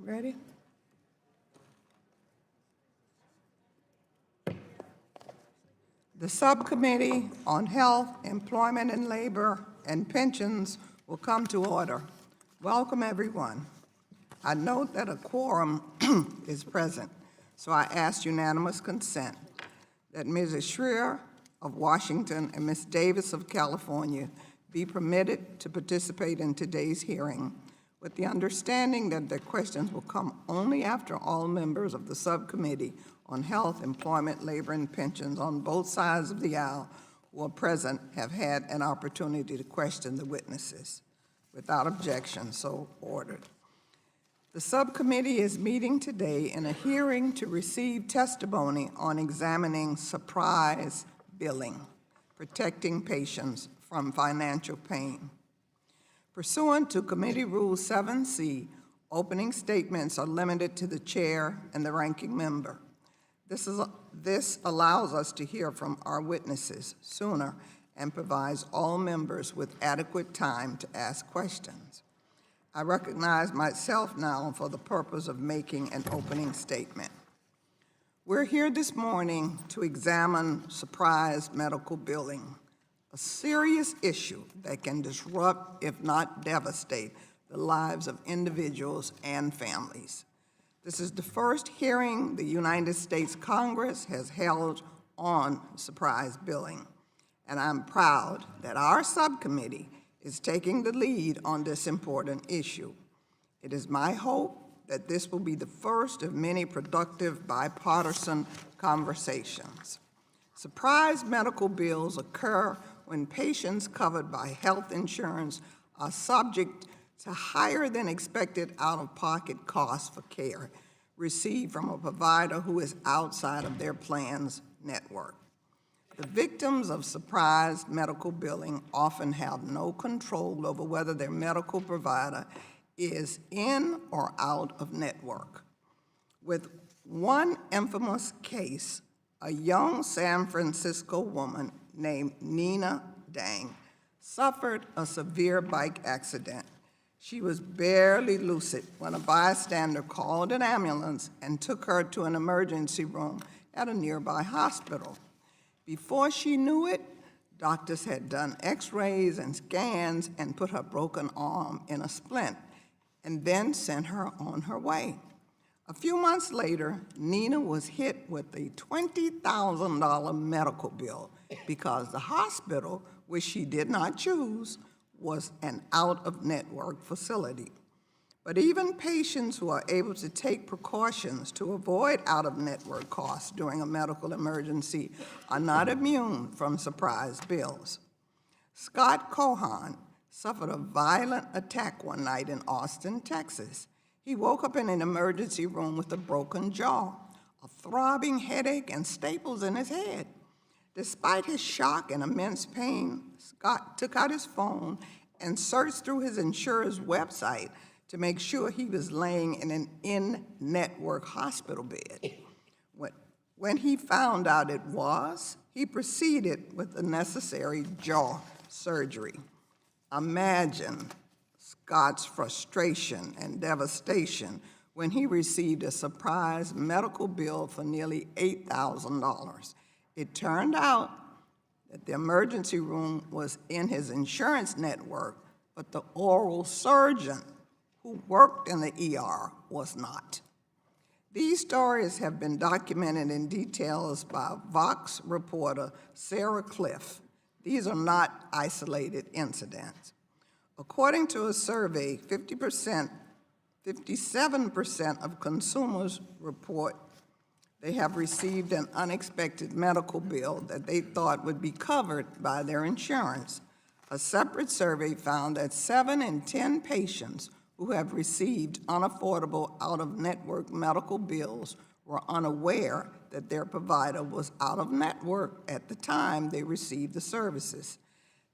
Ready? The Subcommittee on Health, Employment and Labor and Pensions will come to order. Welcome, everyone. I note that a quorum is present, so I ask unanimous consent that Mrs. Schreier of Washington and Ms. Davis of California be permitted to participate in today's hearing, with the understanding that their questions will come only after all members of the Subcommittee on Health, Employment, Labor, and Pensions on both sides of the aisle who are present have had an opportunity to question the witnesses. Without objection, so ordered. The subcommittee is meeting today in a hearing to receive testimony on examining surprise billing, protecting patients from financial pain. Pursuant to Committee Rule 7C, opening statements are limited to the chair and the ranking member. This allows us to hear from our witnesses sooner and provides all members with adequate time to ask questions. I recognize myself now for the purpose of making an opening statement. We're here this morning to examine surprise medical billing, a serious issue that can disrupt, if not devastate, the lives of individuals and families. This is the first hearing the United States Congress has held on surprise billing, and I'm proud that our subcommittee is taking the lead on this important issue. It is my hope that this will be the first of many productive bipartisan conversations. Surprise medical bills occur when patients covered by health insurance are subject to higher than expected out-of-pocket costs for care received from a provider who is outside of their plan's network. The victims of surprise medical billing often have no control over whether their medical provider is in or out of network. With one infamous case, a young San Francisco woman named Nina Dang suffered a severe bike accident. She was barely lucid when a bystander called an ambulance and took her to an emergency room at a nearby hospital. Before she knew it, doctors had done x-rays and scans and put her broken arm in a splint and then sent her on her way. A few months later, Nina was hit with a $20,000 medical bill because the hospital, which she did not choose, was an out-of-network facility. But even patients who are able to take precautions to avoid out-of-network costs during a medical emergency are not immune from surprise bills. Scott Cohan suffered a violent attack one night in Austin, Texas. He woke up in an emergency room with a broken jaw, a throbbing headache, and staples in his head. Despite his shock and immense pain, Scott took out his phone and searched through his insurer's website to make sure he was laying in an in-network hospital bed. When he found out it was, he proceeded with the necessary jaw surgery. Imagine Scott's frustration and devastation when he received a surprise medical bill for nearly $8,000. It turned out that the emergency room was in his insurance network, but the oral surgeon who worked in the ER was not. These stories have been documented in details by Vox reporter Sarah Cliff. These are not isolated incidents. According to a survey, 57% of consumers report they have received an unexpected medical bill that they thought would be covered by their insurance. A separate survey found that 7 in 10 patients who have received unaffordable out-of-network medical bills were unaware that their provider was out of network at the time they received the services.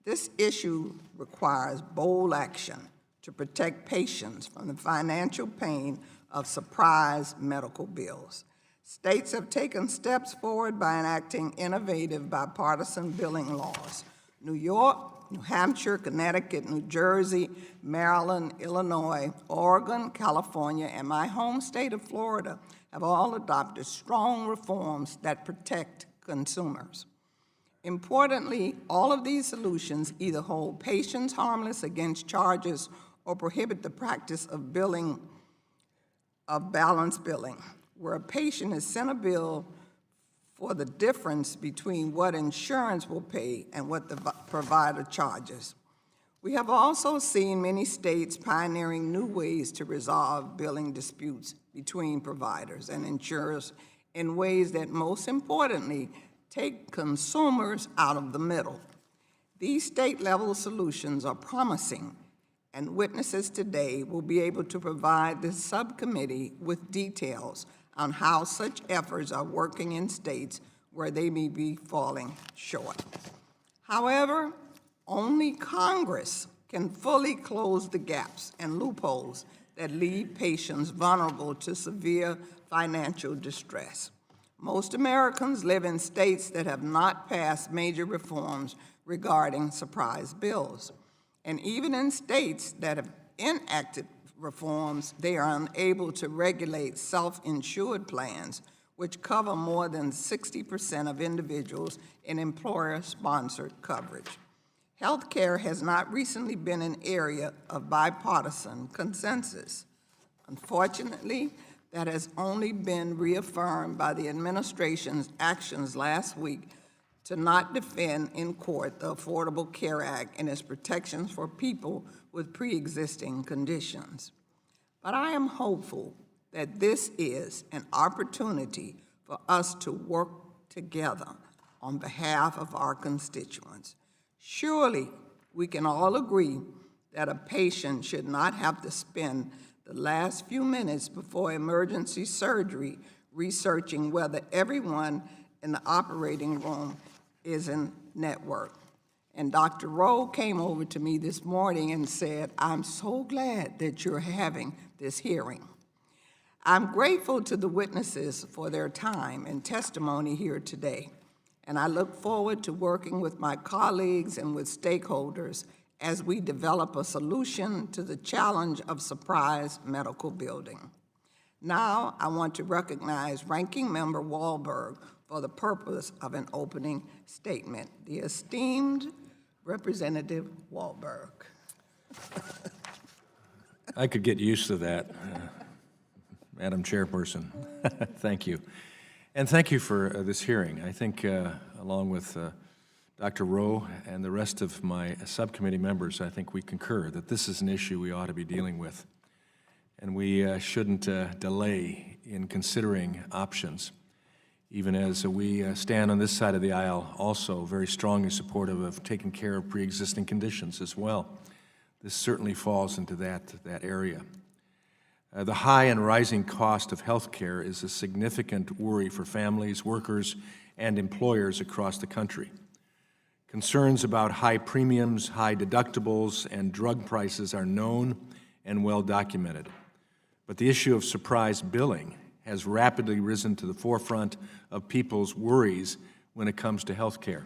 This issue requires bold action to protect patients from the financial pain of surprise medical bills. States have taken steps forward by enacting innovative bipartisan billing laws New York, New Hampshire, Connecticut, New Jersey, Maryland, Illinois, Oregon, California, and my home state of Florida have all adopted strong reforms that protect consumers. Importantly, all of these solutions either hold patients harmless against charges or prohibit the practice of balance billing, where a patient is sent a bill for the difference between what insurance will pay and what the provider charges. We have also seen many states pioneering new ways to resolve billing disputes between providers and insurers in ways that, most importantly, take consumers out of the middle. These state-level solutions are promising, and witnesses today will be able to provide the subcommittee with details on how such efforts are working in states where they may be falling short. However, only Congress can fully close the gaps and loopholes that leave patients vulnerable to severe financial distress. Most Americans live in states that have not passed major reforms regarding surprise bills. And even in states that have enacted reforms, they are unable to regulate self-insured plans, which cover more than 60% of individuals in employer-sponsored coverage. Healthcare has not recently been an area of bipartisan consensus. Unfortunately, that has only been reaffirmed by the administration's actions last week to not defend in court the Affordable Care Act and its protections for people with pre-existing conditions. But I am hopeful that this is an opportunity for us to work together on behalf of our constituents. Surely we can all agree that a patient should not have to spend the last few minutes before emergency surgery researching whether everyone in the operating room is in network. And Dr. Rowe came over to me this morning and said, "I'm so glad that you're having this hearing." I'm grateful to the witnesses for their time and testimony here today, and I look forward to working with my colleagues and with stakeholders as we develop a solution to the challenge of surprise medical billing. Now, I want to recognize Ranking Member Wahlberg for the purpose of an opening statement. The esteemed Representative Wahlberg. I could get used to that, Madam Chairperson. Thank you. And thank you for this hearing. I think, along with Dr. Rowe and the rest of my subcommittee members, I think we concur that this is an issue we ought to be dealing with. And we shouldn't delay in considering options, even as we stand on this side of the aisle also very strongly supportive of taking care of pre-existing conditions as well. This certainly falls into that area. The high and rising cost of health care is a significant worry for families, workers, and employers across the country. Concerns about high premiums, high deductibles, and drug prices are known and well documented. But the issue of surprise billing has rapidly risen to the forefront of people's worries when it comes to health care.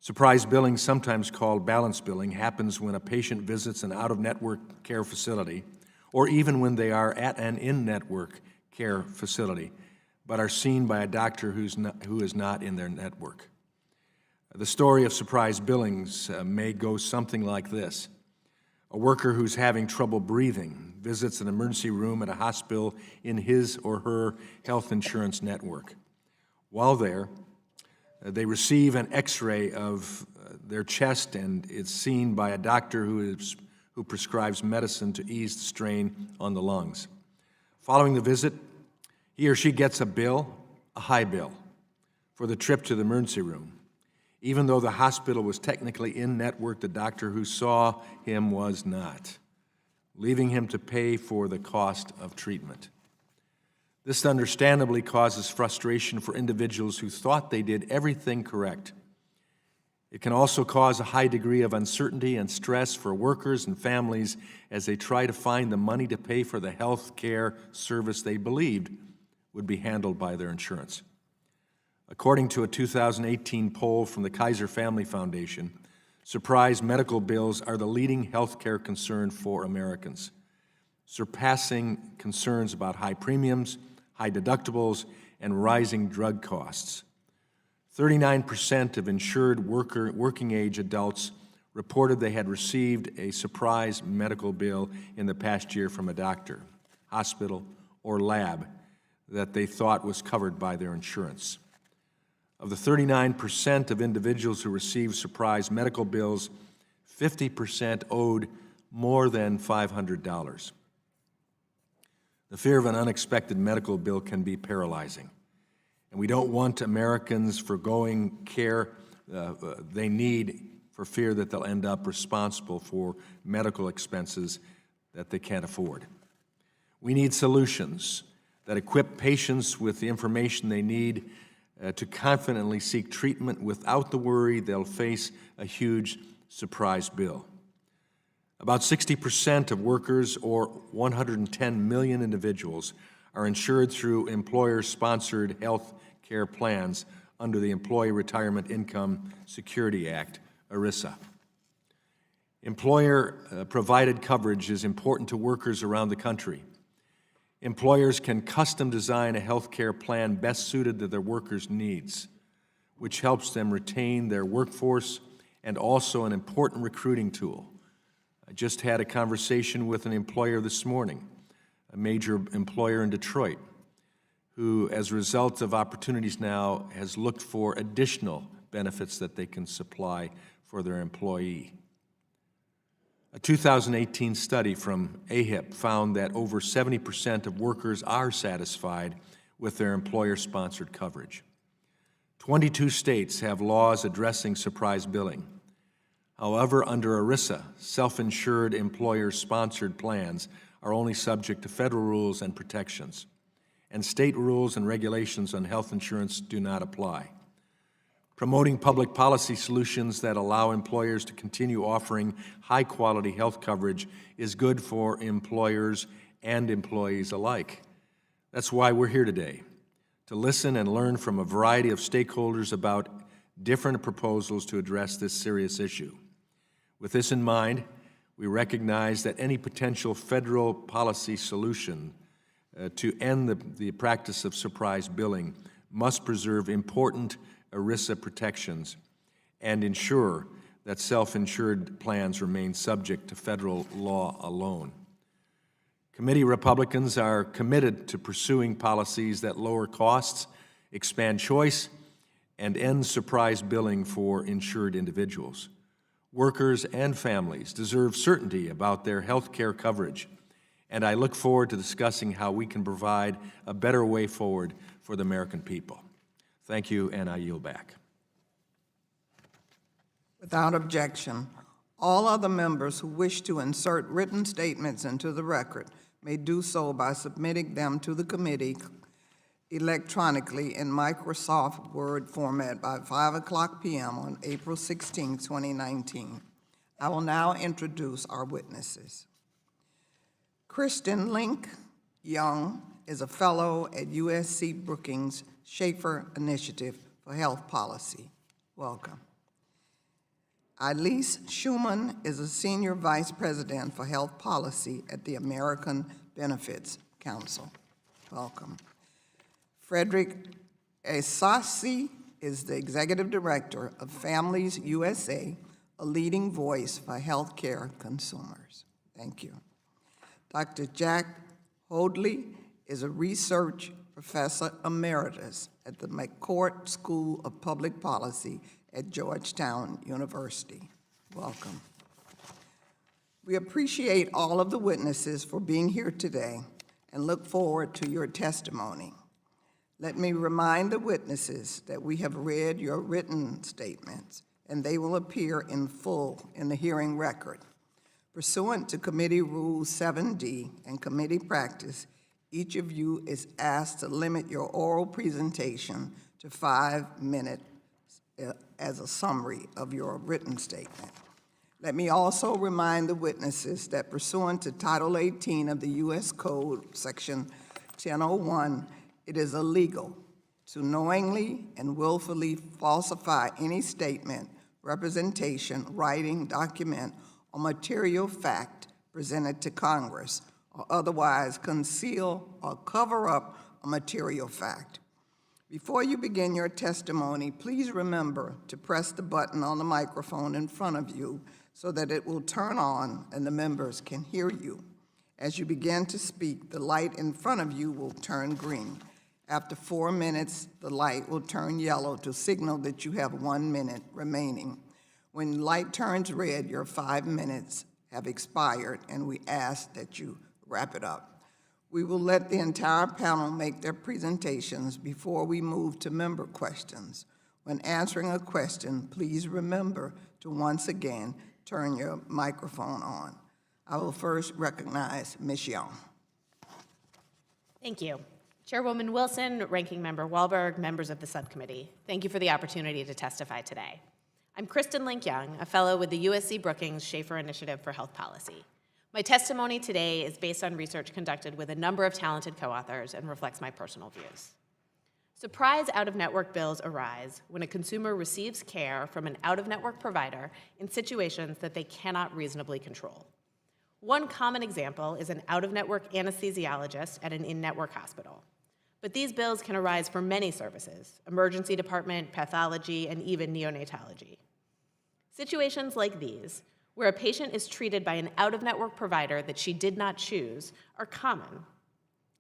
Surprise billing, sometimes called balance billing, happens when a patient visits an out-of-network care facility or even when they are at an in-network care facility but are seen by a doctor who is not in their network. The story of surprise billings may go something like this. A worker who's having trouble breathing visits an emergency room at a hospital in his or her health insurance network. While there, they receive an x-ray of their chest, and it's seen by a doctor who prescribes medicine to ease the strain on the lungs. Following the visit, he or she gets a high bill, for the trip to the emergency room. Even though the hospital was technically in network, the doctor who saw him was not, leaving him to pay for the cost of treatment. This understandably causes frustration for individuals who thought they did everything correct. It can also cause a high degree of uncertainty and stress for workers and families as they try to find the money to pay for the health care service they believed would be handled by their insurance. According to a 2018 poll from the Kaiser Family Foundation, surprise medical bills are the leading health care concern for Americans, surpassing concerns about high premiums, high deductibles, and rising drug costs. 39% of insured working-age adults reported they had received a surprise medical bill in the past year from a doctor, hospital, or lab that they thought was covered by their insurance. Of the 39% of individuals who received surprise medical bills, 50% owed more than $500. The fear of an unexpected medical bill can be paralyzing, and we don't want Americans foregoing care they need for fear that they'll end up responsible for medical expenses that they can't afford. We need solutions that equip patients with the information they need to confidently seek treatment without the worry they'll face a huge surprise bill. About 60% of workers, or 110 million individuals, are insured through employer-sponsored health care plans under the Employee Retirement Income Security Act, ERISA. Employer-provided coverage is important to workers around the country. Employers can custom design a health care plan best suited to their workers' needs, which helps them retain their workforce and also an important recruiting tool. I just had a conversation with an employer this morning, a major employer in Detroit, who, as a result of Opportunities Now, has looked for additional benefits that they can supply for their employee. A 2018 study from AHIP found that over 70% of workers are satisfied with their employer-sponsored coverage. 22 states have laws addressing surprise billing. However, under ERISA, self-insured employer-sponsored plans are only subject to federal rules and protections, and state rules and regulations on health insurance do not apply. Promoting public policy solutions that allow employers to continue offering high-quality health coverage is good for employers and employees alike. That's why we're here today, to listen and learn from a variety of stakeholders about different proposals to address this serious issue. With this in mind, we recognize that any potential federal policy solution to end the practice of surprise billing must preserve important ERISA protections and ensure that self-insured plans remain subject to federal law alone. Committee Republicans are committed to pursuing policies that lower costs, expand choice, and end surprise billing for insured individuals. Workers and families deserve certainty about their health care coverage, and I look forward to discussing how we can provide a better way forward for the American people. Thank you, and I yield back. Without objection, all other members who wish to insert written statements into the record may do so by submitting them to the committee electronically in Microsoft Word format by 5:00 p.m. on April 16, 2019. I will now introduce our witnesses. Kristen Link Young is a fellow at USC Brookings Schaefer Initiative for Health Policy. Welcome. Elise Schumann is a Senior Vice President for Health Policy at the American Benefits Council. Welcome. Frederick Esasi is the Executive Director of Families USA, a leading voice for healthcare consumers. Thank you. Dr. Jack Hoadley is a research professor emeritus at the McCourt School of Public Policy at Georgetown University. Welcome. We appreciate all of the witnesses for being here today and look forward to your testimony. Let me remind the witnesses that we have read your written statements and they will appear in full in the hearing record. Pursuant to Committee Rule 7D and committee practice, each of you is asked to limit your oral presentation to 5 minutes as a summary of your written statement. Let me also remind the witnesses that pursuant to Title 18 of the U.S. Code, Section 1001, it is illegal to knowingly and willfully falsify any statement, representation, writing, document, or material fact presented to Congress, or otherwise conceal or cover up a material fact. Before you begin your testimony, please remember to press the button on the microphone in front of you so that it will turn on and the members can hear you. As you begin to speak, the light in front of you will turn green. After 4 minutes, the light will turn yellow to signal that you have 1 minute remaining. When the light turns red, your 5 minutes have expired, and we ask that you wrap it up. We will let the entire panel make their presentations before we move to member questions. When answering a question, please remember to once again turn your microphone on. I will first recognize Ms. Young. Thank you. Chairwoman Wilson, Ranking Member Wahlberg, members of the subcommittee, thank you for the opportunity to testify today. I'm Kristen Link-Young, a fellow with the USC Brookings Schaefer Initiative for Health Policy. My testimony today is based on research conducted with a number of talented co-authors and reflects my personal views. Surprise out-of-network bills arise when a consumer receives care from an out-of-network provider in situations that they cannot reasonably control. One common example is an out-of-network anesthesiologist at an in-network hospital. But these bills can arise for many services: emergency department, pathology, and even neonatology. Situations like these, where a patient is treated by an out-of-network provider that she did not choose, are common.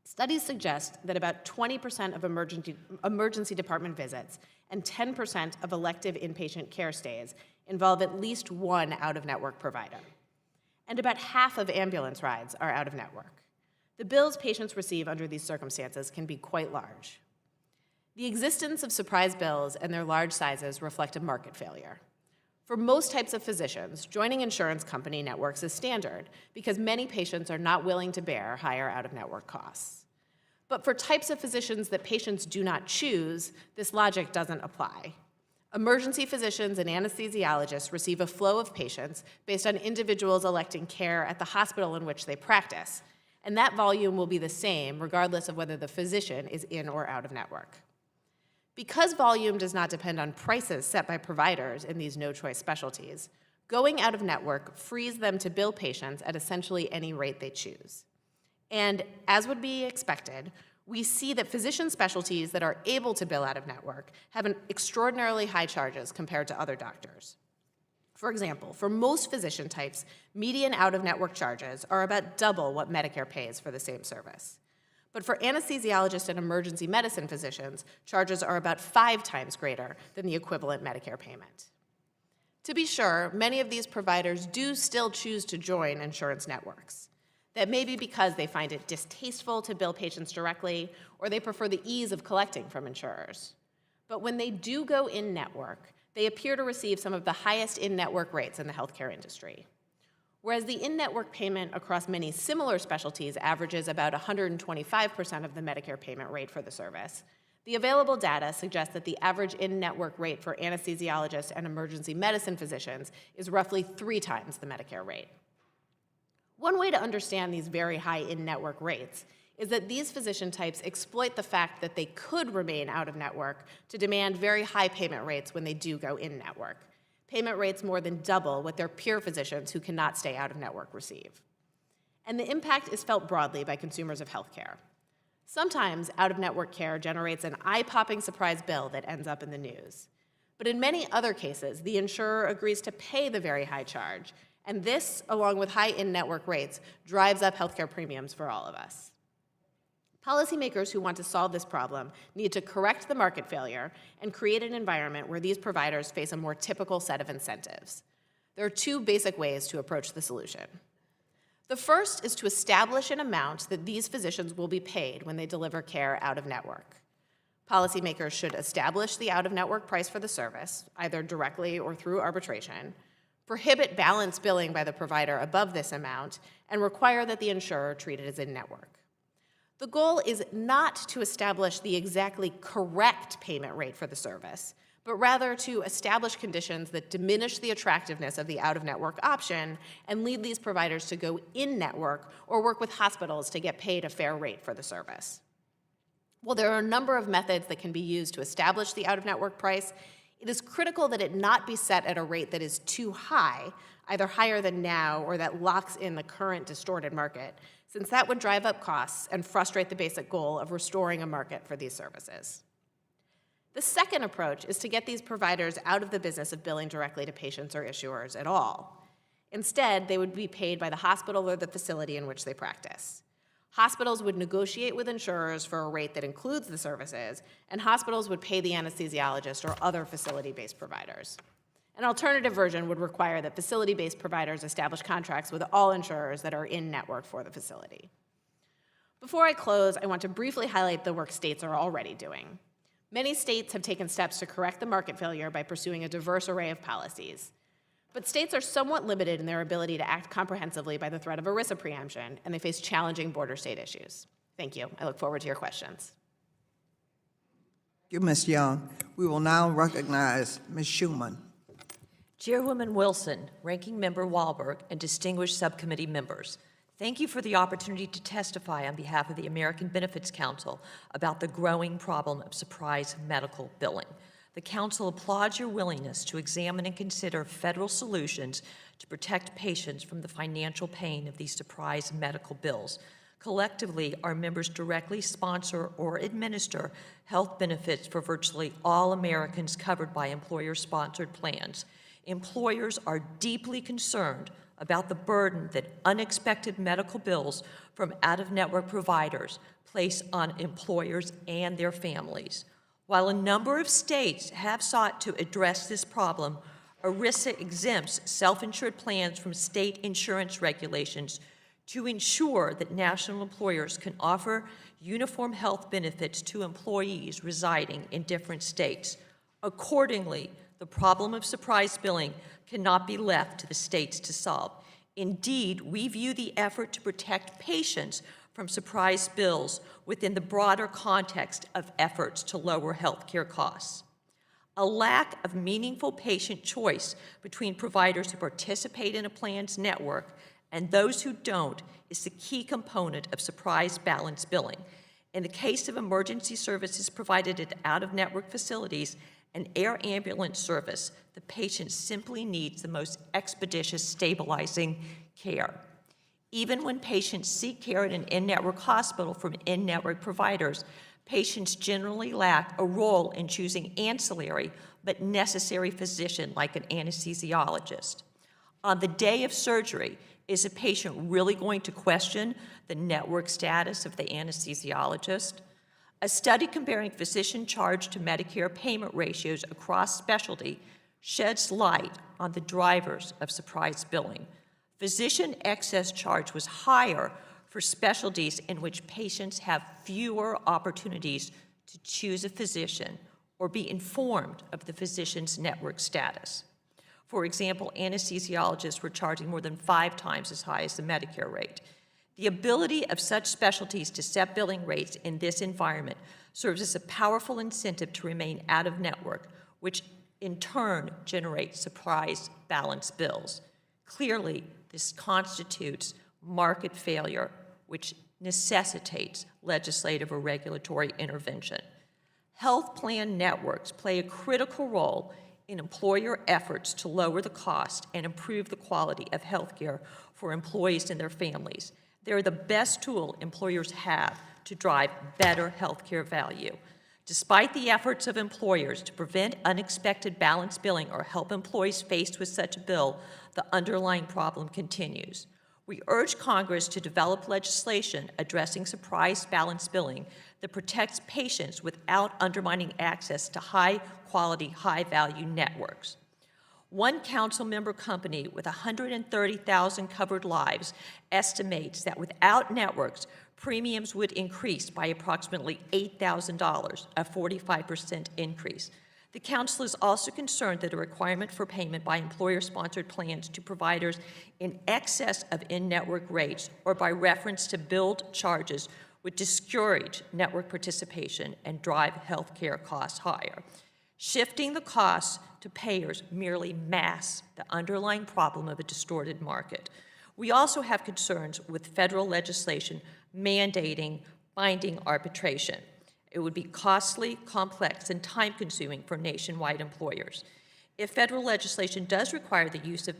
Studies suggest that about 20% of emergency department visits and 10% of elective inpatient care stays involve at least one out-of-network provider. And about half of ambulance rides are out-of-network. The bills patients receive under these circumstances can be quite large. The existence of surprise bills and their large sizes reflect a market failure. For most types of physicians, joining insurance company networks is standard because many patients are not willing to bear higher out-of-network costs. But for types of physicians that patients do not choose, this logic doesn't apply. Emergency physicians and anesthesiologists receive a flow of patients based on individuals electing care at the hospital in which they practice, and that volume will be the same regardless of whether the physician is in or out of network. Because volume does not depend on prices set by providers in these no-choice specialties, going out of network frees them to bill patients at essentially any rate they choose. And as would be expected, we see that physician specialties that are able to bill out of network have an extraordinarily high charges compared to other doctors. For example, for most physician types, median out-of-network charges are about double what Medicare pays for the same service. But for anesthesiologists and emergency medicine physicians, charges are about 5 times greater than the equivalent Medicare payment. To be sure, many of these providers do still choose to join insurance networks. That may be because they find it distasteful to bill patients directly, or they prefer the ease of collecting from insurers. But when they do go in-network, they appear to receive some of the highest in-network rates in the healthcare industry. Whereas the in-network payment across many similar specialties averages about 125% of the Medicare payment rate for the service, the available data suggests that the average in-network rate for anesthesiologists and emergency medicine physicians is roughly 3 times the Medicare rate. One way to understand these very high in-network rates is that these physician types exploit the fact that they could remain out of network to demand very high payment rates when they do go in-network. Payment rates more than double what their peer physicians who cannot stay out of network receive. And the impact is felt broadly by consumers of healthcare. Sometimes out-of-network care generates an eye-popping surprise bill that ends up in the news. But in many other cases, the insurer agrees to pay the very high charge, and this, along with high in-network rates, drives up healthcare premiums for all of us. Policymakers who want to solve this problem need to correct the market failure and create an environment where these providers face a more typical set of incentives. There are 2 basic ways to approach the solution. The first is to establish an amount that these physicians will be paid when they deliver care out of network. Policymakers should establish the out-of-network price for the service, either directly or through arbitration, prohibit balance billing by the provider above this amount, and require that the insurer treat it as in-network. The goal is not to establish the exactly correct payment rate for the service, but rather to establish conditions that diminish the attractiveness of the out-of-network option and lead these providers to go in-network or work with hospitals to get paid a fair rate for the service. While there are a number of methods that can be used to establish the out-of-network price, it is critical that it not be set at a rate that is too high, either higher than now or that locks in the current distorted market, since that would drive up costs and frustrate the basic goal of restoring a market for these services. The second approach is to get these providers out of the business of billing directly to patients or issuers at all. Instead, they would be paid by the hospital or the facility in which they practice. Hospitals would negotiate with insurers for a rate that includes the services, and hospitals would pay the anesthesiologist or other facility-based providers. An alternative version would require that facility-based providers establish contracts with all insurers that are in-network for the facility. Before I close, I want to briefly highlight the work states are already doing. Many states have taken steps to correct the market failure by pursuing a diverse array of policies. But states are somewhat limited in their ability to act comprehensively by the threat of ERISA preemption, and they face challenging border state issues. Thank you. I look forward to your questions. Thank you, Ms. Young. We will now recognize Ms. Schuman. Chairwoman Wilson, Ranking Member Wahlberg, and distinguished subcommittee members, thank you for the opportunity to testify on behalf of the American Benefits Council about the growing problem of surprise medical billing. The Council applauds your willingness to examine and consider federal solutions to protect patients from the financial pain of these surprise medical bills. Collectively, our members directly sponsor or administer health benefits for virtually all Americans covered by employer-sponsored plans. Employers are deeply concerned about the burden that unexpected medical bills from out-of-network providers place on employers and their families. While a number of states have sought to address this problem, ERISA exempts self-insured plans from state insurance regulations to ensure that national employers can offer uniform health benefits to employees residing in different states. Accordingly, the problem of surprise billing cannot be left to the states to solve. Indeed, we view the effort to protect patients from surprise bills within the broader context of efforts to lower health care costs. A lack of meaningful patient choice between providers who participate in a plan's network and those who don't is the key component of surprise balance billing. In the case of emergency services provided at out-of-network facilities and air ambulance service, the patient simply needs the most expeditious stabilizing care. Even when patients seek care at an in-network hospital from in-network providers, patients generally lack a role in choosing ancillary but necessary physician like an anesthesiologist. On the day of surgery, is a patient really going to question the network status of the anesthesiologist? A study comparing physician charge to Medicare payment ratios across specialty sheds light on the drivers of surprise billing. Physician excess charge was higher for specialties in which patients have fewer opportunities to choose a physician or be informed of the physician's network status. For example, anesthesiologists were charging more than 5 times as high as the Medicare rate. The ability of such specialties to set billing rates in this environment serves as a powerful incentive to remain out of network, which in turn generates surprise balance bills. Clearly, this constitutes market failure, which necessitates legislative or regulatory intervention. Health plan networks play a critical role in employer efforts to lower the cost and improve the quality of health care for employees and their families. They're the best tool employers have to drive better health care value. Despite the efforts of employers to prevent unexpected balance billing or help employees faced with such a bill, the underlying problem continues. We urge Congress to develop legislation addressing surprise balance billing that protects patients without undermining access to high-quality, high-value networks. One council member company with 130,000 covered lives estimates that without networks, premiums would increase by approximately $8,000, a 45% increase. The council is also concerned that a requirement for payment by employer-sponsored plans to providers in excess of in-network rates or by reference to billed charges would discourage network participation and drive health care costs higher. Shifting the costs to payers merely masks the underlying problem of a distorted market. We also have concerns with federal legislation mandating binding arbitration. It would be costly, complex, and time-consuming for nationwide employers. If federal legislation does require the use of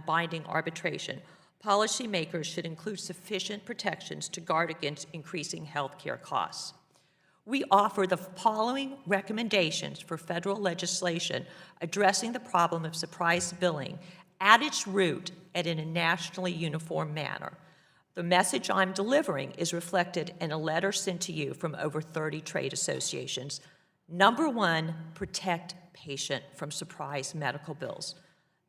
binding arbitration, policymakers should include sufficient protections to guard against increasing health care costs. We offer the following recommendations for federal legislation addressing the problem of surprise billing at its root and in a nationally uniform manner. The message I'm delivering is reflected in a letter sent to you from over 30 trade associations. Number one, protect patient from surprise medical bills.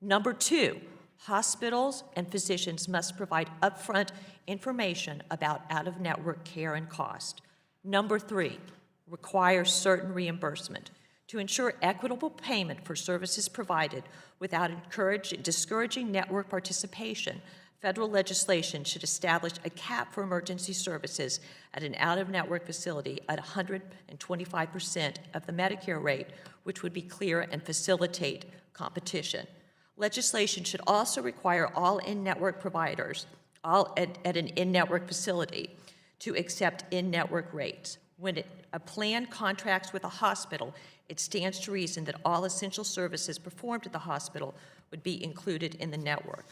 Number two, hospitals and physicians must provide upfront information about out-of-network care and cost. Number three, require certain reimbursement. To ensure equitable payment for services provided without discouraging network participation, federal legislation should establish a cap for emergency services at an out-of-network facility at 125% of the Medicare rate, which would be clear and facilitate competition. Legislation should also require all in-network providers, at an in-network facility, to accept in-network rates. When a plan contracts with a hospital, it stands to reason that all essential services performed at the hospital would be included in the network.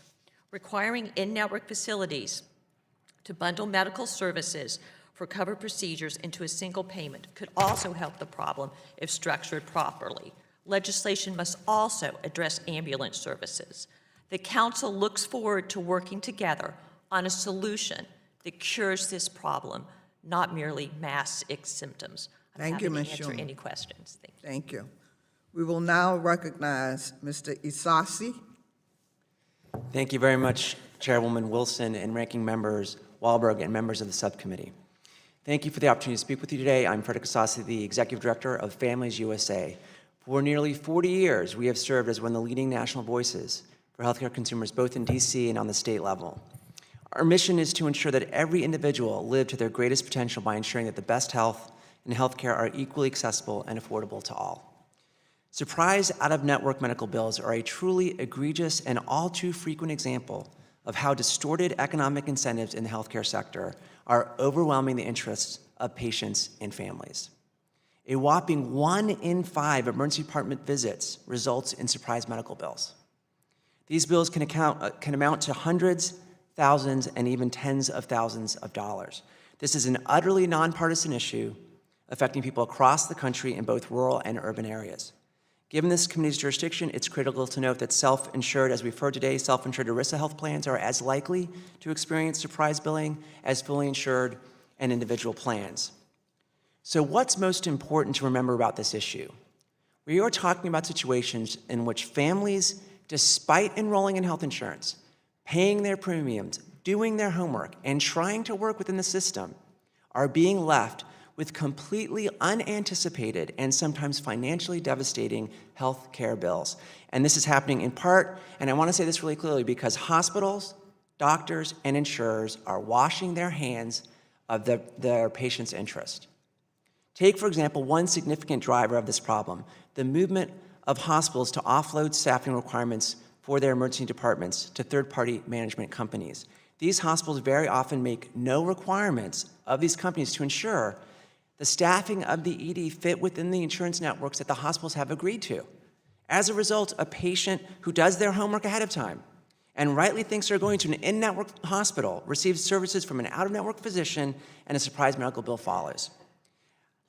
Requiring in-network facilities to bundle medical services for covered procedures into a single payment could also help the problem if structured properly. Legislation must also address ambulance services. The Council looks forward to working together on a solution that cures this problem, not merely masks its symptoms. I'm Thank you, happy Ms. to answer Schuman. any questions. Thank you. Thank you. We will now recognize Mr. Isasi. Thank you very much, Chairwoman Wilson and Ranking Members Wahlberg and members of the subcommittee. Thank you for the opportunity to speak with you today. I'm Frederick Isasi, the Executive Director of Families USA. For nearly 40 years, we have served as one of the leading national voices for healthcare consumers, both in DC and on the state level. Our mission is to ensure that every individual live to their greatest potential by ensuring that the best health and healthcare are equally accessible and affordable to all. Surprise out-of-network medical bills are a truly egregious and all too frequent example of how distorted economic incentives in the healthcare sector are overwhelming the interests of patients and families. A whopping 1 in 5 emergency department visits results in surprise medical bills. These bills can amount to hundreds, thousands, and even tens of thousands of dollars. This is an utterly nonpartisan issue affecting people across the country in both rural and urban areas. Given this committee's jurisdiction, it's critical to note that self-insured, as we've heard today, self-insured ERISA health plans are as likely to experience surprise billing as fully insured and individual plans. So what's most important to remember about this issue? We are talking about situations in which families, despite enrolling in health insurance, paying their premiums, doing their homework, and trying to work within the system, are being left with completely unanticipated and sometimes financially devastating health care bills. And this is happening in part, and I want to say this really clearly, because hospitals, doctors, and insurers are washing their hands of their patients' interest. Take, for example, one significant driver of this problem, the movement of hospitals to offload staffing requirements for their emergency departments to third-party management companies. These hospitals very often make no requirements of these companies to ensure the staffing of the ED fit within the insurance networks that the hospitals have agreed to. As a result, a patient who does their homework ahead of time and rightly thinks they're going to an in-network hospital receives services from an out-of-network physician, and a surprise medical bill follows.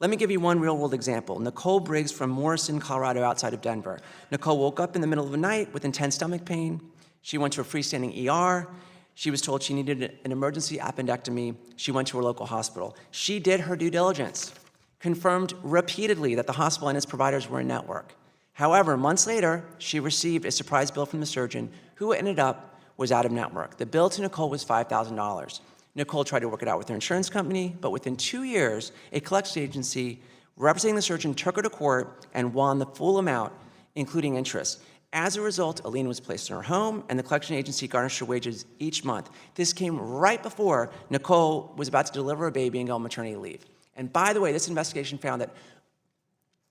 Let me give you one real-world example. Nicole Briggs from Morrison, Colorado, outside of Denver. Nicole woke up in the middle of the night with intense stomach pain. She went to a freestanding ER. She was told she needed an emergency appendectomy. She went to her local hospital. She did her due diligence, confirmed repeatedly that the hospital and its providers were in network. However, months later, she received a surprise bill from the surgeon, who ended up was out of network. The bill to Nicole was $5,000. Nicole tried to work it out with her insurance company, but within 2 years, a collection agency representing the surgeon took her to court and won the full amount, including interest. As a result, a lien was placed in her home, and the collection agency garnished her wages each month. This came right before Nicole was about to deliver a baby and go on maternity leave. And by the way, this investigation found that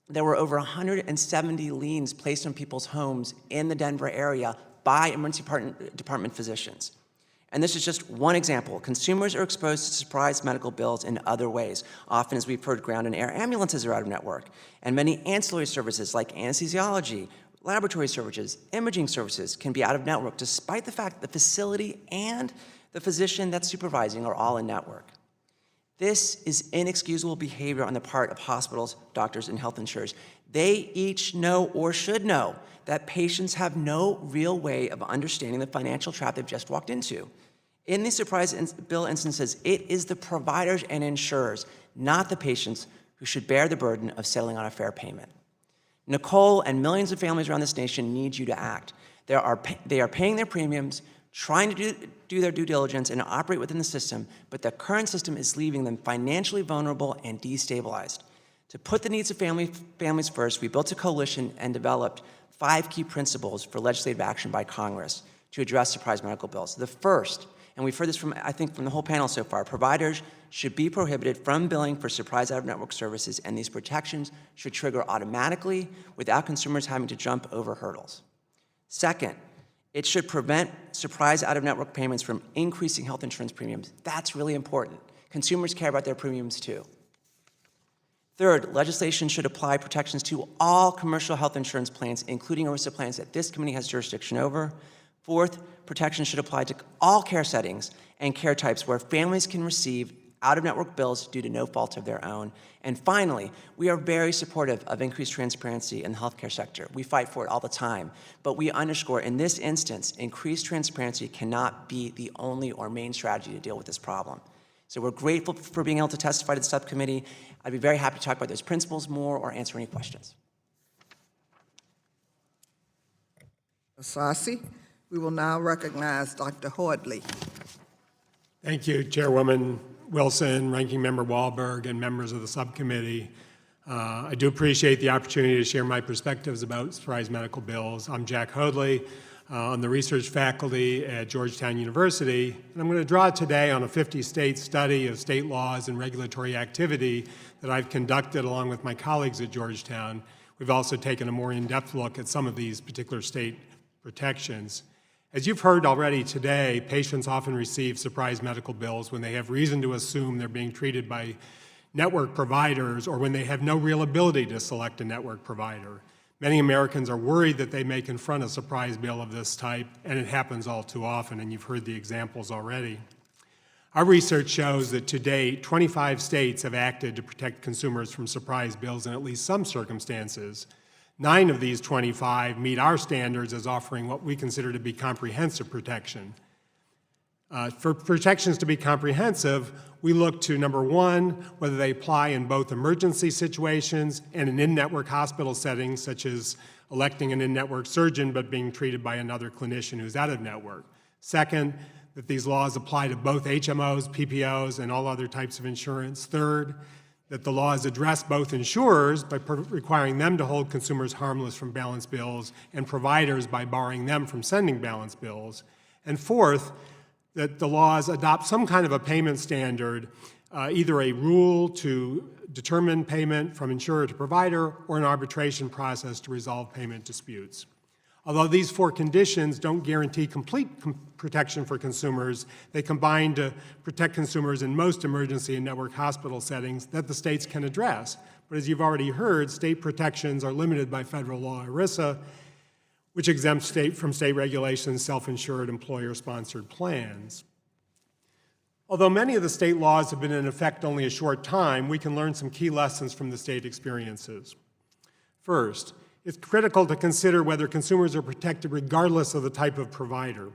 there were over 170 liens placed on people's homes in the Denver area by emergency department physicians. And this is just one example. Consumers are exposed to surprise medical bills in other ways. Often, as we've heard, ground and air ambulances are out of network. And many ancillary services like anesthesiology, laboratory services, imaging services can be out of network despite the fact that the facility and the physician that's supervising are all in network. This is inexcusable behavior on the part of hospitals, doctors, and health insurers. They each know or should know that patients have no real way of understanding the financial trap they've just walked into. In these surprise bill instances, it is the providers and insurers, not the patients, who should bear the burden of settling on a fair payment. Nicole and millions of families around this nation need you to act. They are paying their premiums, trying to do their due diligence and operate within the system, but the current system is leaving them financially vulnerable and destabilized. To put the needs of families first, we built a coalition and developed 5 key principles for legislative action by Congress to address surprise medical bills. The first, and we've heard this from, I think, from the whole panel so far, providers should be prohibited from billing for surprise out-of-network services, and these protections should trigger automatically without consumers having to jump over hurdles. Second, it should prevent surprise out-of-network payments from increasing health insurance premiums. That's really important. Consumers care about their premiums too. Third, legislation should apply protections to all commercial health insurance plans, including ERISA plans that this committee has jurisdiction over. Fourth, protections should apply to all care settings and care types where families can receive out-of-network bills due to no fault of their own. And finally, we are very supportive of increased transparency in the healthcare sector. We fight for it all the time, but we underscore in this instance, increased transparency cannot be the only or main strategy to deal with this problem. So we're grateful for being able to testify to the subcommittee. I'd be very happy to talk about those principles more or answer any questions. Asasi. We will now recognize Dr. Hoadley. Thank you, Chairwoman Wilson, Ranking Member Wahlberg, and members of the subcommittee. I do appreciate the opportunity to share my perspectives about surprise medical bills. I'm Jack Hoadley. On the research faculty at Georgetown University, and I'm going to draw today on a 50-state study of state laws and regulatory activity that I've conducted along with my colleagues at Georgetown. We've also taken a more in-depth look at some of these particular state protections. As you've heard already today, patients often receive surprise medical bills when they have reason to assume they're being treated by network providers or when they have no real ability to select a network provider. Many Americans are worried that they may confront a surprise bill of this type, and it happens all too often, and you've heard the examples already. Our research shows that to date, 25 states have acted to protect consumers from surprise bills in at least some circumstances. 9 of these 25 meet our standards as offering what we consider to be comprehensive protection. For protections to be comprehensive, we look to, number one, whether they apply in both emergency situations and in in-network hospital settings, such as electing an in-network surgeon but being treated by another clinician who's out of network. Second, that these laws apply to both HMOs, PPOs, and all other types of insurance. Third, that the laws address both insurers by requiring them to hold consumers harmless from balance bills and providers by barring them from sending balance bills. And fourth, that the laws adopt some kind of a payment standard, either a rule to determine payment from insurer to provider or an arbitration process to resolve payment disputes. Although these 4 conditions don't guarantee complete protection for consumers, they combine to protect consumers in most emergency and network hospital settings that the states can address. But as you've already heard, state protections are limited by federal law ERISA, which exempts from state regulations self-insured employer-sponsored plans. Although many of the state laws have been in effect only a short time, we can learn some key lessons from the state experiences. First, it's critical to consider whether consumers are protected regardless of the type of provider.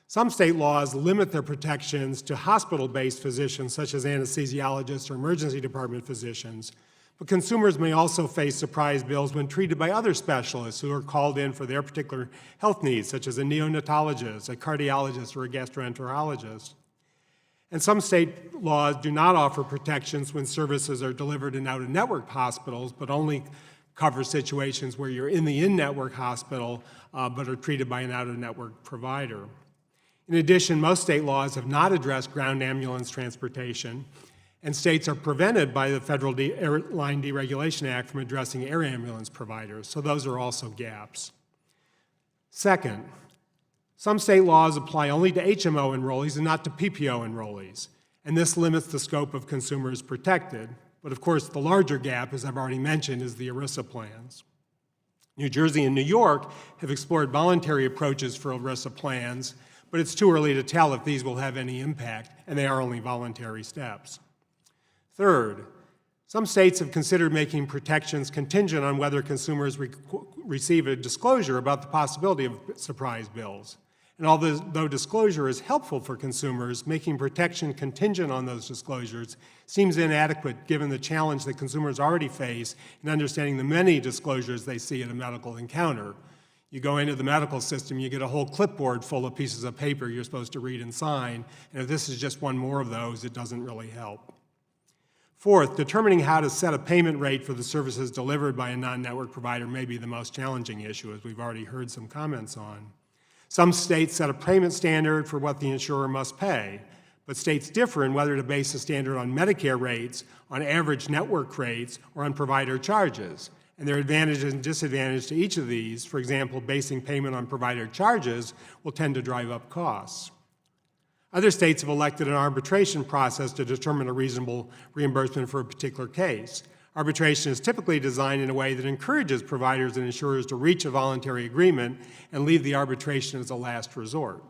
Some state laws limit their protections to hospital-based physicians, such as anesthesiologists or emergency department physicians, but consumers may also face surprise bills when treated by other specialists who are called in for their particular health needs, such as a neonatologist, a cardiologist, or a gastroenterologist. And some state laws do not offer protections when services are delivered in out-of-network hospitals, but only cover situations where you're in the in-network hospital but are treated by an out-of-network provider. In addition, most state laws have not addressed ground ambulance transportation, and states are prevented by the Federal Airline Deregulation Act from addressing air ambulance providers, so those are also gaps. Second, Some state laws apply only to HMO enrollees and not to PPO enrollees, and this limits the scope of consumers protected. But of course, the larger gap, as I've already mentioned, is the ERISA plans. New Jersey and New York have explored voluntary approaches for ERISA plans, but it's too early to tell if these will have any impact, and they are only voluntary steps. Third, some states have considered making protections contingent on whether consumers receive a disclosure about the possibility of surprise bills. And although disclosure is helpful for consumers, making protection contingent on those disclosures seems inadequate given the challenge that consumers already face in understanding the many disclosures they see at a medical encounter. You go into the medical system, you get a whole clipboard full of pieces of paper you're supposed to read and sign, and if this is just one more of those, it doesn't really help. Fourth, determining how to set a payment rate for the services delivered by a non-network provider may be the most challenging issue, as we've already heard some comments on. Some states set a payment standard for what the insurer must pay, but states differ in whether to base the standard on Medicare rates, on average network rates, or on provider charges. And there are advantages and disadvantages to each of these. For example, basing payment on provider charges will tend to drive up costs. Other states have elected an arbitration process to determine a reasonable reimbursement for a particular case. Arbitration is typically designed in a way that encourages providers and insurers to reach a voluntary agreement and leave the arbitration as a last resort.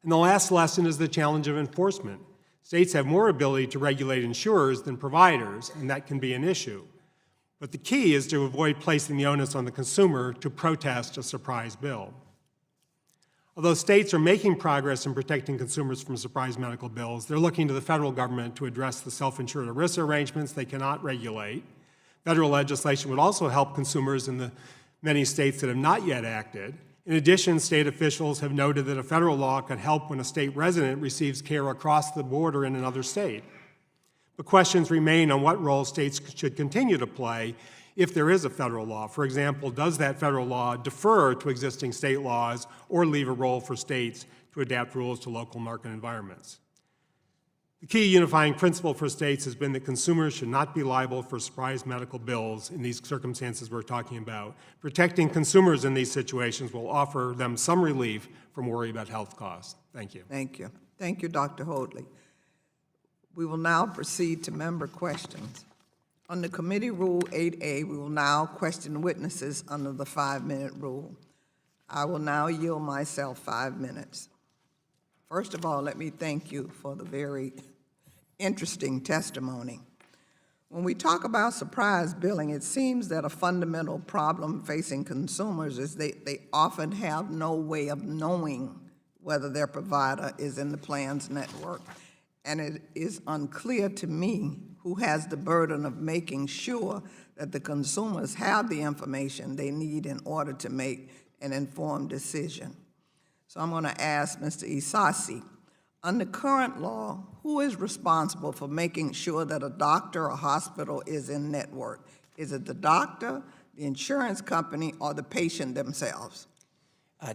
And the last lesson is the challenge of enforcement. States have more ability to regulate insurers than providers, and that can be an issue. But the key is to avoid placing the onus on the consumer to protest a surprise bill. Although states are making progress in protecting consumers from surprise medical bills, they're looking to the federal government to address the self-insured ERISA arrangements they cannot regulate. Federal legislation would also help consumers in the many states that have not yet acted. In addition, state officials have noted that a federal law could help when a state resident receives care across the border in another state. But questions remain on what role states should continue to play if there is a federal law. For example, does that federal law defer to existing state laws or leave a role for states to adapt rules to local market environments? The key unifying principle for states has been that consumers should not be liable for surprise medical bills in these circumstances we're talking about. Protecting consumers in these situations will offer them some relief from worry about health costs. Thank you. Thank you. Thank you, Dr. Hoadley. We will now proceed to member questions. Under Committee Rule 8A, we will now question witnesses under the 5-minute rule. I will now yield myself 5 minutes. First of all, let me thank you for the very interesting testimony. When we talk about surprise billing, it seems that a fundamental problem facing consumers is they often have no way of knowing whether their provider is in the plan's network. And it is unclear to me who has the burden of making sure that the consumers have the information they need in order to make an informed decision. So I'm going to ask Mr. Isasi, under current law, who is responsible for making sure that a doctor or hospital is in network? Is it the doctor, the insurance company, or the patient themselves?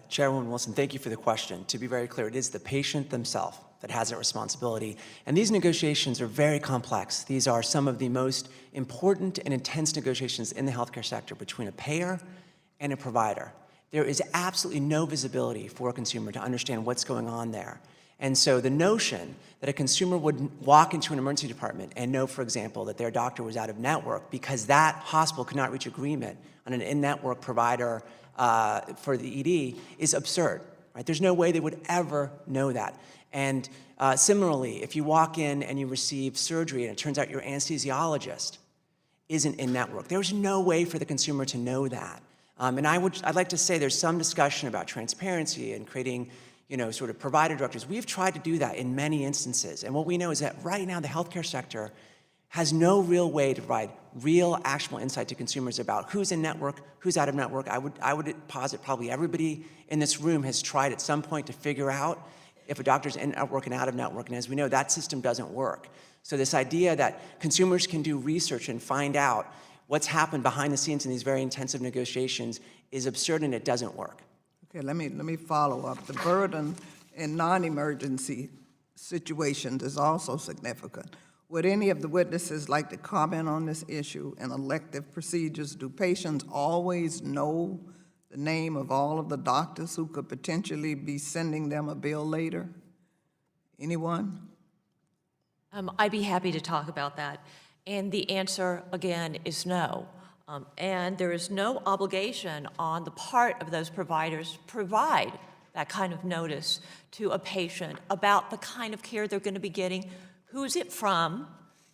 Chairwoman Wilson, thank you for the question. To be very clear, it is the patient themselves that has that responsibility. And these negotiations are very complex. These are some of the most important and intense negotiations in the healthcare sector between a payer and a provider. There is absolutely no visibility for a consumer to understand what's going on there. And so the notion that a consumer would walk into an emergency department and know, for example, that their doctor was out of network because that hospital could not reach agreement on an in-network provider for the ED is absurd. Right? There's no way they would ever know that. And similarly, if you walk in and you receive surgery and it turns out your anesthesiologist isn't in network, there's no way for the consumer to know that. And I'd like to say there's some discussion about transparency and creating, sort of provider directories. We've tried to do that in many instances. And what we know is that right now the healthcare sector has no real way to provide real actionable insight to consumers about who's in network, who's out of network. I would posit probably everybody in this room has tried at some point to figure out if a doctor's in network and out of network, and as we know, that system doesn't work. So this idea that consumers can do research and find out what's happened behind the scenes in these very intensive negotiations is absurd, and it doesn't work. Okay, let me follow up. The burden in non-emergency situations is also significant. Would any of the witnesses like to comment on this issue? In elective procedures, do patients always know the name of all of the doctors who could potentially be sending them a bill later? Anyone? I'd be happy to talk about that. And the answer, again, is no. And there is no obligation on the part of those providers to provide that kind of notice to a patient about the kind of care they're going to be getting, who's it from,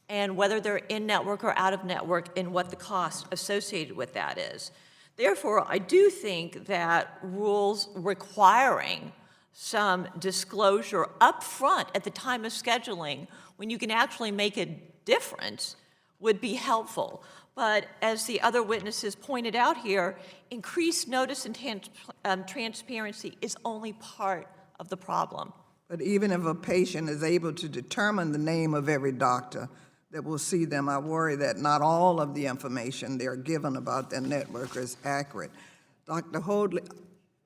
and whether they're in-network or out-of-network, and what the cost associated with that is. Therefore, I do think that rules requiring some disclosure up front at the time of scheduling, when you can actually make a difference, would be helpful. But as the other witnesses pointed out here, increased notice and transparency is only part of the problem. But even if a patient is able to determine the name of every doctor that will see them, I worry that not all of the information they're given about their network is accurate. Dr. Hoadley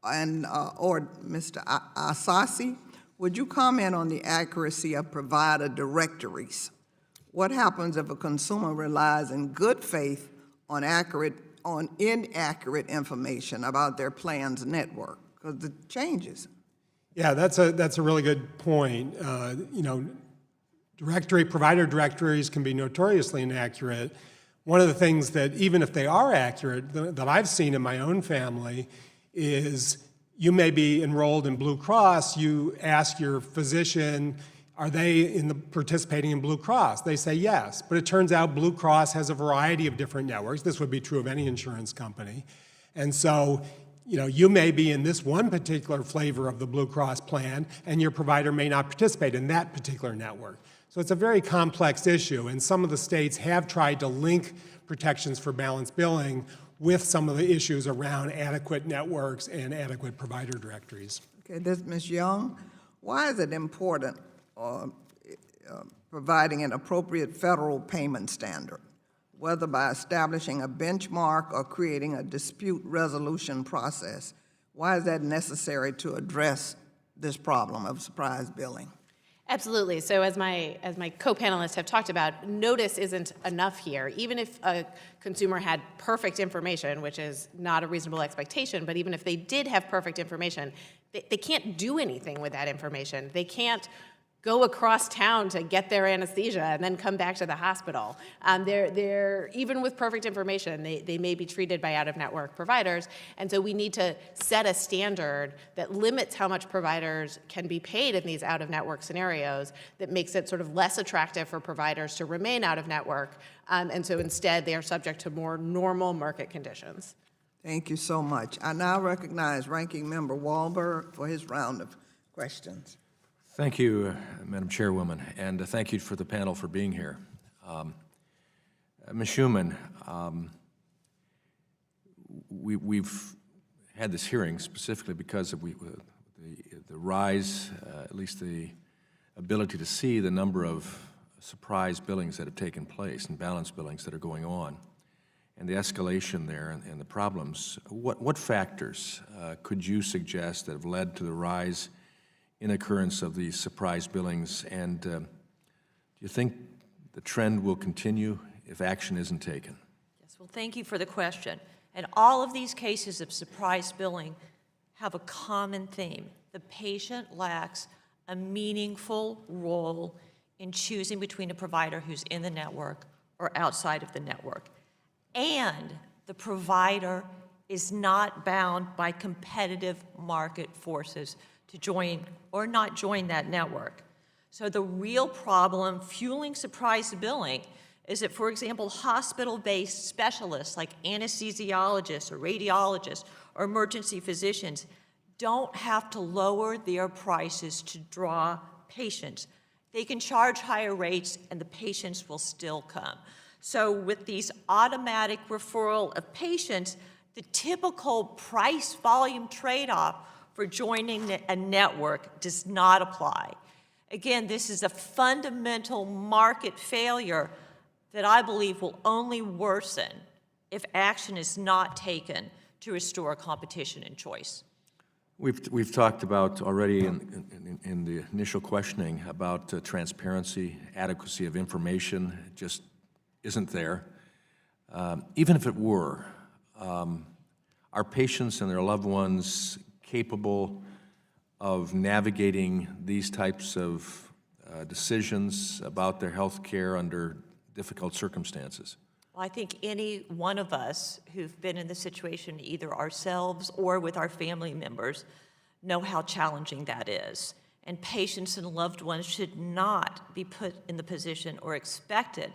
and or Mr. Asasi, would you comment on the accuracy of provider directories? What happens if a consumer relies in good faith on inaccurate information about their plan's network? Because it changes. Yeah, that's a really good point. Provider directories can be notoriously inaccurate. One of the things that, even if they are accurate, that I've seen in my own family is you may be enrolled in Blue Cross, you ask your physician, are they participating in Blue Cross? They say yes, but it turns out Blue Cross has a variety of different networks. This would be true of any insurance company. And so, you may be in this one particular flavor of the Blue Cross plan, and your provider may not participate in that particular network. So it's a very complex issue, and some of the states have tried to link protections for balanced billing with some of the issues around adequate networks and adequate provider directories. Okay, this Ms. Young, why is it important providing an appropriate federal payment standard, whether by establishing a benchmark or creating a dispute resolution process? Why is that necessary to address this problem of surprise billing? Absolutely. So as my co-panelists have talked about, notice isn't enough here. Even if a consumer had perfect information, which is not a reasonable expectation, but even if they did have perfect information, they can't do anything with that information. They can't go across town to get their anesthesia and then come back to the hospital. They're even with perfect information, they may be treated by out-of-network providers, and so we need to set a standard that limits how much providers can be paid in these out-of-network scenarios, that makes it sort of less attractive for providers to remain out-of-network, and so instead they are subject to more normal market conditions. Thank you so much. I now recognize Ranking Member Wahlberg for his round of questions. Thank you, Madam Chairwoman, and thank you for the panel for being here. Ms. Schuman, we've had this hearing specifically because of the rise, at least the ability to see the number of surprise billings that have taken place and balance billings that are going on, and the escalation there and the problems. What factors could you suggest that have led to the rise in occurrence of these surprise billings, and do you think the trend will continue if action isn't taken? Yes, well, thank you for the question. And all of these cases of surprise billing have a common theme. The patient lacks a meaningful role in choosing between a provider who's in the network or outside of the network. And the provider is not bound by competitive market forces to join or not join that network. So the real problem fueling surprise billing is that, for example, hospital-based specialists like anesthesiologists or radiologists or emergency physicians don't have to lower their prices to draw patients. They can charge higher rates and the patients will still come. So with these automatic referral of patients, the typical price-volume trade-off for joining a network does not apply. Again, this is a fundamental market failure that I believe will only worsen if action is not taken to restore competition and choice. We've talked about already in the initial questioning about transparency, adequacy of information. It just isn't there. Even if it were, are patients and their loved ones capable of navigating these types of decisions about their health care under difficult circumstances? Well, I think any one of us who've been in this situation, either ourselves or with our family members, know how challenging that is. And patients and loved ones should not be put in the position or expected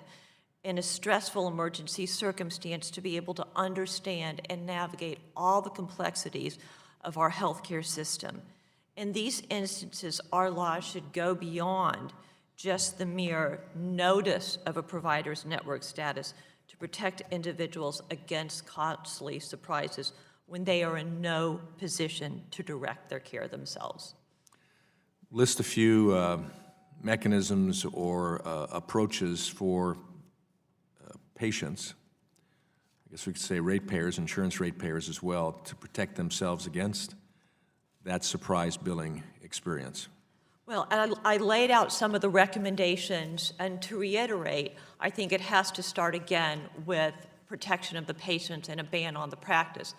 in a stressful emergency circumstance to be able to understand and navigate all the complexities of our healthcare system. In these instances, our laws should go beyond just the mere notice of a provider's network status to protect individuals against costly surprises when they are in no position to direct their care themselves. List a few mechanisms or approaches for patients, I guess we could say ratepayers, insurance ratepayers as well, to protect themselves against that surprise billing experience. Well, I laid out some of the recommendations, and to reiterate, I think it has to start again with protection of the patient and a ban on the practice.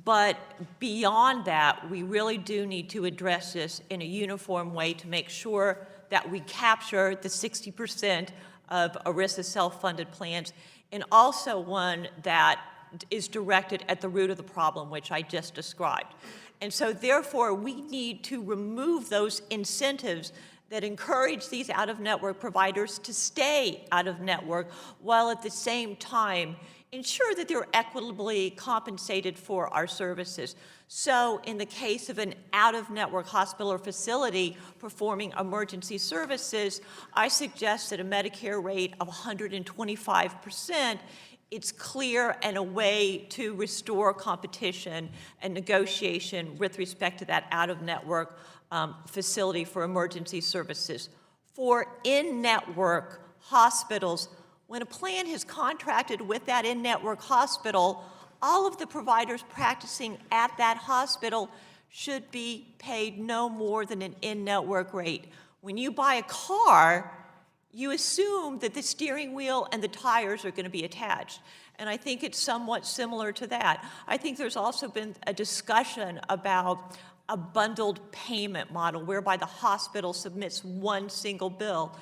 But beyond that, we really do need to address this in a uniform way to make sure that we capture the 60% of ERISA self-funded plans, and also one that is directed at the root of the problem, which I just described. And so therefore, we need to remove those incentives that encourage these out-of-network providers to stay out-of-network, while at the same time ensure that they're equitably compensated for our services. So in the case of an out-of-network hospital or facility performing emergency services, I suggest that a Medicare rate of 125%, it's clear and a way to restore competition and negotiation with respect to that out-of-network facility for emergency services. For in-network hospitals, when a plan has contracted with that in-network hospital, all of the providers practicing at that hospital should be paid no more than an in-network rate. When you buy a car, you assume that the steering wheel and the tires are going to be attached. And I think it's somewhat similar to that. I think there's also been a discussion about a bundled payment model whereby the hospital submits one single bill.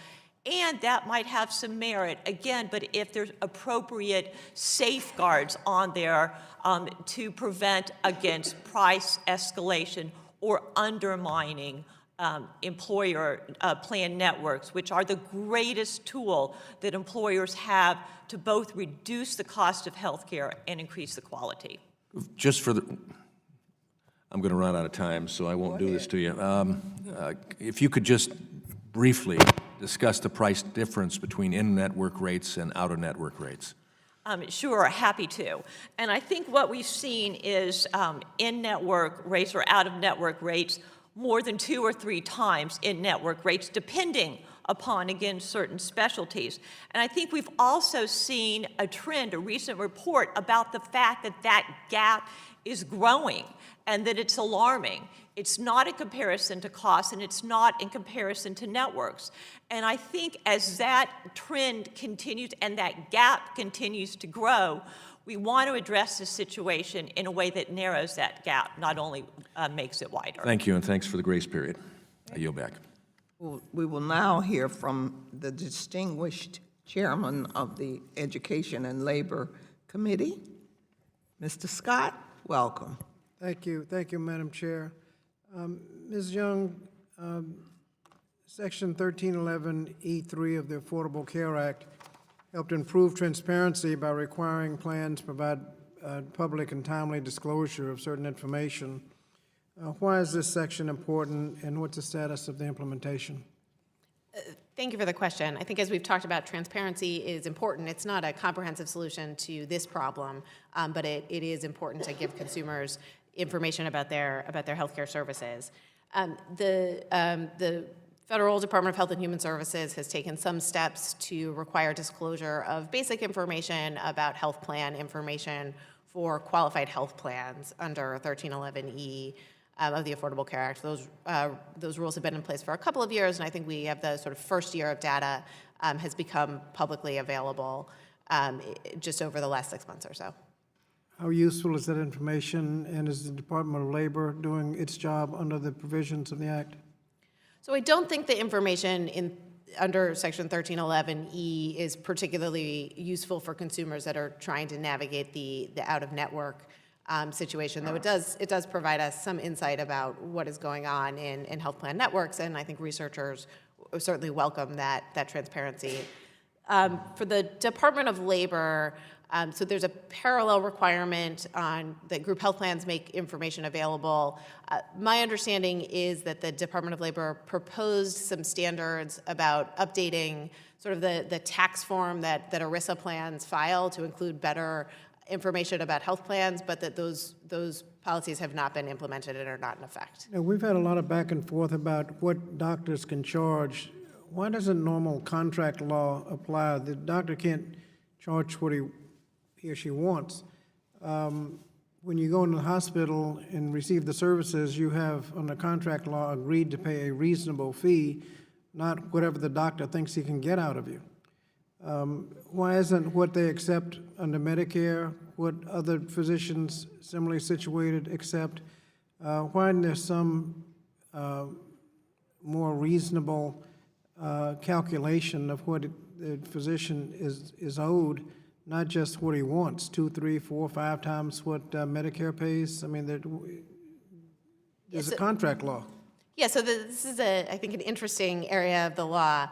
And that might have some merit, again, but if there's appropriate safeguards on there to prevent against price escalation or undermining employer plan networks, which are the greatest tool that employers have to both reduce the cost of healthcare and increase the quality. Just for the, I'm going to run out of time, so I won't do this to you. If you could just briefly discuss the price difference between in-network rates and out-of-network rates. Sure, happy to. And I think what we've seen is in-network rates or out-of-network rates more than 2 or 3 times in-network rates, depending upon, again, certain specialties. And I think we've also seen a trend, a recent report about the fact that that gap is growing and that it's alarming. It's not in comparison to costs, and it's not in comparison to networks. And I think as that trend continues and that gap continues to grow, we want to address the situation in a way that narrows that gap, not only makes it wider. Thank you, and thanks for the grace period. I yield back. We will now hear from the distinguished chairman of the Education and Labor Committee. Mr. Scott, welcome. Thank you, Madam Chair. Ms. Young, Section 1311E3 of the Affordable Care Act helped improve transparency by requiring plans to provide public and timely disclosure of certain information. Why is this section important, and what's the status of the implementation? Thank you for the question. I think as we've talked about, transparency is important. It's not a comprehensive solution to this problem, but it is important to give consumers information about their healthcare services. The Federal Department of Health and Human Services has taken some steps to require disclosure of basic information about health plan information for qualified health plans under 1311E of the Affordable Care Act. Those rules have been in place for a couple of years, and I think we have the sort of first year of data has become publicly available just over the last 6 months or so. How useful is that information, and is the Department of Labor doing its job under the provisions of the Act? So I don't think the information under Section 1311E is particularly useful for consumers that are trying to navigate the out-of-network situation, though it does provide us some insight about what is going on in health plan networks, and I think researchers certainly welcome that transparency. For the Department of Labor, so there's a parallel requirement that group health plans make information available. My understanding is that the Department of Labor proposed some standards about updating sort of the tax form that ERISA plans file to include better information about health plans, but that those policies have not been implemented and are not in effect. Now, we've had a lot of back and forth about what doctors can charge. Why doesn't normal contract law apply? The doctor can't charge what he or she wants. When you go into the hospital and receive the services, you have, under contract law, agreed to pay a reasonable fee, not whatever the doctor thinks he can get out of you. Why isn't what they accept under Medicare, what other physicians similarly situated accept, why isn't there some more reasonable calculation of what the physician is owed, not just what he wants, 2, 3, 4, 5 times what Medicare pays? I mean, there's a contract law. Yeah, so this is, I think, an interesting area of the law.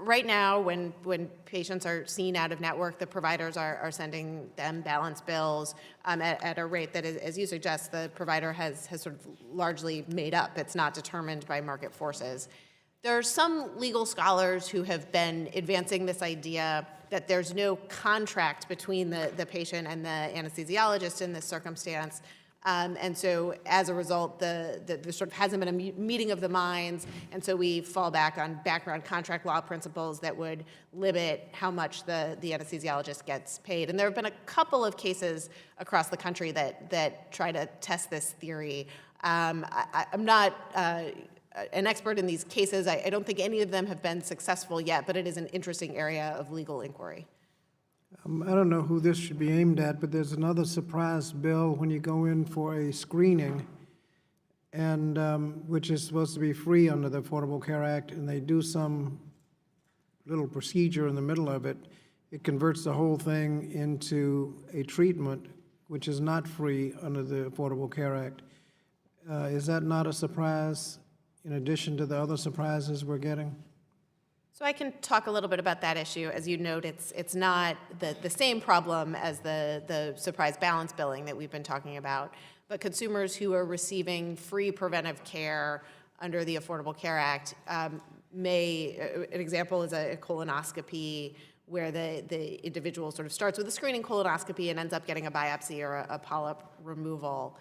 Right now, when patients are seen out of network, the providers are sending them balance bills at a rate that, as you suggest, the provider has sort of largely made up. It's not determined by market forces. There are some legal scholars who have been advancing this idea that there's no contract between the patient and the anesthesiologist in this circumstance. And so as a result, there sort of hasn't been a meeting of the minds, and so we fall back on background contract law principles that would limit how much the anesthesiologist gets paid. And there have been a couple of cases across the country that try to test this theory. I'm not an expert in these cases. I don't think any of them have been successful yet, but it is an interesting area of legal inquiry. I don't know who this should be aimed at, but there's another surprise bill when you go in for a screening, and which is supposed to be free under the Affordable Care Act, and they do some little procedure in the middle of it. It converts the whole thing into a treatment, which is not free under the Affordable Care Act. Is that not a surprise, in addition to the other surprises we're getting? So I can talk a little bit about that issue. As you note, it's not the same problem as the surprise balance billing that we've been talking about, but consumers who are receiving free preventive care under the Affordable Care Act an example is a colonoscopy, where the individual sort of starts with a screening colonoscopy and ends up getting a biopsy or a polyp removal.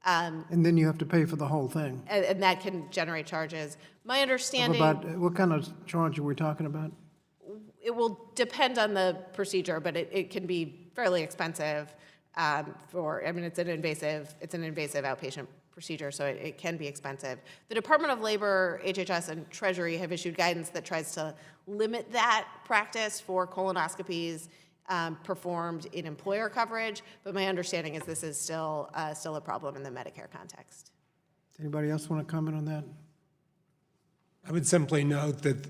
And then you have to pay for the whole thing. And that can generate charges. My understanding... About what kind of charge are we talking about? It will depend on the procedure, but it can be fairly expensive it's an invasive outpatient procedure, so it can be expensive. The Department of Labor, HHS, and Treasury have issued guidance that tries to limit that practice for colonoscopies performed in employer coverage, but my understanding is this is still a problem in the Medicare context. Anybody else want to comment on that? I would simply note that,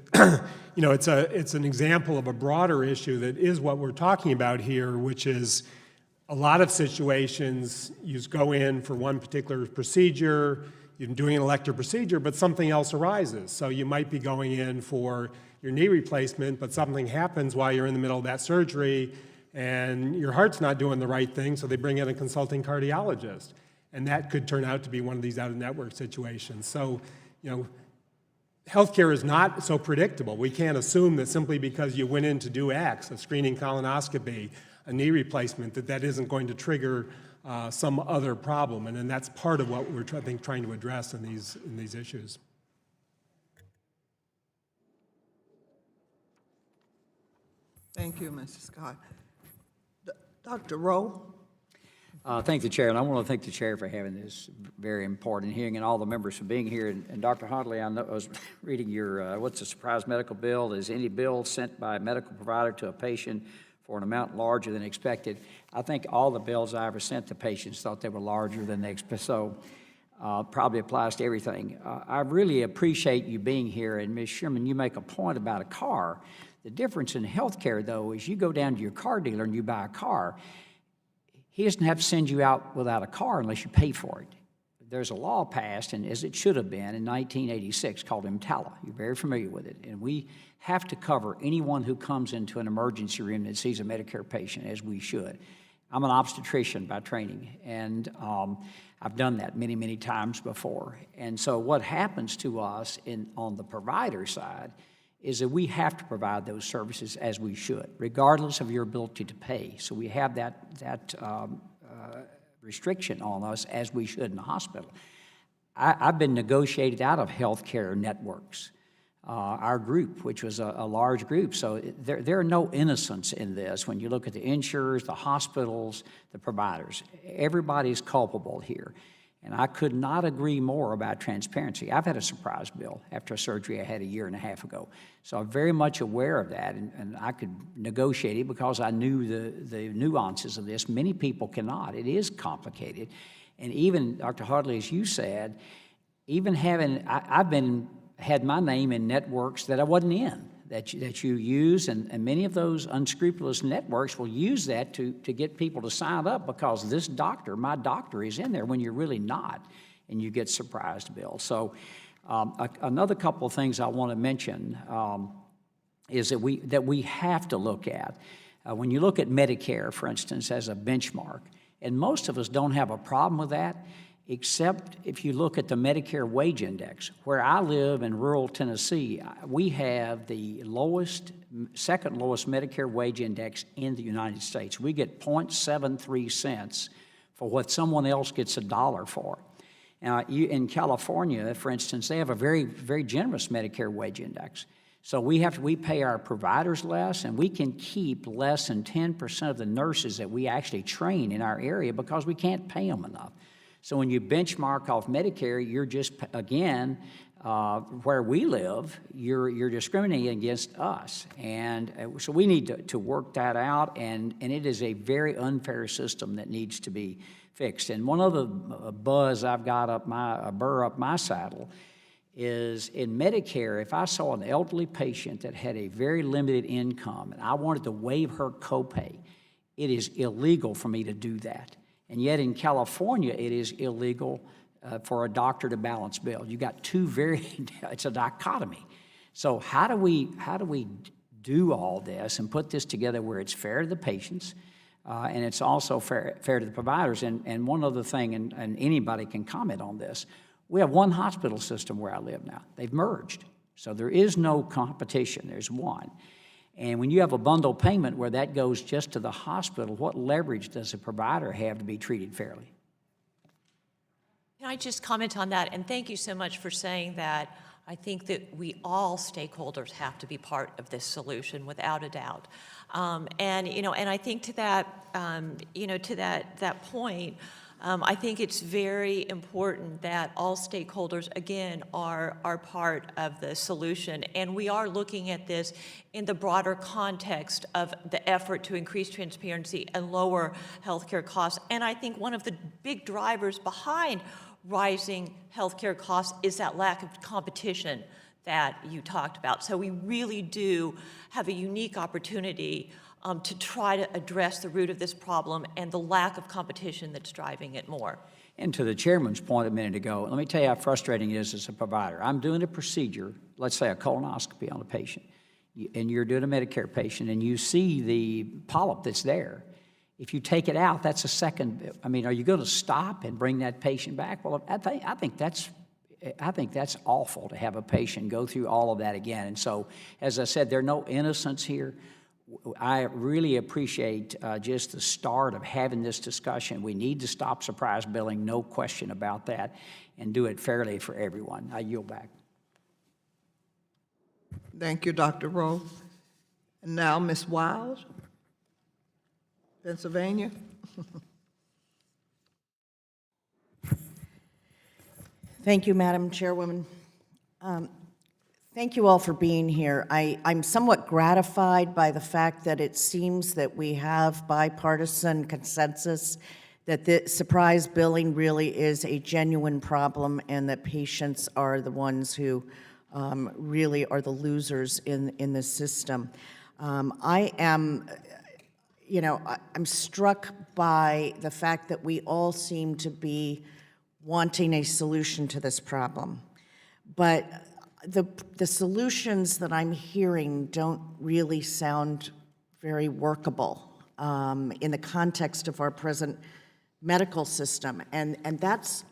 it's an example of a broader issue that is what we're talking about here, which is a lot of situations, you go in for one particular procedure, you're doing an elective procedure, but something else arises. So you might be going in for your knee replacement, but something happens while you're in the middle of that surgery, and your heart's not doing the right thing, so they bring in a consulting cardiologist. And that could turn out to be one of these out-of-network situations. So, healthcare is not so predictable. We can't assume that simply because you went in to do X, a screening colonoscopy, a knee replacement, that isn't going to trigger some other problem. And then that's part of what we're trying to address in these issues. Thank you, Mr. Scott. Dr. Rowe? Thank the chair, and I want to thank the chair for having this very important hearing and all the members for being here. And Dr. Hodley, I was reading your, what's a surprise medical bill? Is any bill sent by a medical provider to a patient for an amount larger than expected. I think all the bills I ever sent to patients thought they were larger than they expected, so probably applies to everything. I really appreciate you being here, and Ms. Sherman, you make a point about a car. The difference in healthcare, though, is you go down to your car dealer and you buy a car. He doesn't have to send you out without a car unless you pay for it. There's a law passed, and as it should have been, in 1986 called EMTALA. You're very familiar with it. And we have to cover anyone who comes into an emergency room that sees a Medicare patient, as we should. I'm an obstetrician by training, and I've done that many, many times before. And so what happens to us on the provider side is that we have to provide those services as we should, regardless of your ability to pay. So we have that restriction on us, as we should in the hospital. I've been negotiated out of healthcare networks, our group, which was a large group. So there are no innocents in this. When you look at the insurers, the hospitals, the providers, everybody's culpable here. And I could not agree more about transparency. I've had a surprise bill after a surgery I had a year and a half ago. So I'm very much aware of that, and I could negotiate it because I knew the nuances of this. Many people cannot. It is complicated. And even, Dr. Hartley, as you said, even I've had my name in networks that I wasn't in, that you use, and many of those unscrupulous networks will use that to get people to sign up because this doctor, my doctor, is in there when you're really not, and you get surprised bills. So another couple of things I want to mention is that we have to look at. When you look at Medicare, for instance, as a benchmark, and most of us don't have a problem with that, except if you look at the Medicare wage index. Where I live in rural Tennessee, we have the second lowest Medicare wage index in the United States. We get 0.73 cents for what someone else gets $1 for. Now, in California, for instance, they have a very, very generous Medicare wage index. So we pay our providers less, and we can keep less than 10% of the nurses that we actually train in our area because we can't pay them enough. So when you benchmark off Medicare, you're just, again, where we live, you're discriminating against us. And so we need to work that out, and it is a very unfair system that needs to be fixed. And one other buzz I've got a burr up my saddle is in Medicare, if I saw an elderly patient that had a very limited income and I wanted to waive her copay, it is illegal for me to do that. And yet in California, it is illegal for a doctor to balance bill. You got it's a dichotomy. So how do we do all this and put this together where it's fair to the patients and it's also fair to the providers? And one other thing, and anybody can comment on this, we have one hospital system where I live now. They've merged. So there is no competition. There's one. And when you have a bundle payment where that goes just to the hospital, what leverage does a provider have to be treated fairly? Can I just comment on that? And thank you so much for saying that. I think that we all stakeholders have to be part of this solution, without a doubt. And I think to that, to that point, I think it's very important that all stakeholders, again, are part of the solution. And we are looking at this in the broader context of the effort to increase transparency and lower healthcare costs. And I think one of the big drivers behind rising healthcare costs is that lack of competition that you talked about. So we really do have a unique opportunity to try to address the root of this problem and the lack of competition that's driving it more. And to the chairman's point a minute ago, let me tell you how frustrating it is as a provider. I'm doing a procedure, let's say a colonoscopy on a patient, and you're doing a Medicare patient, and you see the polyp that's there. If you take it out, that's a second. I mean, are you going to stop and bring that patient back? Well, I think that's awful to have a patient go through all of that again. And so, as I said, there are no innocents here. I really appreciate just the start of having this discussion. We need to stop surprise billing, no question about that, and do it fairly for everyone. I yield back. Thank you, Dr. Rowe. And now, Ms. Wild, Pennsylvania. Thank you, Madam Chairwoman. Thank you all for being here. I'm somewhat gratified by the fact that it seems that we have bipartisan consensus that the surprise billing really is a genuine problem and that patients are the ones who really are the losers in the system. I'm struck by the fact that we all seem to be wanting a solution to this problem. But the solutions that I'm hearing don't really sound very workable in the context of our present medical system. And that's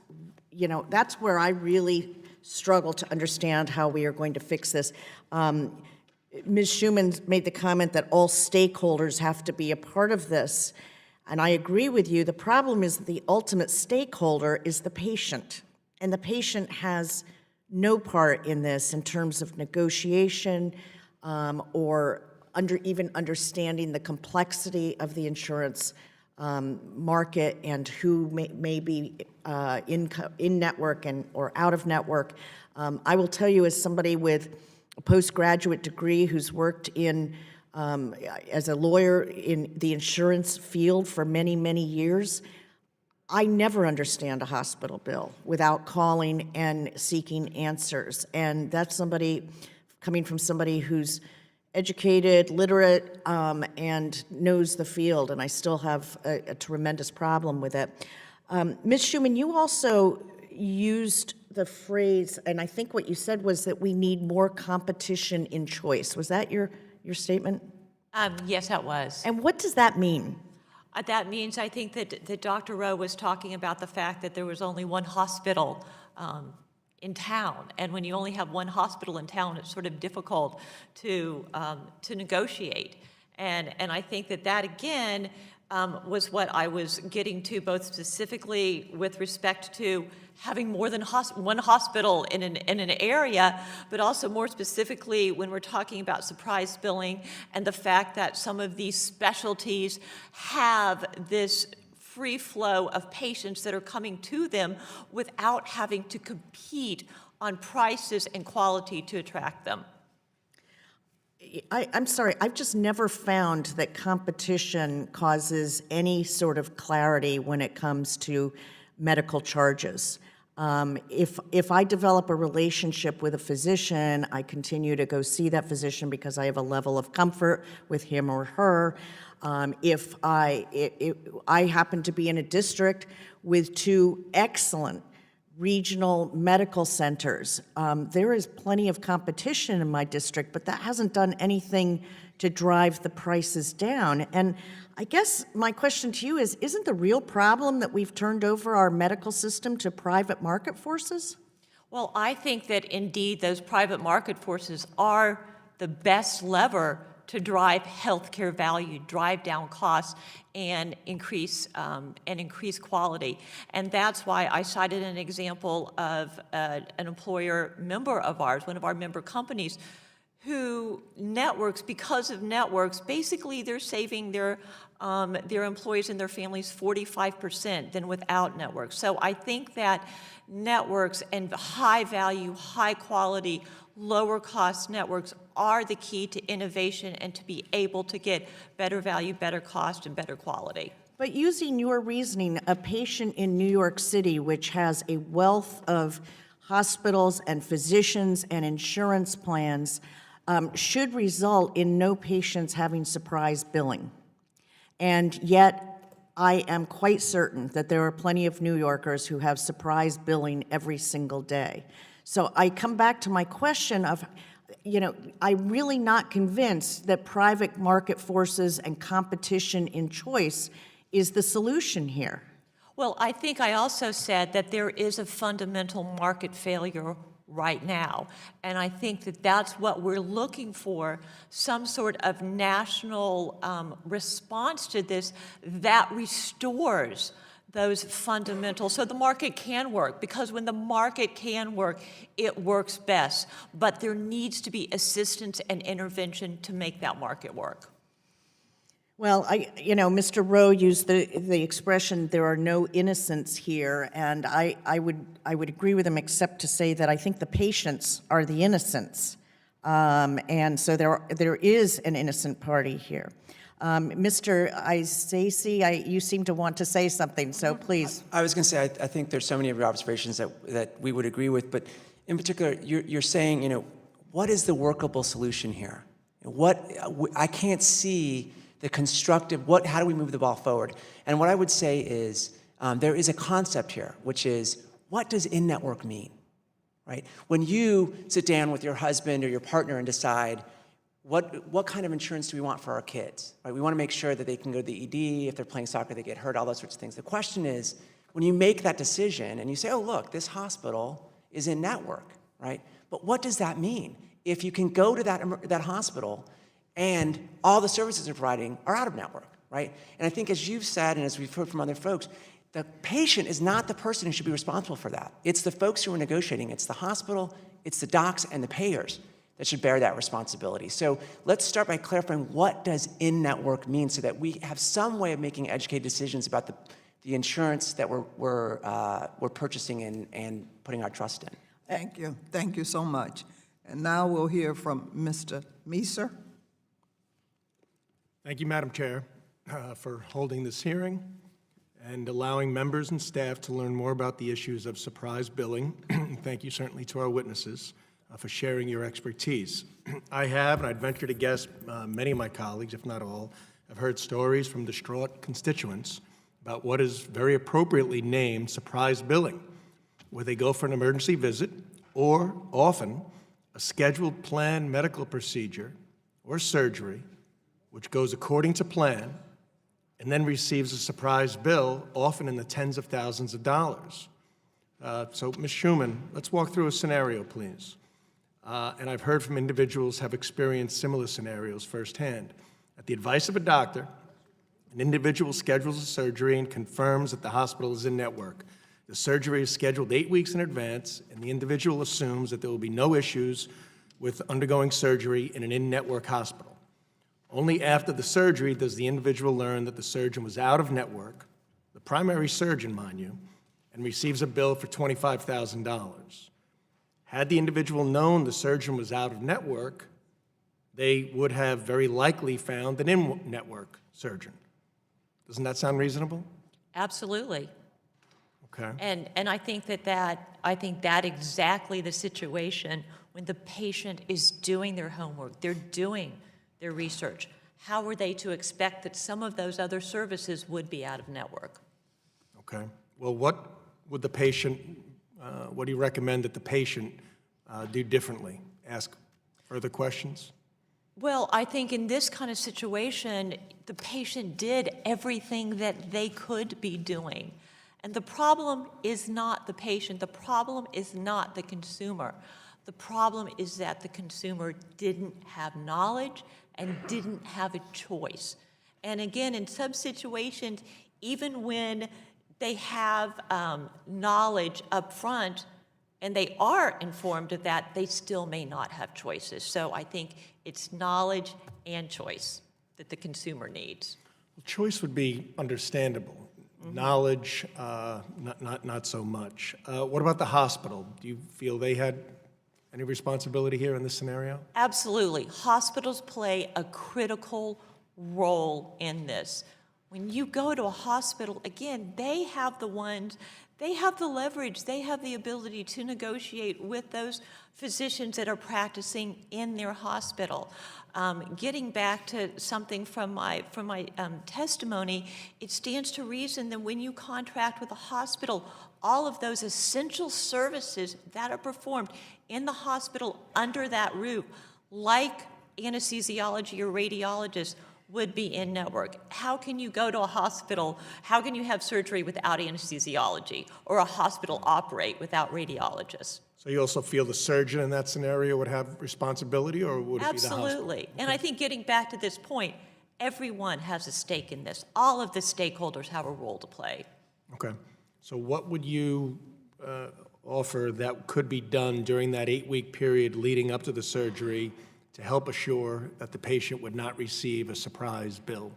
where I really struggle to understand how we are going to fix this. Ms. Schumann made the comment that all stakeholders have to be a part of this, and I agree with you. The problem is that the ultimate stakeholder is the patient, and the patient has no part in this in terms of negotiation or even understanding the complexity of the insurance market and who may be in network or out of network. I will tell you, as somebody with a postgraduate degree who's worked as a lawyer in the insurance field for many, many years, I never understand a hospital bill without calling and seeking answers. And that's coming from somebody who's educated, literate, and knows the field, and I still have a tremendous problem with it. Ms. Schumann, you also used the phrase, and I think what you said was that we need more competition in choice. Was that your statement? Yes, that was. And what does that mean? That means, I think that Dr. Rowe was talking about the fact that there was only one hospital in town, and when you only have one hospital in town, it's sort of difficult to negotiate. And I think that again was what I was getting to, both specifically with respect to having more than one hospital in an area, but also more specifically when we're talking about surprise billing and the fact that some of these specialties have this free flow of patients that are coming to them without having to compete on prices and quality to attract them. I'm sorry, I've just never found that competition causes any sort of clarity when it comes to medical charges. If I develop a relationship with a physician, I continue to go see that physician because I have a level of comfort with him or her. If I happen to be in a district with two excellent regional medical centers, there is plenty of competition in my district, but that hasn't done anything to drive the prices down. And I guess my question to you is, isn't the real problem that we've turned over our medical system to private market forces? Well, I think that indeed those private market forces are the best lever to drive healthcare value, drive down costs, and increase quality. And that's why I cited an example of an employer member of ours, one of our member companies, who because of networks, basically they're saving their employees and their families 45% than without networks. So I think that networks and high value, high quality, lower cost networks are the key to innovation and to be able to get better value, better cost, and better quality. But using your reasoning, a patient in New York City, which has a wealth of hospitals and physicians and insurance plans, should result in no patients having surprise billing. And yet, I am quite certain that there are plenty of New Yorkers who have surprise billing every single day. So I come back to my question of, I'm really not convinced that private market forces and competition in choice is the solution here. Well, I think I also said that there is a fundamental market failure right now. And I think that that's what we're looking for, some sort of national response to this that restores those fundamentals so the market can work, because when the market can work, it works best. But there needs to be assistance and intervention to make that market work. Well, Mr. Rowe used the expression, there are no innocents here, and I would agree with him, except to say that I think the patients are the innocents. And so there is an innocent party here. Mr. Isasi, you seem to want to say something, so please. I was going to say, I think there's so many of your observations that we would agree with, but in particular, you're saying, what is the workable solution here? I can't see the constructive, how do we move the ball forward? And what I would say is, there is a concept here, which is, what does in-network mean, right? When you sit down with your husband or your partner and decide, what kind of insurance do we want for our kids, right? We want to make sure that they can go to the ED, if they're playing soccer, they get hurt, all those sorts of things. The question is, when you make that decision and you say, oh, look, this hospital is in network, right? But what does that mean? If you can go to that hospital and all the services they're providing are out of network, right? And I think as you've said, and as we've heard from other folks, the patient is not the person who should be responsible for that. It's the folks who are negotiating. It's the hospital, it's the docs, and the payers that should bear that responsibility. So let's start by clarifying, what does in-network mean, so that we have some way of making educated decisions about the insurance that we're purchasing and putting our trust in. Thank you. Thank you so much. And now we'll hear from Mr. Meeser. Thank you, Madam Chair, for holding this hearing and allowing members and staff to learn more about the issues of surprise billing. Thank you certainly to our witnesses for sharing your expertise. I have, and I'd venture to guess many of my colleagues, if not all, have heard stories from distraught constituents about what is very appropriately named surprise billing, where they go for an emergency visit or often a scheduled planned medical procedure or surgery, which goes according to plan, and then receives a surprise bill, often in the tens of thousands of dollars. So, Ms. Schuman, let's walk through a scenario, please. And I've heard from individuals who have experienced similar scenarios firsthand. At the advice of a doctor, an individual schedules a surgery and confirms that the hospital is in network. The surgery is scheduled 8 weeks in advance, and the individual assumes that there will be no issues with undergoing surgery in an in-network hospital. Only after the surgery does the individual learn that the surgeon was out of network, the primary surgeon, mind you, and receives a bill for $25,000. Had the individual known the surgeon was out of network, they would have very likely found an in-network surgeon. Doesn't that sound reasonable? Absolutely. Okay. And I think that exactly the situation when the patient is doing their homework, they're doing their research. How are they to expect that some of those other services would be out of network? Okay. Well, what would the patient, what do you recommend that the patient do differently? Ask further questions? Well, I think in this kind of situation, the patient did everything that they could be doing. And the problem is not the patient. The problem is not the consumer. The problem is that the consumer didn't have knowledge and didn't have a choice. And again, in some situations, even when they have knowledge up front and they are informed of that, they still may not have choices. So I think it's knowledge and choice that the consumer needs. Well, choice would be understandable. Knowledge, not so much. What about the hospital? Do you feel they had any responsibility here in this scenario? Absolutely. Hospitals play a critical role in this. When you go to a hospital, again, they have the leverage, they have the ability to negotiate with those physicians that are practicing in their hospital. Getting back to something from my testimony, it stands to reason that when you contract with a hospital, all of those essential services that are performed in the hospital under that roof, like anesthesiology or radiologists, would be in network. How can you go to a hospital, how can you have surgery without anesthesiology, or a hospital operate without radiologists? So you also feel the surgeon in that scenario would have responsibility, or would it be the hospital? Absolutely. And I think getting back to this point, everyone has a stake in this. All of the stakeholders have a role to play. Okay. So what would you offer that could be done during that 8-week period leading up to the surgery to help assure that the patient would not receive a surprise bill?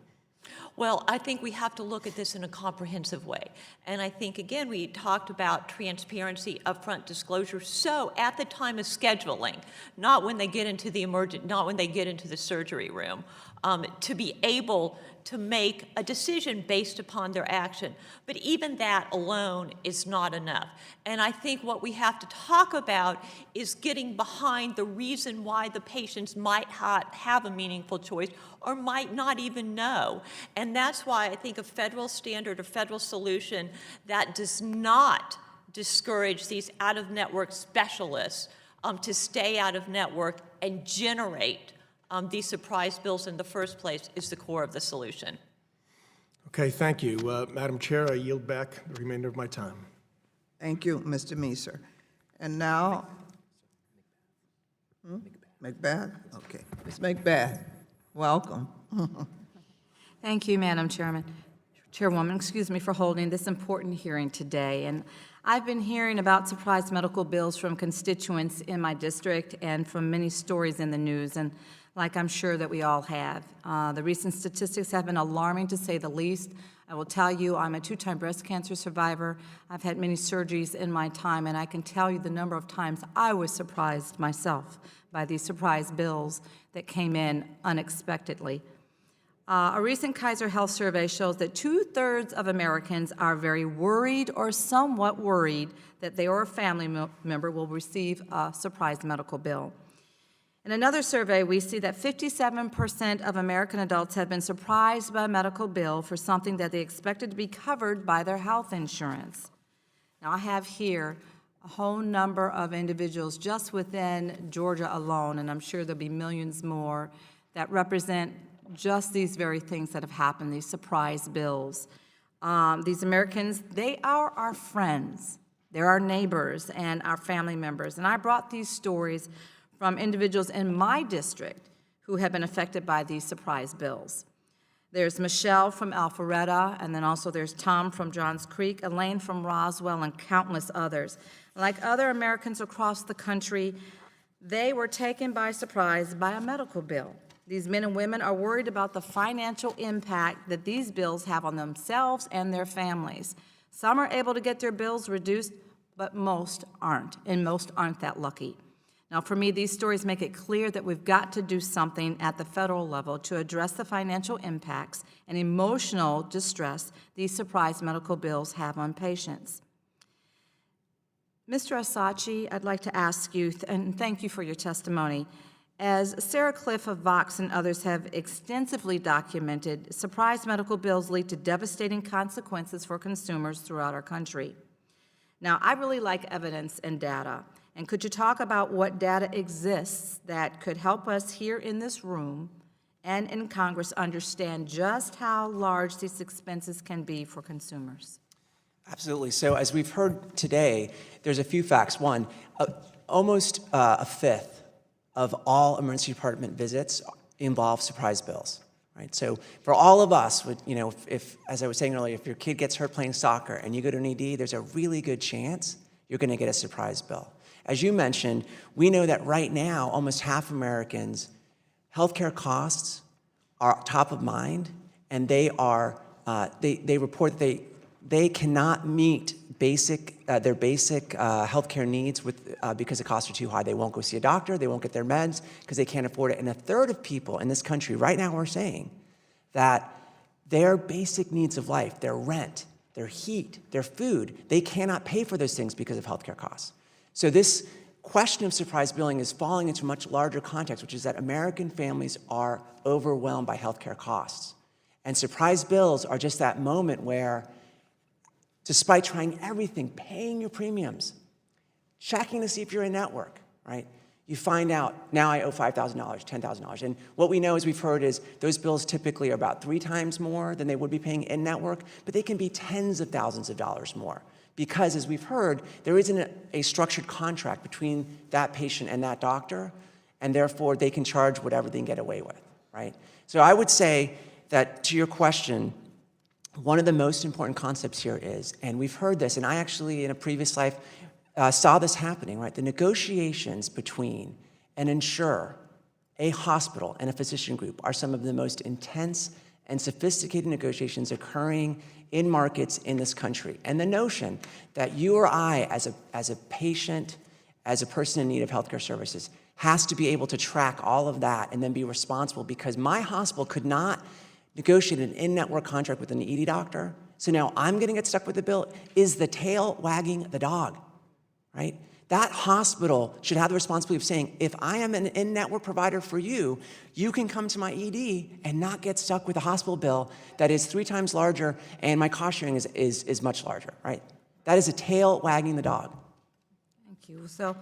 Well, I think we have to look at this in a comprehensive way. And I think, again, we talked about transparency, upfront disclosure. So at the time of scheduling, not when they get into the surgery room, to be able to make a decision based upon their action. But even that alone is not enough. And I think what we have to talk about is getting behind the reason why the patients might have a meaningful choice or might not even know. And that's why I think a federal standard or federal solution that does not discourage these out-of-network specialists to stay out of network and generate these surprise bills in the first place is the core of the solution. Okay, thank you. Madam Chair, I yield back the remainder of my time. Thank you, Mr. Meeser. And now, Macbeth? Okay, Ms. Macbeth, welcome. Thank you, Madam Chairwoman, excuse me, for holding this important hearing today. And I've been hearing about surprise medical bills from constituents in my district and from many stories in the news, and like I'm sure that we all have. The recent statistics have been alarming, to say the least. I will tell you, I'm a 2-time breast cancer survivor. I've had many surgeries in my time, and I can tell you the number of times I was surprised myself by these surprise bills that came in unexpectedly. A recent Kaiser Health survey shows that 2/3 of Americans are very worried or somewhat worried that they or a family member will receive a surprise medical bill. In another survey, we see that 57% of American adults have been surprised by a medical bill for something that they expected to be covered by their health insurance. Now, I have here a whole number of individuals just within Georgia alone, and I'm sure there'll be millions more that represent just these very things that have happened, these surprise bills. These Americans, they are our friends. They're our neighbors and our family members. And I brought these stories from individuals in my district who have been affected by these surprise bills. There's Michelle from Alpharetta, and then also there's Tom from Johns Creek, Elaine from Roswell, and countless others. Like other Americans across the country, they were taken by surprise by a medical bill. These men and women are worried about the financial impact that these bills have on themselves and their families. Some are able to get their bills reduced, but most aren't, and most aren't that lucky. Now, for me, these stories make it clear that we've got to do something at the federal level to address the financial impacts and emotional distress these surprise medical bills have on patients. Mr. Asachi, I'd like to ask you, and thank you for your testimony, as Sarah Cliff of Vox and others have extensively documented, surprise medical bills lead to devastating consequences for consumers throughout our country. Now, I really like evidence and data. And could you talk about what data exists that could help us here in this room and in Congress understand just how large these expenses can be for consumers? Absolutely. So as we've heard today, there's a few facts. One, almost a fifth of all emergency department visits involve surprise bills. Right? So for all of us, if, as I was saying earlier, if your kid gets hurt playing soccer and you go to an ED, there's a really good chance you're going to get a surprise bill. As you mentioned, we know that right now, almost half Americans, healthcare costs are top of mind, and they report that they cannot meet their basic healthcare needs because the costs are too high. They won't go see a doctor, they won't get their meds because they can't afford it. And a third of people in this country right now are saying that their basic needs of life, their rent, their heat, their food, they cannot pay for those things because of healthcare costs. So this question of surprise billing is falling into a much larger context, which is that American families are overwhelmed by healthcare costs. And surprise bills are just that moment where, despite trying everything, paying your premiums, checking to see if you're in network, right? You find out, now I owe $5,000, $10,000. And what we know, as we've heard, is those bills typically are about 3 times more than they would be paying in network, but they can be tens of thousands of dollars more. Because, as we've heard, there isn't a structured contract between that patient and that doctor, and therefore they can charge whatever they can get away with, right? So I would say that, to your question, one of the most important concepts here is, and we've heard this, and I actually, in a previous life, saw this happening, right? The negotiations between an insurer, a hospital, and a physician group are some of the most intense and sophisticated negotiations occurring in markets in this country. And the notion that you or I, as a patient, as a person in need of healthcare services, has to be able to track all of that and then be responsible because my hospital could not negotiate an in-network contract with an ED doctor, so now I'm going to get stuck with the bill, is the tail wagging the dog, right? That hospital should have the responsibility of saying, if I am an in-network provider for you, you can come to my ED and not get stuck with a hospital bill that is 3 times larger and my cost sharing is much larger, right? That is a tail wagging the dog. Thank you. So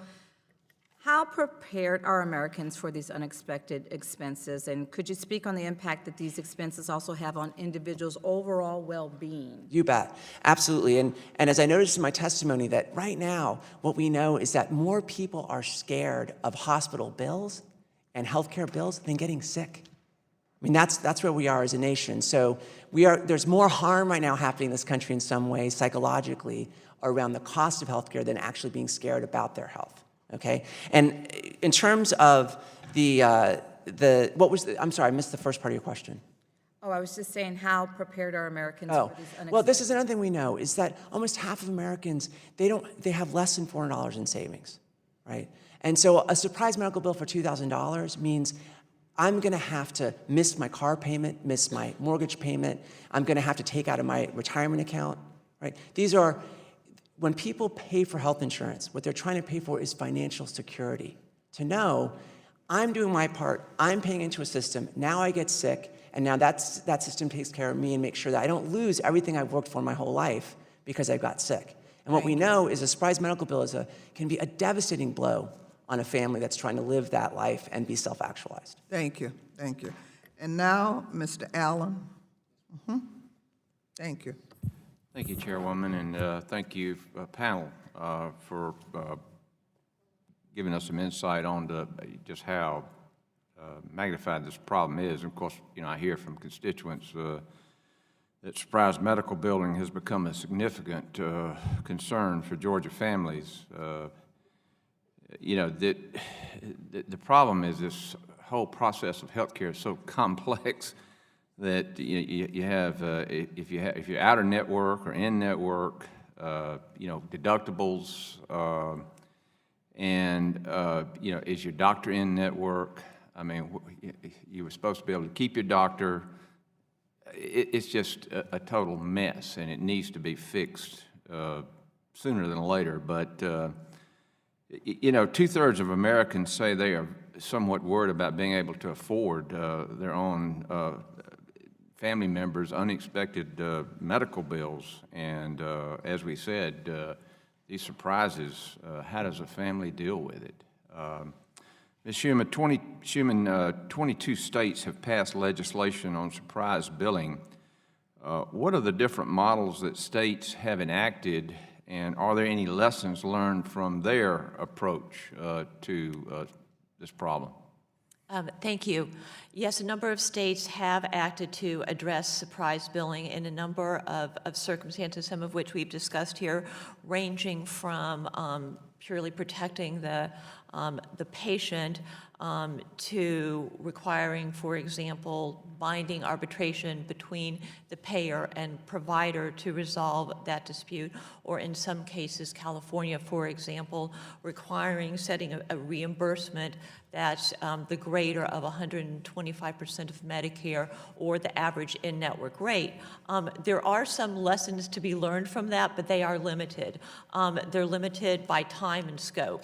how prepared are Americans for these unexpected expenses? And could you speak on the impact that these expenses also have on individuals' overall well-being? You bet. Absolutely. And as I noticed in my testimony, that right now, what we know is that more people are scared of hospital bills and healthcare bills than getting sick. I mean, that's where we are as a nation. So there's more harm right now happening in this country in some ways, psychologically, around the cost of healthcare than actually being scared about their health. Okay, and in terms of I'm sorry, I missed the first part of your question. Oh, I was just saying, how prepared are Americans for these unexpected? Well, this is another thing we know, is that almost half of Americans, they have less than $400 in savings, right? And so a surprise medical bill for $2,000 means I'm gonna have to miss my car payment, miss my mortgage payment, I'm gonna have to take out of my retirement account, right? When people pay for health insurance, what they're trying to pay for is financial security. To know, I'm doing my part, I'm paying into a system, now I get sick, and now that system takes care of me and makes sure that I don't lose everything I've worked for my whole life because I got sick. And what we know is a surprise medical bill can be a devastating blow on a family that's trying to live that life and be self-actualized. Thank you, thank you. And now, Mr. Allen. Thank you. Thank you, Chairwoman, and thank you, panel, for giving us some insight on just how magnified this problem is. And of course, I hear from constituents that surprise medical billing has become a significant concern for Georgia families. The problem is this whole process of healthcare is so complex that you have, if you're out of network or in network, deductibles, and is your doctor in network? I mean, you were supposed to be able to keep your doctor. It's just a total mess, and it needs to be fixed sooner than later. But 2/3 of Americans say they are somewhat worried about being able to afford their own family members' unexpected medical bills. And as we said, these surprises, how does a family deal with it? Ms. Schuman, 22 states have passed legislation on surprise billing. What are the different models that states have enacted, and are there any lessons learned from their approach to this problem? Thank you. Yes, a number of states have acted to address surprise billing in a number of circumstances, some of which we've discussed here, ranging from purely protecting the patient to requiring, for example, binding arbitration between the payer and provider to resolve that dispute, or in some cases, California, for example, setting a reimbursement that's the greater of 125% of Medicare or the average in-network rate. There are some lessons to be learned from that, but they are limited. They're limited by time and scope.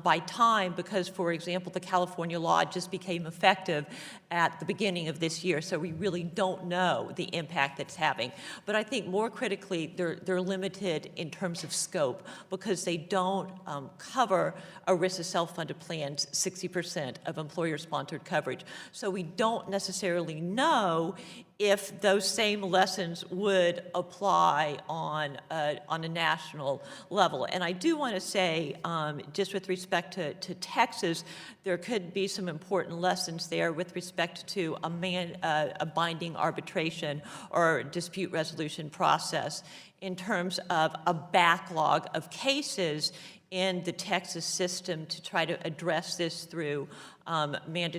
By time, because, for example, the California law just became effective at the beginning of this year, so we really don't know the impact that's having. But I think more critically, they're limited in terms of scope because they don't cover ERISA self-funded plans, 60% of employer-sponsored coverage. So we don't necessarily know if those same lessons would apply on a national level. And I do want to say, just with respect to Texas, there could be some important lessons there with respect to a binding arbitration or dispute resolution process in terms of a backlog of cases in the Texas system to try to address this through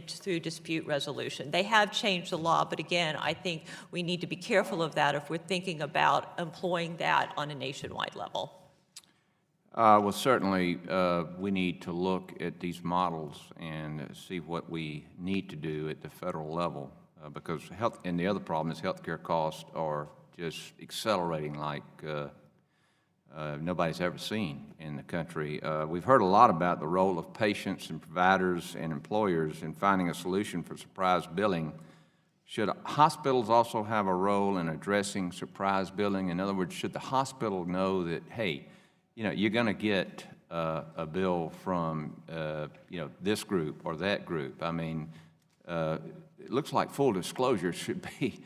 through dispute resolution. They have changed the law, but again, I think we need to be careful of that if we're thinking about employing that on a nationwide level. Well, certainly, we need to look at these models and see what we need to do at the federal level, because and the other problem is healthcare costs are just accelerating like nobody's ever seen in the country. We've heard a lot about the role of patients and providers and employers in finding a solution for surprise billing. Should hospitals also have a role in addressing surprise billing? In other words, should the hospital know that, hey, you're going to get a bill from, this group or that group? I mean, it looks like full disclosure should be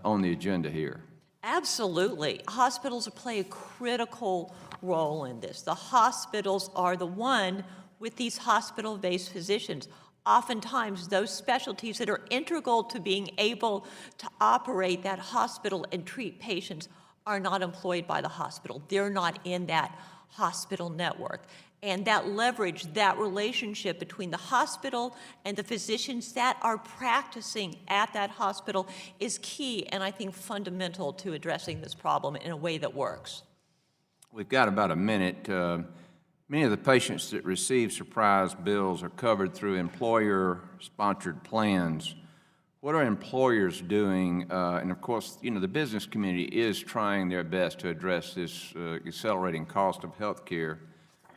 on the agenda here. Absolutely. Hospitals play a critical role in this. The hospitals are the one with these hospital-based physicians. Oftentimes, those specialties that are integral to being able to operate that hospital and treat patients are not employed by the hospital. They're not in that hospital network. And that leverage, that relationship between the hospital and the physicians that are practicing at that hospital is key and I think fundamental to addressing this problem in a way that works. We've got about a minute. Many of the patients that receive surprise bills are covered through employer-sponsored plans. What are employers doing? And of course, the business community is trying their best to address this accelerating cost of health care.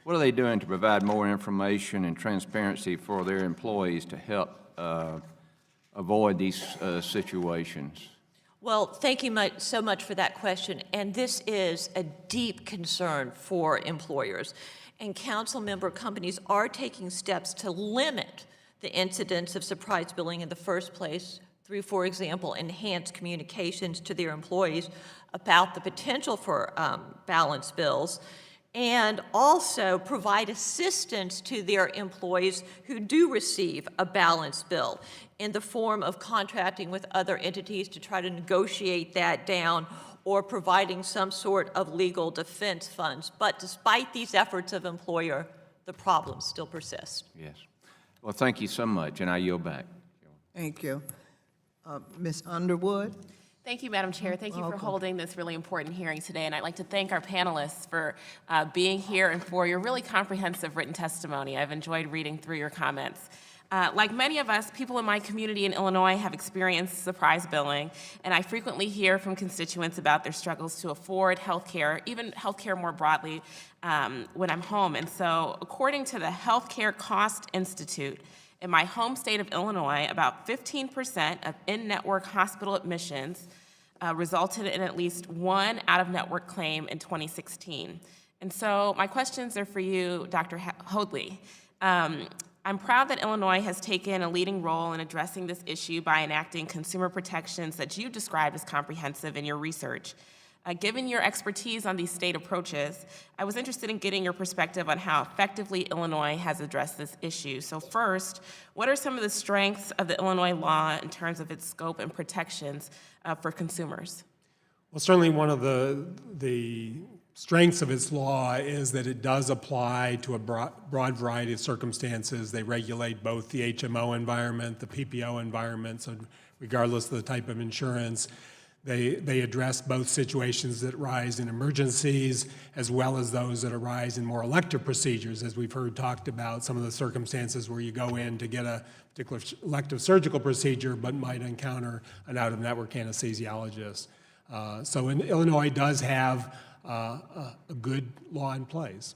What are they doing to provide more information and transparency for their employees to help avoid these situations? Well, thank you so much for that question. And this is a deep concern for employers. And council member companies are taking steps to limit the incidence of surprise billing in the first place through, for example, enhanced communications to their employees about the potential for balance bills, and also provide assistance to their employees who do receive a balance bill in the form of contracting with other entities to try to negotiate that down or providing some sort of legal defense funds. But despite these efforts of employer, the problems still persist. Yes. Well, thank you so much, and I yield back. Thank you. Ms. Underwood? Thank you, Madam Chair. Thank you for holding this really important hearing today. And I'd like to thank our panelists for being here and for your really comprehensive written testimony. I've enjoyed reading through your comments. Like many of us, people in my community in Illinois have experienced surprise billing, and I frequently hear from constituents about their struggles to afford health care, even health care more broadly, when I'm home. And so, according to the Healthcare Cost Institute, in my home state of Illinois, about 15% of in-network hospital admissions resulted in at least one out-of-network claim in 2016. And so my questions are for you, Dr. Hoadley. I'm proud that Illinois has taken a leading role in addressing this issue by enacting consumer protections that you described as comprehensive in your research. Given your expertise on these state approaches, I was interested in getting your perspective on how effectively Illinois has addressed this issue. So first, what are some of the strengths of the Illinois law in terms of its scope and protections for consumers? Well, certainly one of the strengths of its law is that it does apply to a broad variety of circumstances. They regulate both the HMO environment, the PPO environment, so regardless of the type of insurance. They address both situations that arise in emergencies as well as those that arise in more elective procedures, as we've heard talked about, some of the circumstances where you go in to get a particular elective surgical procedure but might encounter an out-of-network anesthesiologist. So Illinois does have a good law in place.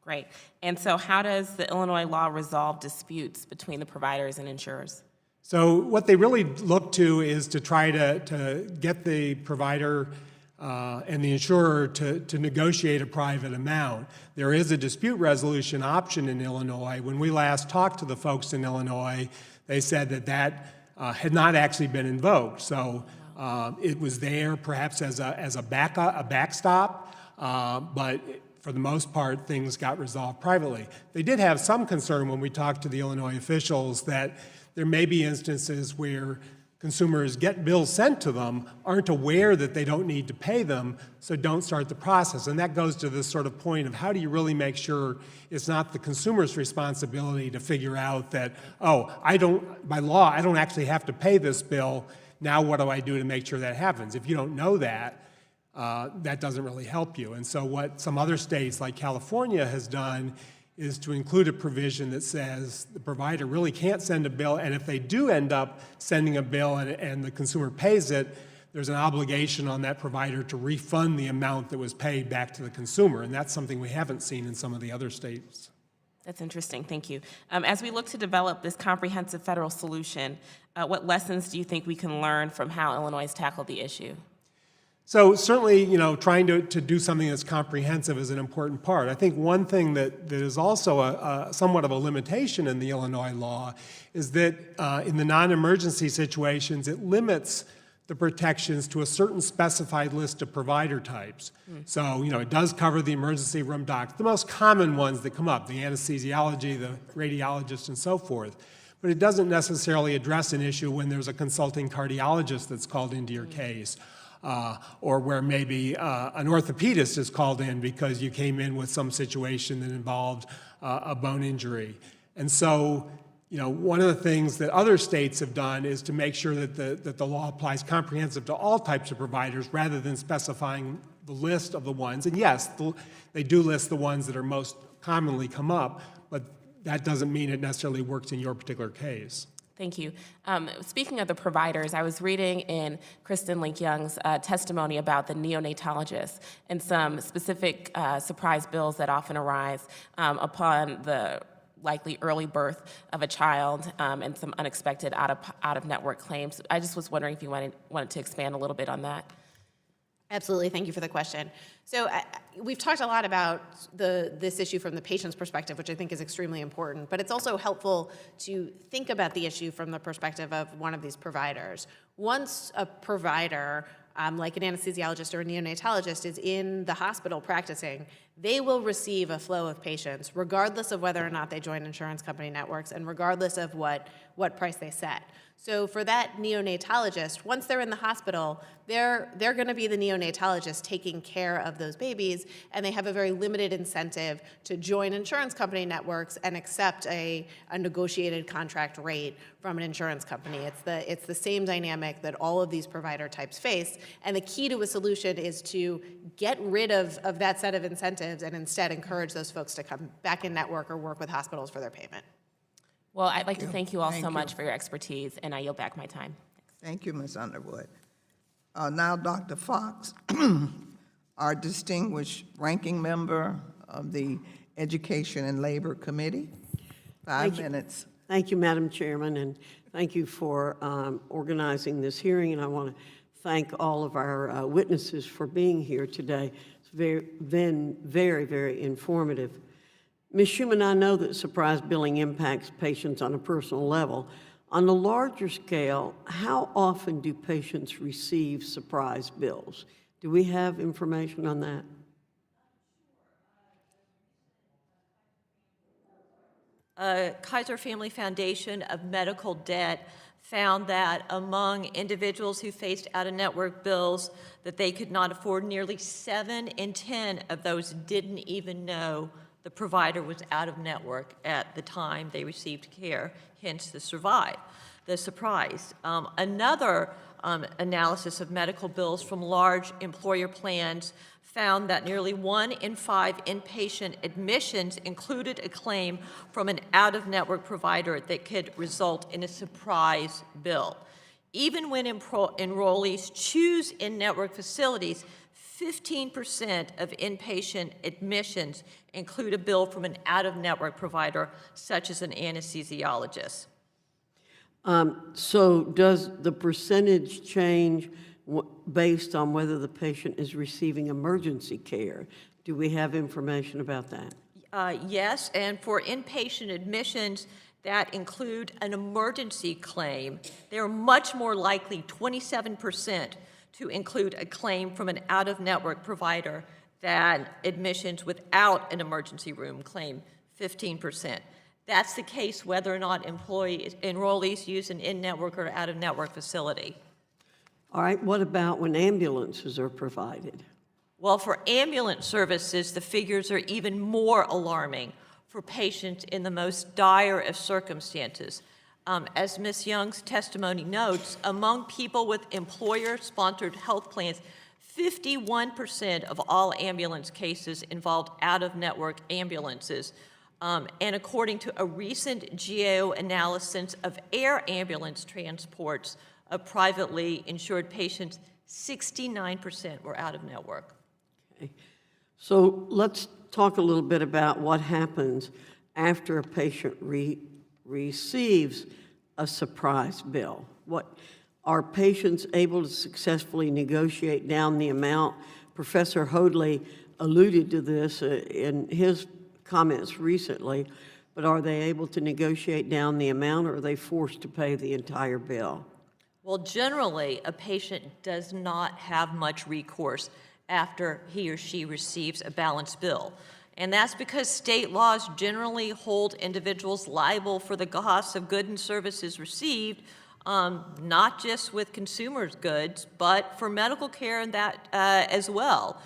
Great. And so how does the Illinois law resolve disputes between the providers and insurers? So what they really look to is to try to get the provider and the insurer to negotiate a private amount. There is a dispute resolution option in Illinois. When we last talked to the folks in Illinois, they said that had not actually been invoked. So it was there perhaps as a backstop, but for the most part, things got resolved privately. They did have some concern when we talked to the Illinois officials that there may be instances where consumers get bills sent to them, aren't aware that they don't need to pay them, so don't start the process. And that goes to this sort of point of how do you really make sure it's not the consumer's responsibility to figure out that, oh, by law, I don't actually have to pay this bill. Now what do I do to make sure that happens? If you don't know that, that doesn't really help you. And so what some other states like California has done is to include a provision that says the provider really can't send a bill, and if they do end up sending a bill and the consumer pays it, there's an obligation on that provider to refund the amount that was paid back to the consumer, and that's something we haven't seen in some of the other states. That's interesting, thank you. As we look to develop this comprehensive federal solution, what lessons do you think we can learn from how Illinois has tackled the issue? So certainly, trying to do something that's comprehensive is an important part. I think one thing that is also somewhat of a limitation in the Illinois law is that in the non-emergency situations, it limits the protections to a certain specified list of provider types. So, it does cover the emergency room docs, the most common ones that come up, the anesthesiology, the radiologist, and so forth. But it doesn't necessarily address an issue when there's a consulting cardiologist that's called into your case. Or where maybe an orthopedist is called in because you came in with some situation that involved a bone injury. And so, one of the things that other states have done is to make sure that the law applies comprehensive to all types of providers rather than specifying the list of the ones. And yes, they do list the ones that are most commonly come up, but that doesn't mean it necessarily works in your particular case. Thank you. Speaking of the providers, I was reading in Kristen Link-Young's testimony about the neonatologists and some specific surprise bills that often arise upon the likely early birth of a child and some unexpected out-of-network claims. I just was wondering if you wanted to expand a little bit on that. Absolutely, thank you for the question. So we've talked a lot about this issue from the patient's perspective, which I think is extremely important, but it's also helpful to think about the issue from the perspective of one of these providers. Once a provider, like an anesthesiologist or a neonatologist, is in the hospital practicing, they will receive a flow of patients regardless of whether or not they join insurance company networks and regardless of what price they set. So for that neonatologist, once they're in the hospital, they're going to be the neonatologist taking care of those babies, and they have a very limited incentive to join insurance company networks and accept a negotiated contract rate from an insurance company. It's the same dynamic that all of these provider types face, and the key to a solution is to get rid of that set of incentives and instead encourage those folks to come back in network or work with hospitals for their payment. Well, I'd like to thank you all so much for your expertise, and I yield back my time. Thank you, Ms. Underwood. Now, Dr. Fox, our distinguished ranking member of the Education and Labor Committee. 5 minutes. Thank you, Madam Chairman, and thank you for organizing this hearing, and I want to thank all of our witnesses for being here today. It's been very, very informative. Ms. Schuman, I know that surprise billing impacts patients on a personal level. On a larger scale, how often do patients receive surprise bills? Do we have information on that? Kaiser Family Foundation of Medical Debt found that among individuals who faced out-of-network bills that they could not afford, nearly 7 in 10 of those didn't even know the provider was out of network at the time they received care, hence the surprise. Another analysis of medical bills from large employer plans found that nearly 1 in 5 inpatient admissions included a claim from an out-of-network provider that could result in a surprise bill. Even when enrollees choose in-network facilities, 15% of inpatient admissions include a bill from an out-of-network provider, such as an anesthesiologist. So does the percentage change based on whether the patient is receiving emergency care? Do we have information about that? Yes, and for inpatient admissions that include an emergency claim, they're much more likely, 27%, to include a claim from an out-of-network provider that admissions without an emergency room claim 15%. That's the case whether or not enrollees use an in-network or out-of-network facility. All right, what about when ambulances are provided? Well, for ambulance services, the figures are even more alarming for patients in the most dire of circumstances. As Ms. Young's testimony notes, among people with employer-sponsored health plans, 51% of all ambulance cases involved out-of-network ambulances. And according to a recent GAO analysis of air ambulance transports of privately insured patients, 69% were out-of-network. Okay. So let's talk a little bit about what happens after a patient receives a surprise bill. Are patients able to successfully negotiate down the amount? Professor Hoadley alluded to this in his comments recently, but are they able to negotiate down the amount, or are they forced to pay the entire bill? Well, generally, a patient does not have much recourse after he or she receives a balanced bill. And that's because state laws generally hold individuals liable for the costs of goods and services received, not just with consumers' goods, but for medical care and that as well.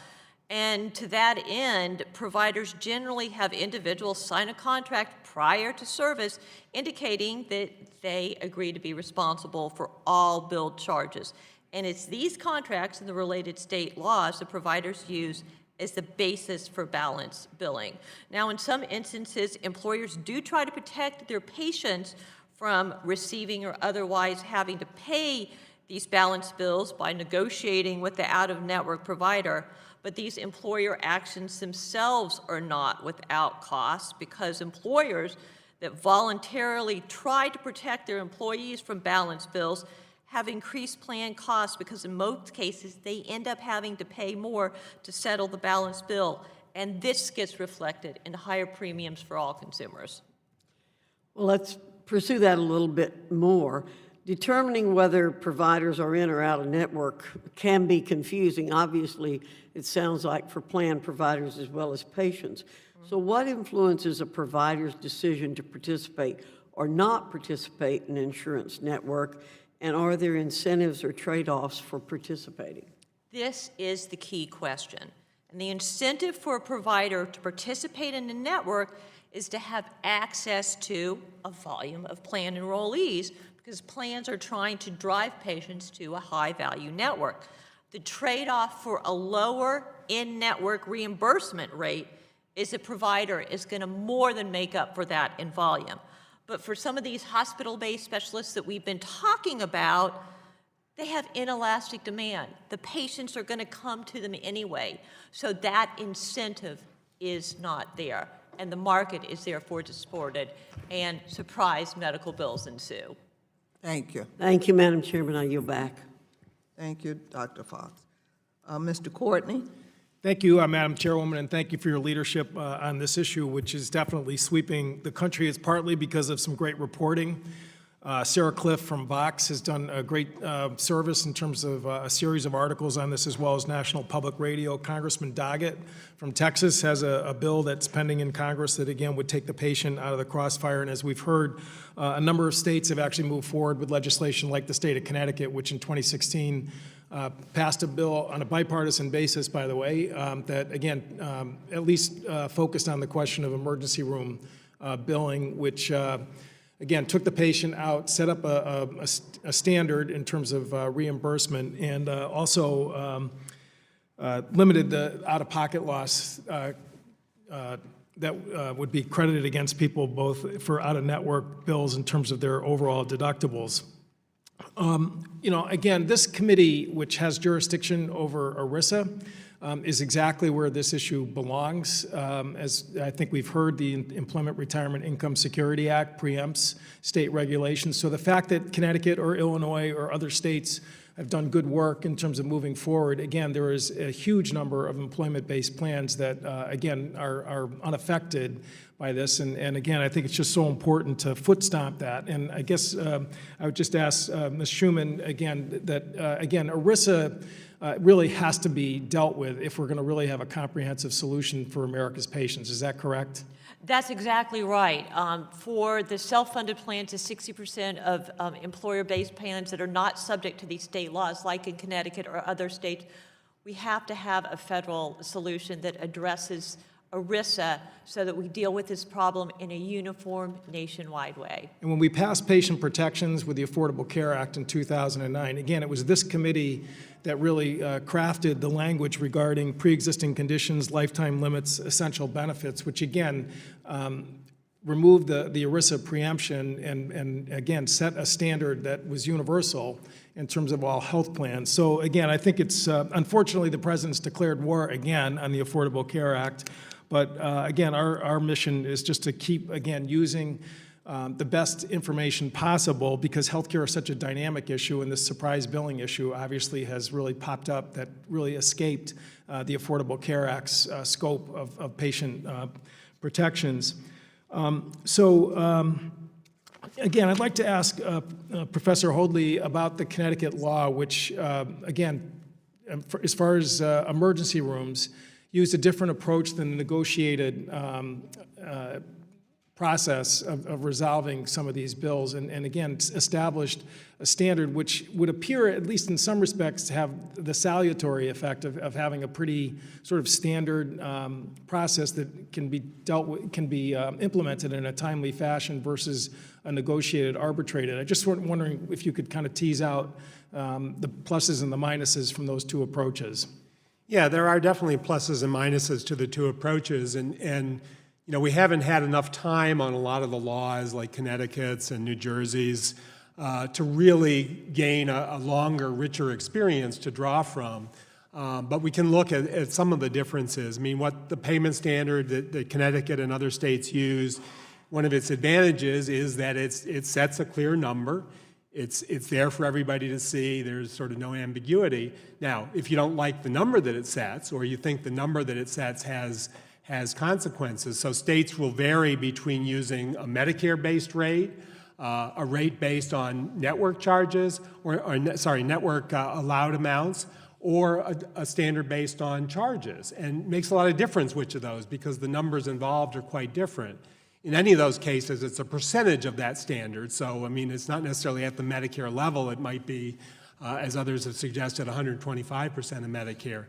And to that end, providers generally have individuals sign a contract prior to service indicating that they agree to be responsible for all billed charges. And it's these contracts and the related state laws that providers use as the basis for balance billing. Now, in some instances, employers do try to protect their patients from receiving or otherwise having to pay these balance bills by negotiating with the out-of-network provider, but these employer actions themselves are not without cost, because employers that voluntarily try to protect their employees from balance bills have increased plan costs, because in most cases they end up having to pay more to settle the balance bill, and this gets reflected in higher premiums for all consumers. Well, let's pursue that a little bit more. Determining whether providers are in or out of network can be confusing. Obviously, it sounds like for plan providers as well as patients. So what influences a provider's decision to participate or not participate in an insurance network, and are there incentives or trade-offs for participating? This is the key question. And the incentive for a provider to participate in a network is to have access to a volume of plan enrollees, because plans are trying to drive patients to a high-value network. The trade-off for a lower in-network reimbursement rate is the provider is going to more than make up for that in volume. But for some of these hospital-based specialists that we've been talking about, they have inelastic demand. The patients are going to come to them anyway. So that incentive is not there, and the market is therefore distorted, and surprise medical bills ensue. Thank you. Thank you, Madam Chairman. I yield back. Thank you, Dr. Fox. Mr. Courtney? Thank you, Madam Chairwoman, and thank you for your leadership on this issue, which is definitely sweeping the country. It's partly because of some great reporting. Sarah Cliff from Vox has done a great service in terms of a series of articles on this, as well as National Public Radio. Congressman Doggett from Texas has a bill that's pending in Congress that, again, would take the patient out of the crossfire. And as we've heard, a number of states have actually moved forward with legislation, like the state of Connecticut, which in 2016 passed a bill on a bipartisan basis, by the way, that, again, at least focused on the question of emergency room billing, which again, took the patient out, set up a standard in terms of reimbursement, and also limited the out-of-pocket loss that would be credited against people both for out-of-network bills in terms of their overall deductibles. You know, again, this committee, which has jurisdiction over ERISA, is exactly where this issue belongs. As I think we've heard, the Employment Retirement Income Security Act preempts state regulations. So the fact that Connecticut or Illinois or other states have done good work in terms of moving forward. Again, there is a huge number of employment-based plans that, again, are unaffected by this. And again, I think it's just so important to foot stomp that. And I guess I would just ask Ms. Schuman again that, again, ERISA really has to be dealt with if we're going to really have a comprehensive solution for America's patients. Is that correct? That's exactly right. For the self-funded plans, the 60% of employer-based plans that are not subject to these state laws, like in Connecticut or other states, we have to have a federal solution that addresses ERISA so that we deal with this problem in a uniform nationwide way. And when we passed patient protections with the Affordable Care Act in 2009, again, it was this committee that really crafted the language regarding pre-existing conditions, lifetime limits, essential benefits, which again removed the ERISA preemption and again set a standard that was universal in terms of all health plans. So again, I think it's, unfortunately, the president's declared war again on the Affordable Care Act. But again, our mission is just to keep, again, using the best information possible, because healthcare is such a dynamic issue, and this surprise billing issue obviously has really popped up that really escaped the Affordable Care Act's scope of patient protections. Again, I'd like to ask Professor Hoadley about the Connecticut Law, which, again, as far as emergency rooms, used a different approach than the negotiated process of resolving some of these bills, and again, established a standard which would appear, at least in some respects, to have the salutary effect of having a pretty sort of standard process that can be dealt with, can be implemented in a timely fashion versus a negotiated, arbitrated. I just wondering if you could kind of tease out the pluses and the minuses from those two approaches. Yeah, there are definitely pluses and minuses to the two approaches, and you know, we haven't had enough time on a lot of the laws like Connecticut's and New Jersey's to really gain a longer, richer experience to draw from. But we can look at some of the differences. I mean, what the payment standard that Connecticut and other states use, one of its advantages is that it sets a clear number. It's there for everybody to see. There's sort of no ambiguity. Now, if you don't like the number that it sets, or you think the number that it sets has consequences, so states will vary between using a Medicare-based rate, a rate based on network charges, network allowed amounts, or a standard based on charges. And it makes a lot of difference which of those, because the numbers involved are quite different. In any of those cases, it's a percentage of that standard. So, I mean, it's not necessarily at the Medicare level. It might be, as others have suggested, 125% of Medicare.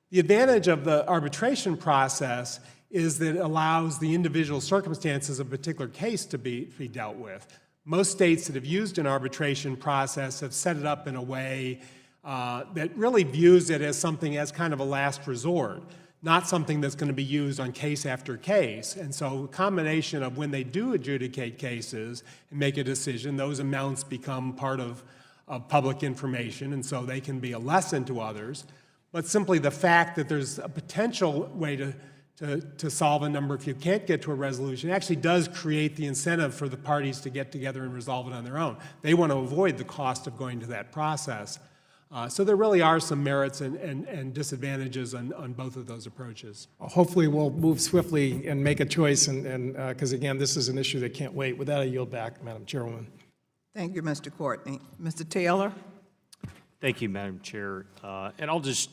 The advantage of the arbitration process is that it allows the individual circumstances of a particular case to be dealt with. Most states that have used an arbitration process have set it up in a way that really views it as something as kind of a last resort, not something that's going to be used on case after case. And so a combination of when they do adjudicate cases and make a decision, those amounts become part of public information, and so they can be a lesson to others. But simply the fact that there's a potential way to solve a number if you can't get to a resolution actually does create the incentive for the parties to get together and resolve it on their own. They want to avoid the cost of going to that process. So there really are some merits and disadvantages on both of those approaches. Hopefully we'll move swiftly and make a choice, and because again, this is an issue that can't wait. With that, I yield back, Madam Chairwoman. Thank you, Mr. Courtney. Mr. Taylor? Thank you, Madam Chair. And I'll just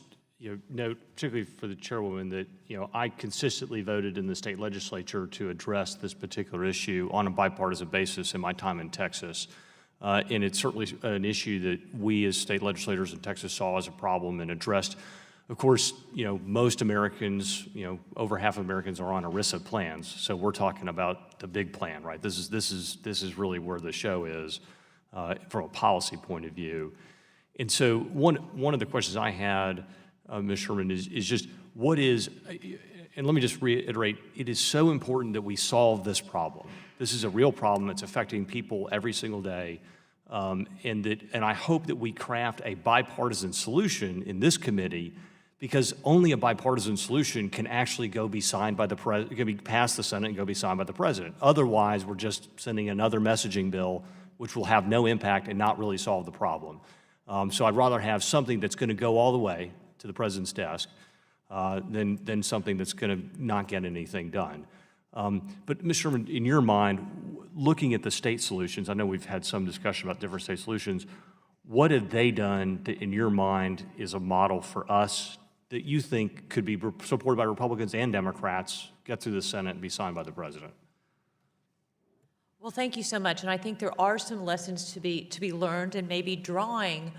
note, particularly for the Chairwoman, that I consistently voted in the state legislature to address this particular issue on a bipartisan basis in my time in Texas. And it's certainly an issue that we as state legislators in Texas saw as a problem and addressed. Of course, most Americans, over half of Americans are on ERISA plans. So we're talking about the big plan, right? This is really where the show is from a policy point of view. And so one of the questions I had, Ms. Sherman, is just what is, and let me just reiterate, it is so important that we solve this problem. This is a real problem that's affecting people every single day, and I hope that we craft a bipartisan solution in this committee, because only a bipartisan solution can actually go be signed by the president, can be passed the Senate and go be signed by the president. Otherwise, we're just sending another messaging bill, which will have no impact and not really solve the problem. So I'd rather have something that's going to go all the way to the president's desk than something that's going to not get anything done. But, Mr. Sherman, in your mind, looking at the state solutions, I know we've had some discussion about different state solutions. What have they done that, in your mind, is a model for us that you think could be supported by Republicans and Democrats, get through the Senate, and be signed by the president? Well, thank you so much. And I think there are some lessons to be learned, and maybe drawing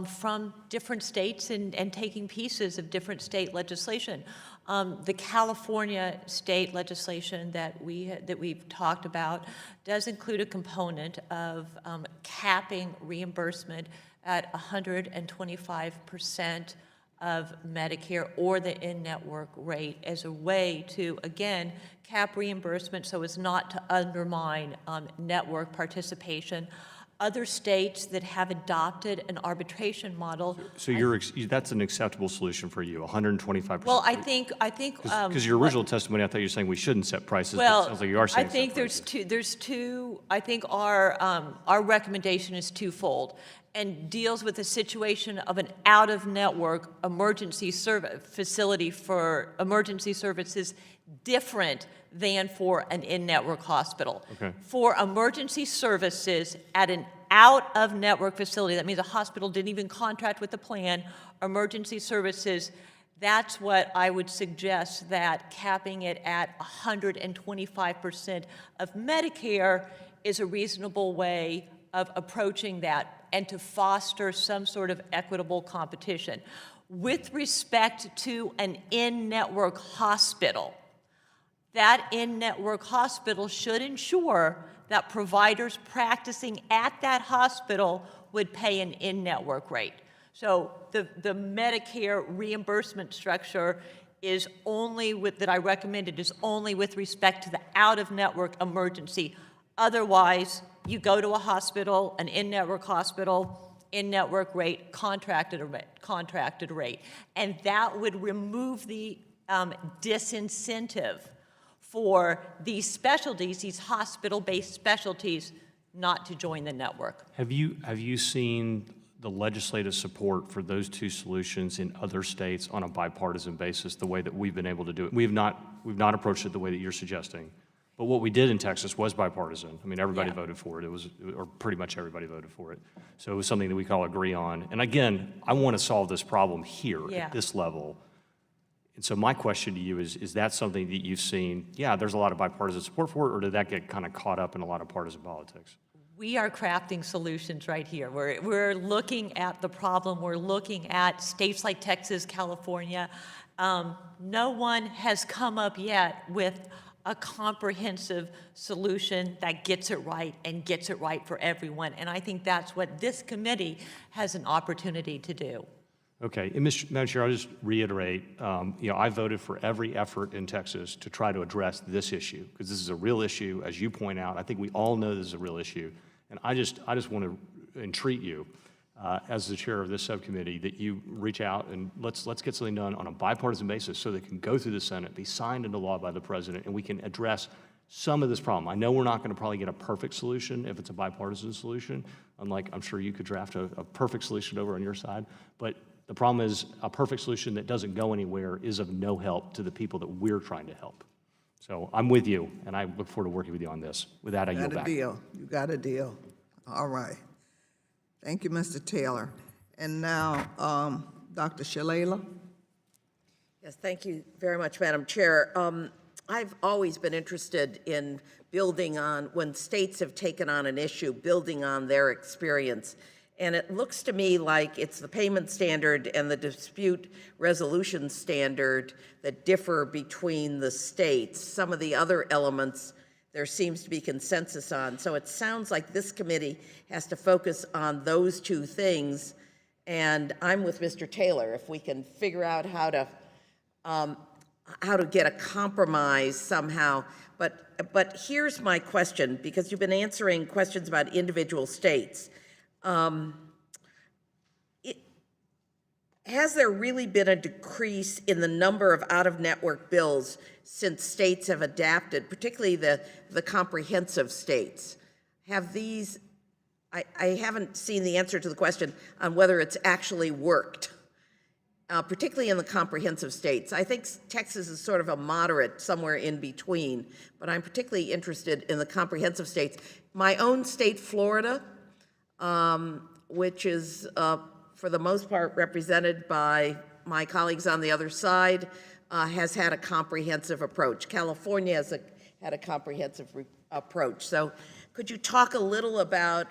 from different states and taking pieces of different state legislation. The California state legislation that we've talked about does include a component of capping reimbursement at 125% of Medicare or the in-network rate as a way to, again, cap reimbursement so as not to undermine network participation. Other states that have adopted an arbitration model. So that's an acceptable solution for you, 125%? Well, I think because your original testimony, I thought you were saying we shouldn't set prices. Well, but it sounds like you are saying I think there's two. I think our recommendation is twofold, and deals with the situation of an out-of-network emergency facility for emergency services different than for an in-network hospital. Okay. For emergency services at an out-of-network facility, that means a hospital didn't even contract with the plan, emergency services, that's what I would suggest, that capping it at 125% of Medicare is a reasonable way of approaching that and to foster some sort of equitable competition. With respect to an in-network hospital, that in-network hospital should ensure that providers practicing at that hospital would pay an in-network rate. So the Medicare reimbursement structure is only that I recommended is only with respect to the out-of-network emergency. Otherwise, you go to a hospital, an in-network hospital, in-network rate, contracted rate. And that would remove the disincentive for these specialties, these hospital-based specialties, not to join the network. Have you seen the legislative support for those two solutions in other states on a bipartisan basis, the way that we've been able to do it? We've not approached it the way that you're suggesting. But what we did in Texas was bipartisan. I mean, everybody voted for it. Or pretty much everybody voted for it. So it was something that we could all agree on. And again, I want to solve this problem here at this level. And so my question to you is that something that you've seen, there's a lot of bipartisan support for it, or did that get kind of caught up in a lot of partisan politics? We are crafting solutions right here. We're looking at the problem. We're looking at states like Texas, California. No one has come up yet with a comprehensive solution that gets it right and gets it right for everyone. And I think that's what this committee has an opportunity to do. Okay, and Madam Chair, I'll just reiterate, I voted for every effort in Texas to try to address this issue, because this is a real issue, as you point out. I think we all know this is a real issue. And I just want to entreat you, as the chair of this subcommittee, that you reach out and let's get something done on a bipartisan basis so that it can go through the Senate, be signed into law by the president, and we can address some of this problem. I know we're not going to probably get a perfect solution if it's a bipartisan solution, unlike I'm sure you could draft a perfect solution over on your side, but the problem is a perfect solution that doesn't go anywhere is of no help to the people that we're trying to help. So I'm with you, and I look forward to working with you on this. With that, I yield back. You got a deal. All right. Thank you, Mr. Taylor. And now, Dr. Shalala. Yes, thank you very much, Madam Chair. I've always been interested in building on, when states have taken on an issue, building on their experience. And it looks to me like it's the payment standard and the dispute resolution standard that differ between the states. Some of the other elements there seems to be consensus on. So it sounds like this committee has to focus on those two things. And I'm with Mr. Taylor. If we can figure out how to get a compromise somehow. But here's my question, because you've been answering questions about individual states. Has there really been a decrease in the number of out-of-network bills since states have adapted, particularly the comprehensive states? Have these I haven't seen the answer to the question on whether it's actually worked, particularly in the comprehensive states. I think Texas is sort of a moderate, somewhere in between, but I'm particularly interested in the comprehensive states. My own state, Florida, which is for the most part represented by my colleagues on the other side, has had a comprehensive approach. California has had a comprehensive approach. So could you talk a little about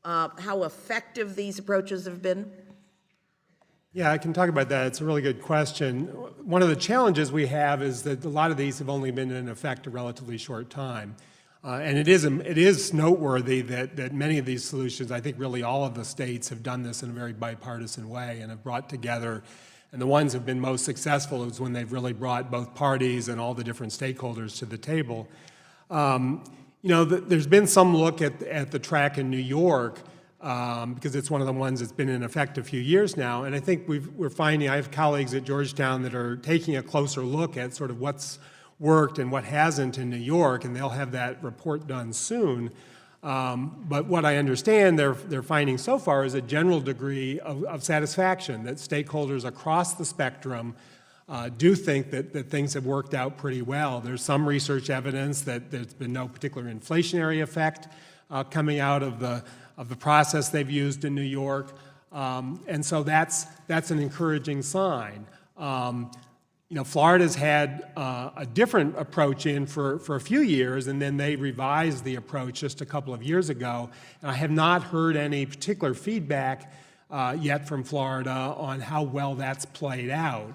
how effective these approaches have been? Yeah, I can talk about that. It's a really good question. One of the challenges we have is that a lot of these have only been in effect a relatively short time. And it is noteworthy that many of these solutions, I think really all of the states have done this in a very bipartisan way and have brought together, and the ones that have been most successful is when they've really brought both parties and all the different stakeholders to the table. You know, there's been some look at the track in New York because it's one of the ones that's been in effect a few years now, and I think we're finding, I have colleagues at Georgetown that are taking a closer look at sort of what's worked and what hasn't in New York, and they'll have that report done soon. But what I understand they're finding so far is a general degree of satisfaction, that stakeholders across the spectrum do think that things have worked out pretty well. There's some research evidence that there's been no particular inflationary effect coming out of the process they've used in New York, and so that's an encouraging sign. You know, Florida's had a different approach in for a few years, and then they revised the approach just a couple of years ago. And I have not heard any particular feedback yet from Florida on how well that's played out.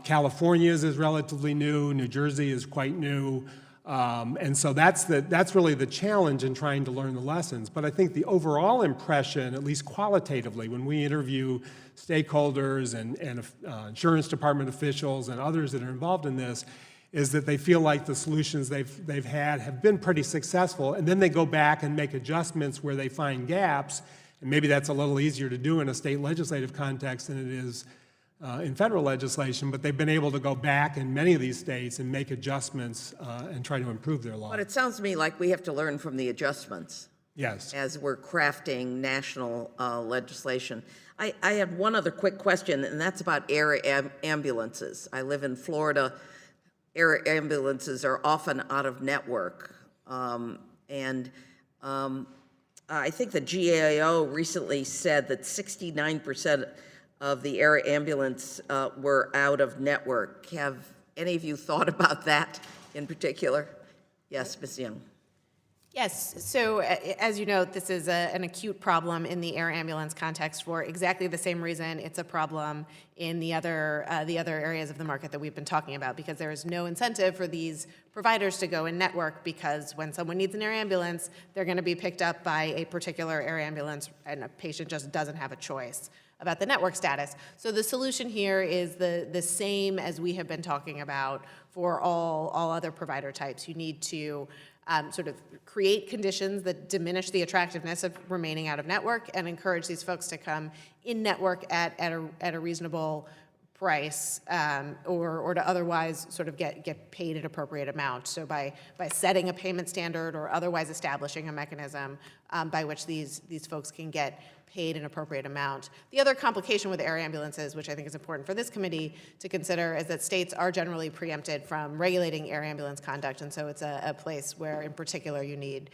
California's is relatively new. New Jersey is quite new. And so that's really the challenge in trying to learn the lessons. But I think the overall impression, at least qualitatively, when we interview stakeholders and insurance department officials and others that are involved in this, is that they feel like the solutions they've had have been pretty successful, and then they go back and make adjustments where they find gaps, and maybe that's a little easier to do in a state legislative context than it is in federal legislation, but they've been able to go back in many of these states and make adjustments and try to improve their law. But it sounds to me like we have to learn from the adjustments. Yes. As we're crafting national legislation. I had one other quick question, and that's about air ambulances. I live in Florida. Air ambulances are often out of network. I think the GAO recently said that 69% of the air ambulance were out of network. Have any of you thought about that in particular? Yes, Ms. Young. Yes, so as you know, this is an acute problem in the air ambulance context for exactly the same reason it's a problem in the other areas of the market that we've been talking about, because there is no incentive for these providers to go in network, because when someone needs an air ambulance, they're going to be picked up by a particular air ambulance, and a patient just doesn't have a choice about the network status. So the solution here is the same as we have been talking about for all other provider types. You need to sort of create conditions that diminish the attractiveness of remaining out of network and encourage these folks to come in network at a reasonable price, or to otherwise sort of get paid an appropriate amount. So by setting a payment standard or otherwise establishing a mechanism by which these folks can get paid an appropriate amount. The other complication with air ambulances, which I think is important for this committee to consider, is that states are generally preempted from regulating air ambulance conduct, and so it's a place where, in particular, you need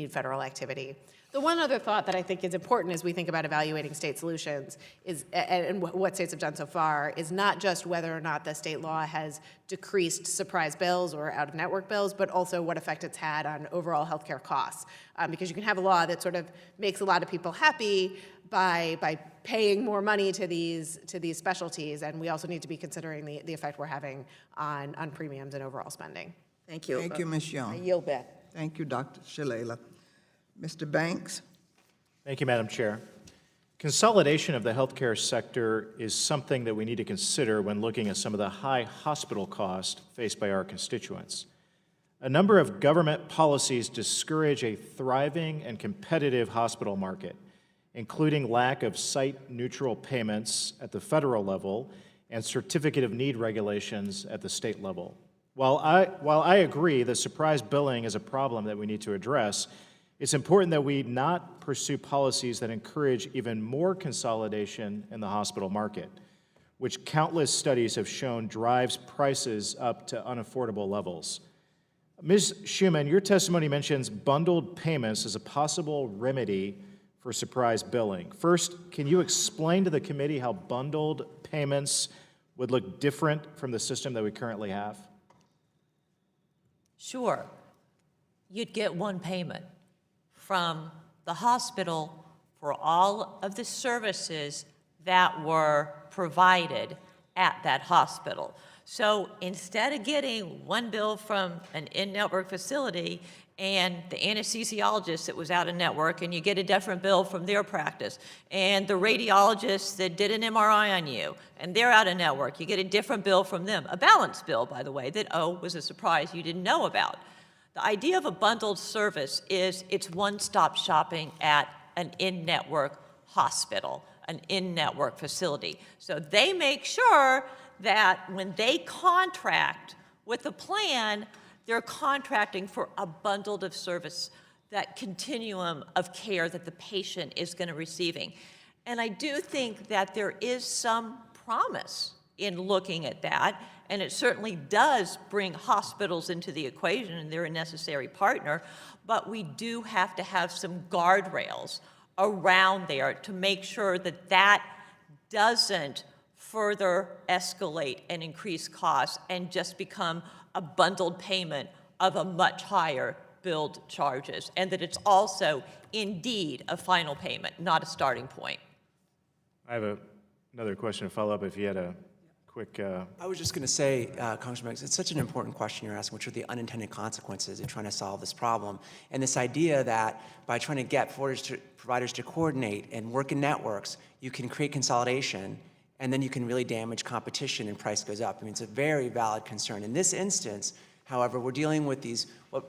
federal activity. The one other thought that I think is important as we think about evaluating state solutions is, and what states have done so far, is not just whether or not the state law has decreased surprise bills or out-of-network bills, but also what effect it's had on overall healthcare costs. Because you can have a law that sort of makes a lot of people happy by paying more money to these specialties, and we also need to be considering the effect we're having on premiums and overall spending. Thank you. Thank you, Ms. Young. I yield back. Thank you, Dr. Shalala. Mr. Banks? Thank you, Madam Chair. Consolidation of the healthcare sector is something that we need to consider when looking at some of the high hospital costs faced by our constituents. A number of government policies discourage a thriving and competitive hospital market, including lack of site-neutral payments at the federal level and certificate of need regulations at the state level. While I agree that surprise billing is a problem that we need to address, It's important that we not pursue policies that encourage even more consolidation in the hospital market, which countless studies have shown drives prices up to unaffordable levels. Ms. Schuman, your testimony mentions bundled payments as a possible remedy for surprise billing. First, can you explain to the committee how bundled payments would look different from the system that we currently have? Sure. You'd get one payment from the hospital for all of the services that were provided at that hospital. So instead of getting one bill from an in-network facility and the anesthesiologist that was out of network, and you get a different bill from their practice, and the radiologist that did an MRI on you, and they're out of network, you get a different bill from them, a balanced bill, by the way, that, oh, was a surprise you didn't know about. The idea of a bundled service is it's one-stop shopping at an in-network hospital, an in-network facility. So they make sure that when they contract with the plan, they're contracting for a bundle of service, that continuum of care that the patient is going to receiving. And I do think that there is some promise in looking at that, and it certainly does bring hospitals into the equation, and they're a necessary partner, but we do have to have some guardrails around there to make sure that that doesn't further escalate and increase costs and just become a bundled payment of a much higher billed charges, and that it's also indeed a final payment, not a starting point. I have another question to follow up if you had a quick... I was just going to say, Congressman, it's such an important question you're asking, which are the unintended consequences of trying to solve this problem. And this idea that by trying to get providers to coordinate and work in networks, you can create consolidation, and then you can really damage competition and price goes up. I mean, it's a very valid concern. In this instance, however, we're dealing with these, what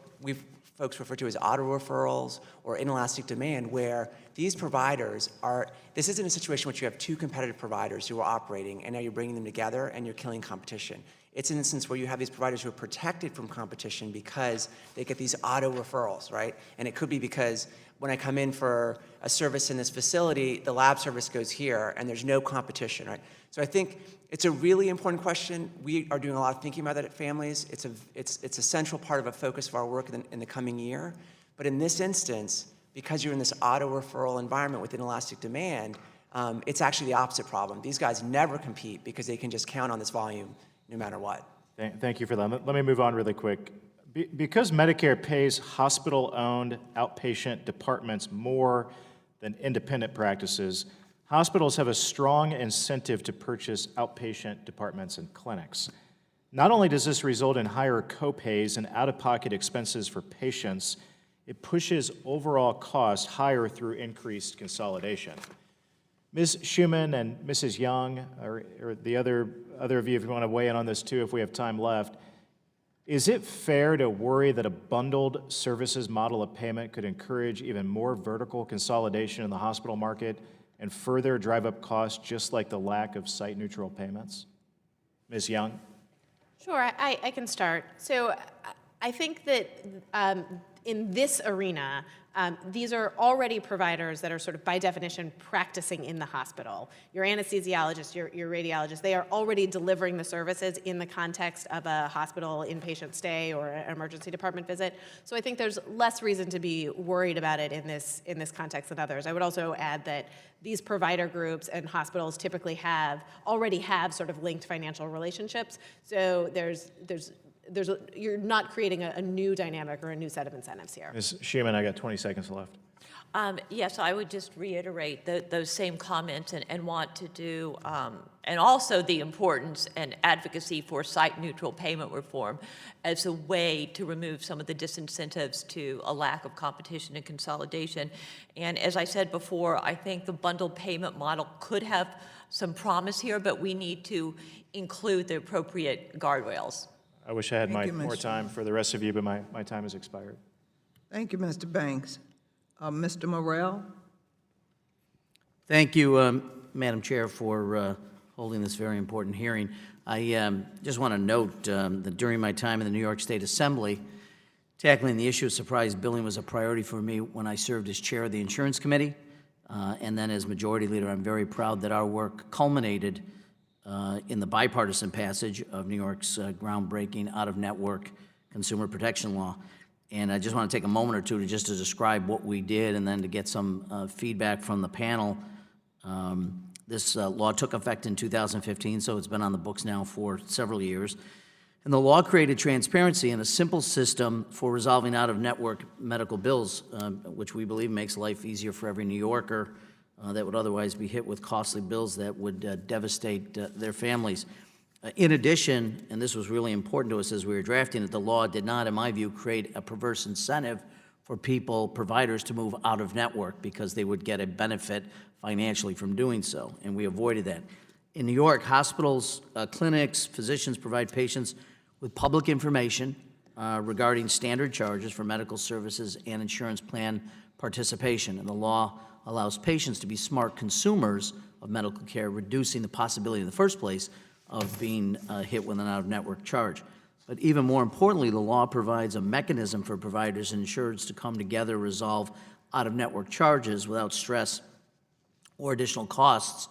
folks refer to as auto referrals or inelastic demand, where these providers are, this isn't a situation in which you have two competitive providers who are operating and now you're bringing them together and you're killing competition. It's an instance where you have these providers who are protected from competition because they get these auto referrals, right? And it could be because when I come in for a service in this facility, the lab service goes here and there's no competition, right? So I think it's a really important question. We are doing a lot of thinking about that at Families. It's a central part of a focus of our work in the coming year. But in this instance, because you're in this auto referral environment with inelastic demand, it's actually the opposite problem. These guys never compete because they can just count on this volume no matter what. Thank you for that. Let me move on really quick. Because Medicare pays hospital-owned outpatient departments more than independent practices, hospitals have a strong incentive to purchase outpatient departments and clinics. Not only does this result in higher copays and out-of-pocket expenses for patients, it pushes overall costs higher through increased consolidation. Ms. Schuman and Mrs. Young, or the other of you, if you want to weigh in on this too, if we have time left, is it fair to worry that a bundled services model of payment could encourage even more vertical consolidation in the hospital market and further drive up costs, just like the lack of site-neutral payments? Ms. Young? Sure, I can start. So I think that in this arena, these are already providers that are sort of by definition practicing in the hospital. Your anesthesiologist, your radiologist, they are already delivering the services in the context of a hospital inpatient stay or an emergency department visit. So I think there's less reason to be worried about it in this context than others. I would also add that these provider groups and hospitals typically already have sort of linked financial relationships. So you're not creating a new dynamic or a new set of incentives here. Ms. Schuman, I got 20 seconds left. Yes, I would just reiterate those same comments and want to do, and also the importance and advocacy for site-neutral payment reform as a way to remove some of the disincentives to a lack of competition and consolidation. And as I said before, I think the bundled payment model could have some promise here, but we need to include the appropriate guardrails. I wish I had more time for the rest of you, but my time has expired. Thank you, Mr. Banks. Mr. Morrell? Thank you, Madam Chair, for holding this very important hearing. I just want to note that during my time in the New York State Assembly, Tackling the issue of surprise billing was a priority for me when I served as chair of the Insurance Committee. And then as Majority Leader, I'm very proud that our work culminated in the bipartisan passage of New York's groundbreaking out-of-network consumer protection law. And I just want to take a moment or two to describe what we did and then to get some feedback from the panel. This law took effect in 2015, so it's been on the books now for several years. And the law created transparency and a simple system for resolving out-of-network medical bills, which we believe makes life easier for every New Yorker that would otherwise be hit with costly bills that would devastate their families. In addition, and this was really important to us as we were drafting it, the law did not, in my view, create a perverse incentive for providers to move out of network because they would get a benefit financially from doing so, and we avoided that. In New York, hospitals, clinics, physicians provide patients with public information regarding standard charges for medical services and insurance plan participation, and the law allows patients to be smart consumers of medical care, reducing the possibility in the first place of being hit with an out-of-network charge. But even more importantly, the law provides a mechanism for providers and insurers to come together, resolve out-of-network charges without stress or additional costs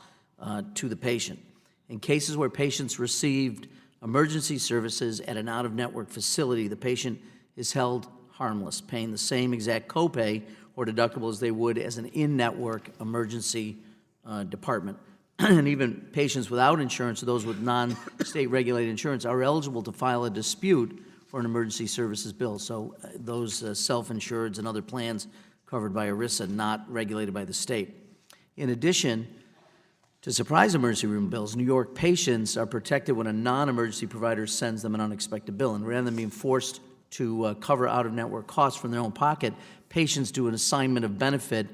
to the patient. In cases where patients received emergency services at an out-of-network facility, the patient is held harmless, paying the same exact copay or deductible as they would as an in-network emergency department. And even patients without insurance or those with non-state regulated insurance are eligible to file a dispute for an emergency services bill. So those self-insureds and other plans covered by ERISA, not regulated by the state. In addition to surprise emergency room bills, New York patients are protected when a non-emergency provider sends them an unexpected bill. And rather than being forced to cover out-of-network costs from their own pocket, patients do an assignment of benefit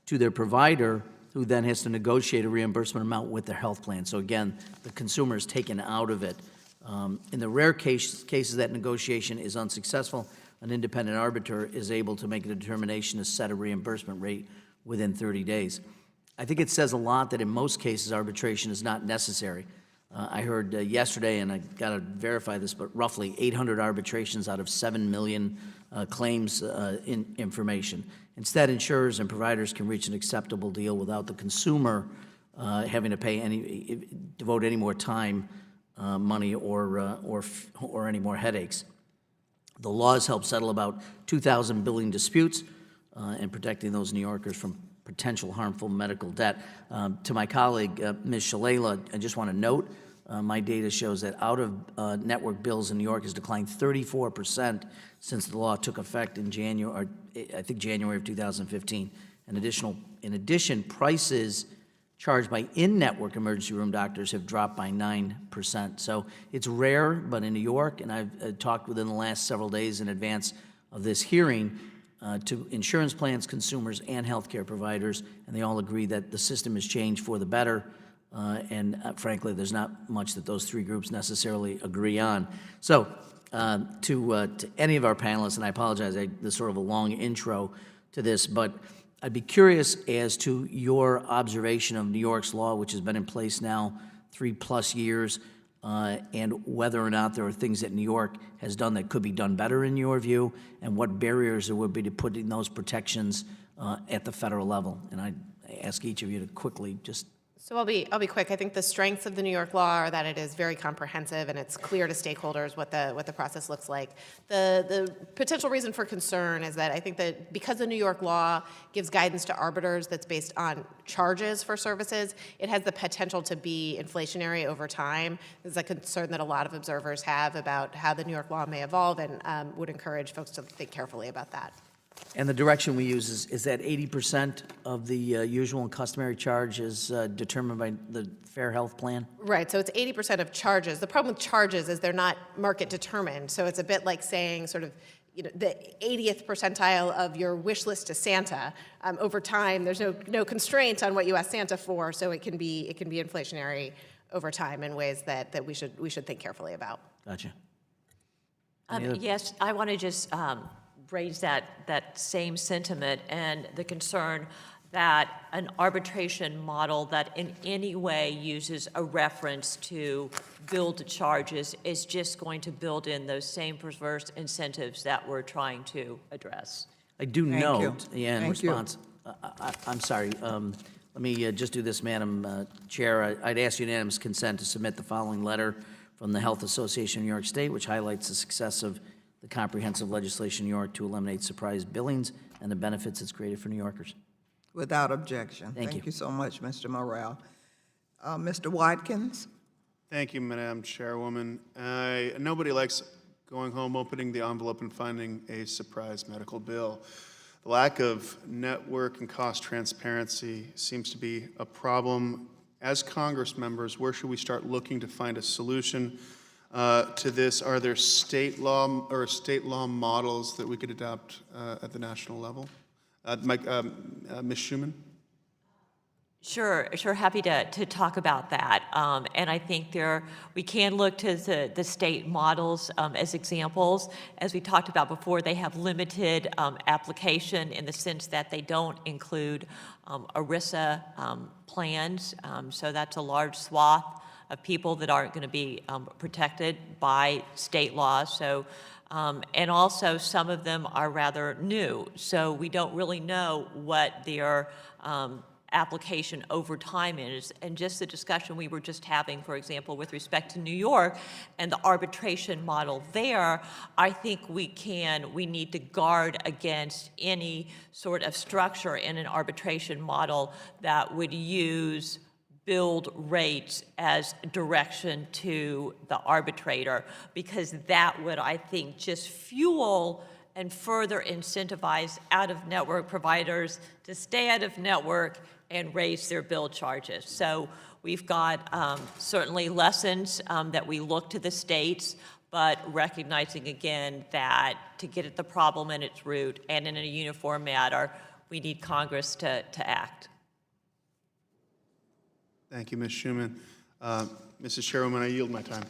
to their provider, who then has to negotiate a reimbursement amount with their health plan. So again, the consumer is taken out of it. In the rare cases that negotiation is unsuccessful, an independent arbiter is able to make a determination to set a reimbursement rate within 30 days. I think it says a lot that in most cases arbitration is not necessary. I heard yesterday, and I got to verify this, but roughly 800 arbitrations out of 7 million claims information. Instead, insurers and providers can reach an acceptable deal without the consumer having to devote any more time, money, or any more headaches. The law has helped settle about 2,000 billing disputes and protecting those New Yorkers from potential harmful medical debt. To my colleague, Ms. Shalala, I just want to note, my data shows that out-of-network bills in New York has declined 34% since the law took effect in January of 2015. In addition, prices charged by in-network emergency room doctors have dropped by 9%. So it's rare, but in New York, and I've talked within the last several days in advance of this hearing to insurance plans, consumers, and healthcare providers, and they all agree that the system has changed for the better. Frankly, there's not much that those three groups necessarily agree on. So to any of our panelists, and I apologize, this is sort of a long intro to this, but I'd be curious as to your observation of New York's law, which has been in place now 3+ years, and whether or not there are things that New York has done that could be done better in your view, and what barriers there would be to putting those protections at the federal level. And I ask each of you to quickly just... So I'll be quick. I think the strengths of the New York law are that it is very comprehensive and it's clear to stakeholders what the process looks like. The potential reason for concern is that I think that because the New York law gives guidance to arbiters that's based on charges for services, it has the potential to be inflationary over time. This is a concern that a lot of observers have about how the New York law may evolve, and would encourage folks to think carefully about that. And the direction we use is that 80% of the usual and customary charge is determined by the Fair Health Plan? Right, so it's 80% of charges. The problem with charges is they're not market determined. So it's a bit like saying sort of, the 80th percentile of your wish list to Santa. Over time, there's no constraint on what you ask Santa for, so it can be inflationary over time in ways that we should think carefully about. Gotcha. Yes, I want to just raise that same sentiment and the concern that an arbitration model that in any way uses a reference to billed charges is just going to build in those same perverse incentives that we're trying to address. I do Thank you. note, yeah, in Thank you. response, I'm sorry, let me just do this, Madam Chair. I'd ask unanimous consent to submit the following letter from the Health Association of New York State, which highlights the success of the comprehensive legislation in New York to eliminate surprise billings and the benefits it's created for New Yorkers. Without objection. Thank you. So much, Mr. Morrell. Mr. Watkins? Thank you, Madam Chairwoman. Nobody likes going home, opening the envelope, and finding a surprise medical bill. The lack of network and cost transparency seems to be a problem. As Congress members, where should we start looking to find a solution to this? Are there state law models that we could adopt at the national level? Ms. Schuman? Sure, happy to talk about that. And I think we can look to the state models as examples. As we talked about before, they have limited application in the sense that they don't include ERISA plans. So that's a large swath of people that aren't going to be protected by state law. So, and also some of them are rather new. So we don't really know what their application over time is. And just the discussion we were just having, for example, with respect to New York and the arbitration model there, I think we need to guard against any sort of structure in an arbitration model that would use billed rates as direction to the arbitrator, because that would, I think, just fuel and further incentivize out-of-network providers to stay out of network and raise their bill charges. So we've got certainly lessons that we look to the states, but recognizing again that to get at the problem in its root and in a uniform manner, we need Congress to act. Thank you, Ms. Schuman. Mrs. Chairwoman, I yield my time.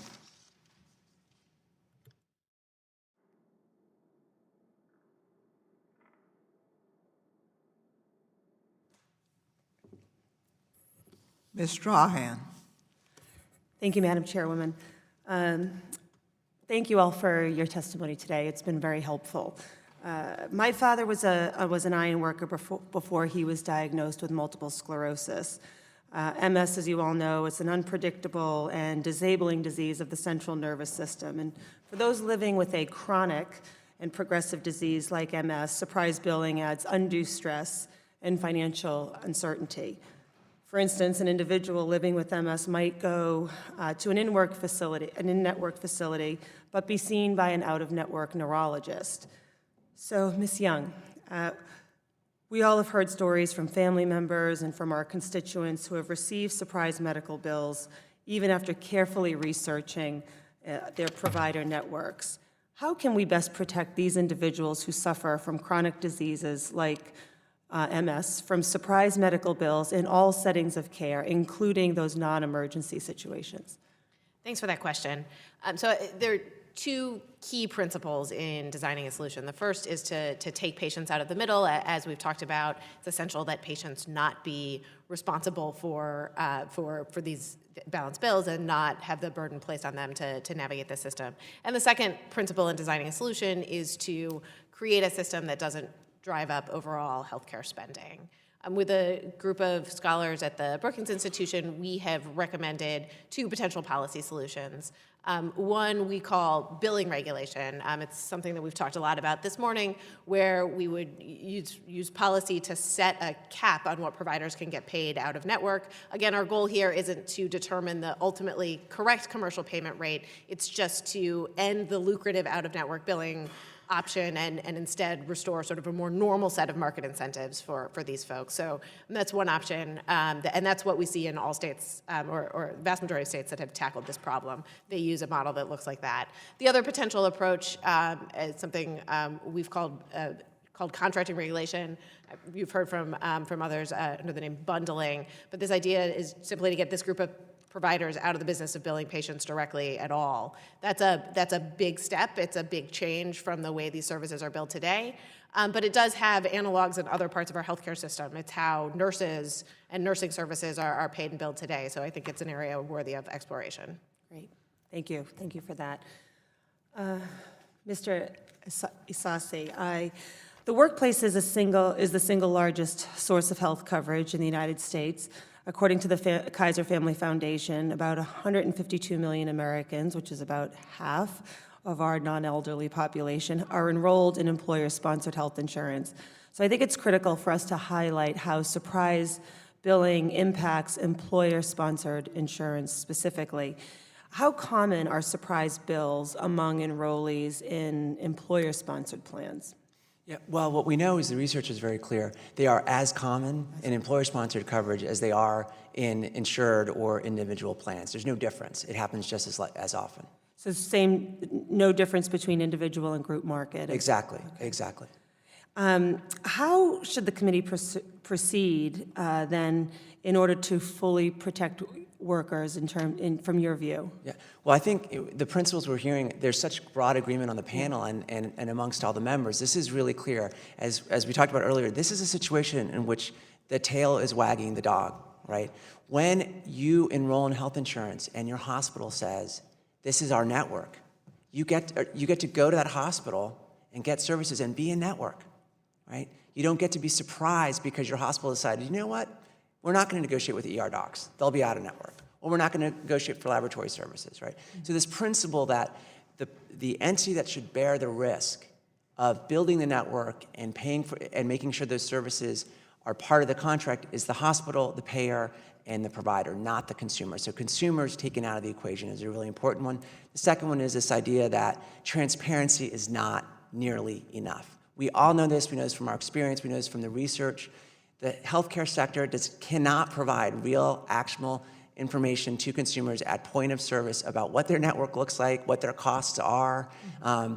Ms. Strahan? Thank you, Madam Chairwoman. Thank you all for your testimony today. It's been very helpful. My father was an iron worker before he was diagnosed with multiple sclerosis. MS, as you all know, is an unpredictable and disabling disease of the central nervous system. And for those living with a chronic and progressive disease like MS, surprise billing adds undue stress and financial uncertainty. For instance, an individual living with MS might go to an in-network facility, but be seen by an out-of-network neurologist. So, Ms. Young, we all have heard stories from family members and from our constituents who have received surprise medical bills, even after carefully researching their provider networks. How can we best protect these individuals who suffer from chronic diseases like MS from surprise medical bills in all settings of care, including those non-emergency situations? Thanks for that question. So there are two key principles in designing a solution. The first is to take patients out of the middle. As we've talked about, it's essential that patients not be responsible for these balance bills and not have the burden placed on them to navigate the system. And the second principle in designing a solution is to create a system that doesn't drive up overall healthcare spending. With a group of scholars at the Brookings Institution, we have recommended two potential policy solutions. One we call billing regulation. It's something that we've talked a lot about this morning, where we would use policy to set a cap on what providers can get paid out of network. Again, our goal here isn't to determine the ultimately correct commercial payment rate. It's just to end the lucrative out-of-network billing option and instead restore sort of a more normal set of market incentives for these folks. So that's one option, and that's what we see in all states, or vast majority of states that have tackled this problem. They use a model that looks like that. The other potential approach is something we've called contracting regulation. You've heard from others under the name bundling, but this idea is simply to get this group of providers out of the business of billing patients directly at all. That's a big step. It's a big change from the way these services are billed today. But it does have analogs in other parts of our healthcare system. It's how nurses and nursing services are paid and billed today. So I think it's an area worthy of exploration. Great. Thank you. Thank you for that. Mr. Isasi, the workplace is the single largest source of health coverage in the United States. According to the Kaiser Family Foundation, about 152 million Americans, which is about half of our non-elderly population, are enrolled in employer-sponsored health insurance. So I think it's critical for us to highlight how surprise billing impacts employer-sponsored insurance specifically. How common are surprise bills among enrollees in employer-sponsored plans? Yeah, well, what we know is the research is very clear. They are as common in employer-sponsored coverage as they are in insured or individual plans. There's no difference. It happens just as often. So no difference between individual and group market? Exactly, exactly. How should the committee proceed then in order to fully protect workers from your view? Yeah. Well, I think the principles we're hearing, there's such broad agreement on the panel and amongst all the members. This is really clear. As we talked about earlier, this is a situation in which the tail is wagging the dog, right? When you enroll in health insurance and your hospital says, this is our network, you get to go to that hospital and get services and be in network, right? You don't get to be surprised because your hospital decided, you know what? We're not going to negotiate with ER docs. They'll be out of network. Or we're not going to negotiate for laboratory services, right? So this principle that the entity that should bear the risk of building the network and paying for and making sure those services are part of the contract is the hospital, the payer, and the provider, not the consumer. So consumers taken out of the equation is a really important one. The second one is this idea that transparency is not nearly enough. We all know this. We know this from our experience. We know this from the research. The healthcare sector cannot provide real, actionable information to consumers at point of service about what their network looks like, what their costs are.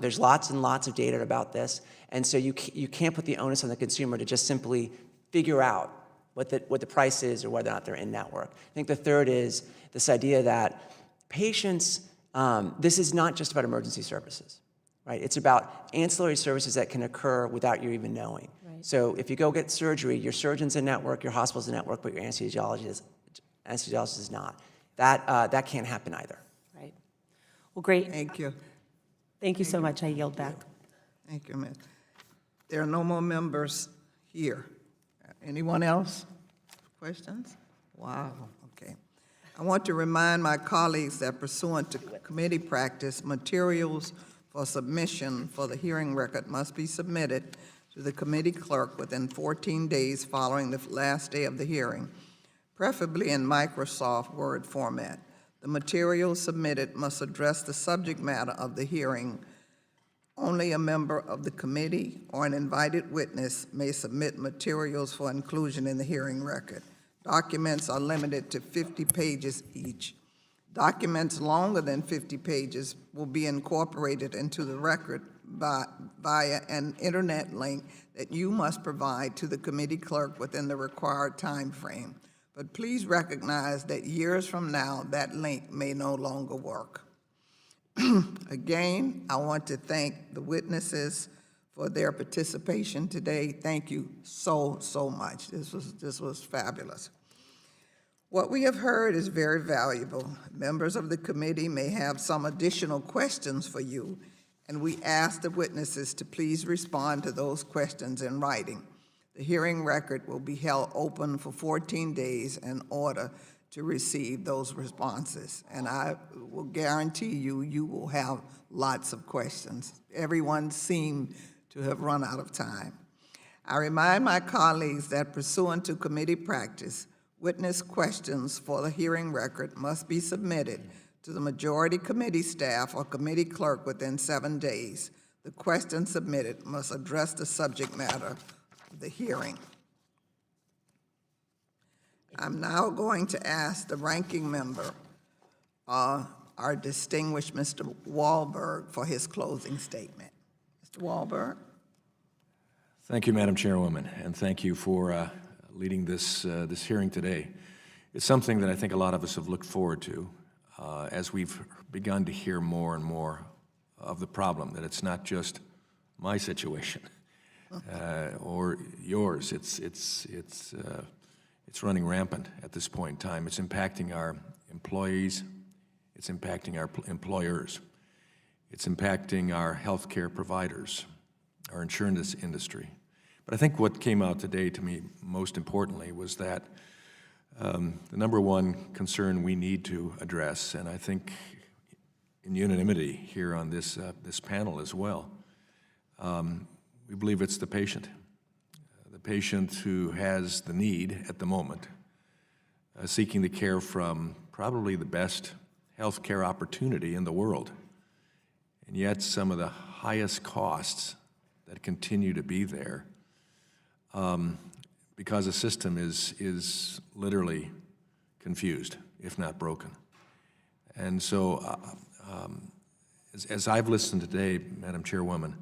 There's lots and lots of data about this. And so you can't put the onus on the consumer to just simply figure out what the price is or whether or not they're in network. I think the third is this idea that patients, this is not just about emergency services, right? It's about ancillary services that can occur without you even knowing. Right. So if you go get surgery, your surgeon's in network, your hospital's in network, but your anesthesiologist is not. That can't happen either. Right. Well, great. Thank you. Thank you so much. I yield back. Thank you, Ms. There are no more members here. Anyone else? Questions? Wow, okay. I want to remind my colleagues that pursuant to committee practice, materials for submission for the hearing record must be submitted to the committee clerk within 14 days following the last day of the hearing, preferably in Microsoft Word format. The materials submitted must address the subject matter of the hearing. Only a member of the committee or an invited witness may submit materials for inclusion in the hearing record. Documents are limited to 50 pages each. Documents longer than 50 pages will be incorporated into the record via an internet link that you must provide to the committee clerk within the required time frame. But please recognize that years from now, that link may no longer work. Again, I want to thank the witnesses for their participation today. Thank you so much. This was fabulous. What we have heard is very valuable. Members of the committee may have some additional questions for you, and we ask the witnesses to please respond to those questions in writing. The hearing record will be held open for 14 days in order to receive those responses. And I will guarantee you will have lots of questions. Everyone seemed to have run out of time. I remind my colleagues that pursuant to committee practice, witness questions for the hearing record must be submitted to the majority committee staff or committee clerk within 7 days. The question submitted must address the subject matter of the hearing. I'm now going to ask the ranking member, our distinguished Mr. Wahlberg, for his closing statement. Mr. Wahlberg. Thank you, Madam Chairwoman, and thank you for leading this hearing today. It's something that I think a lot of us have looked forward to as we've begun to hear more and more of the problem, that it's not just my situation or yours. It's running rampant at this point in time. It's impacting our employees. It's impacting our employers. It's impacting our healthcare providers, our insurance industry. But I think what came out today to me most importantly was that the number one concern we need to address, and I think in unanimity here on this panel as well, we believe it's the patient who has the need at the moment, seeking the care from probably the best healthcare opportunity in the world, and yet some of the highest costs that continue to be there because the system is literally confused, if not broken. And so as I've listened today, Madam Chairwoman,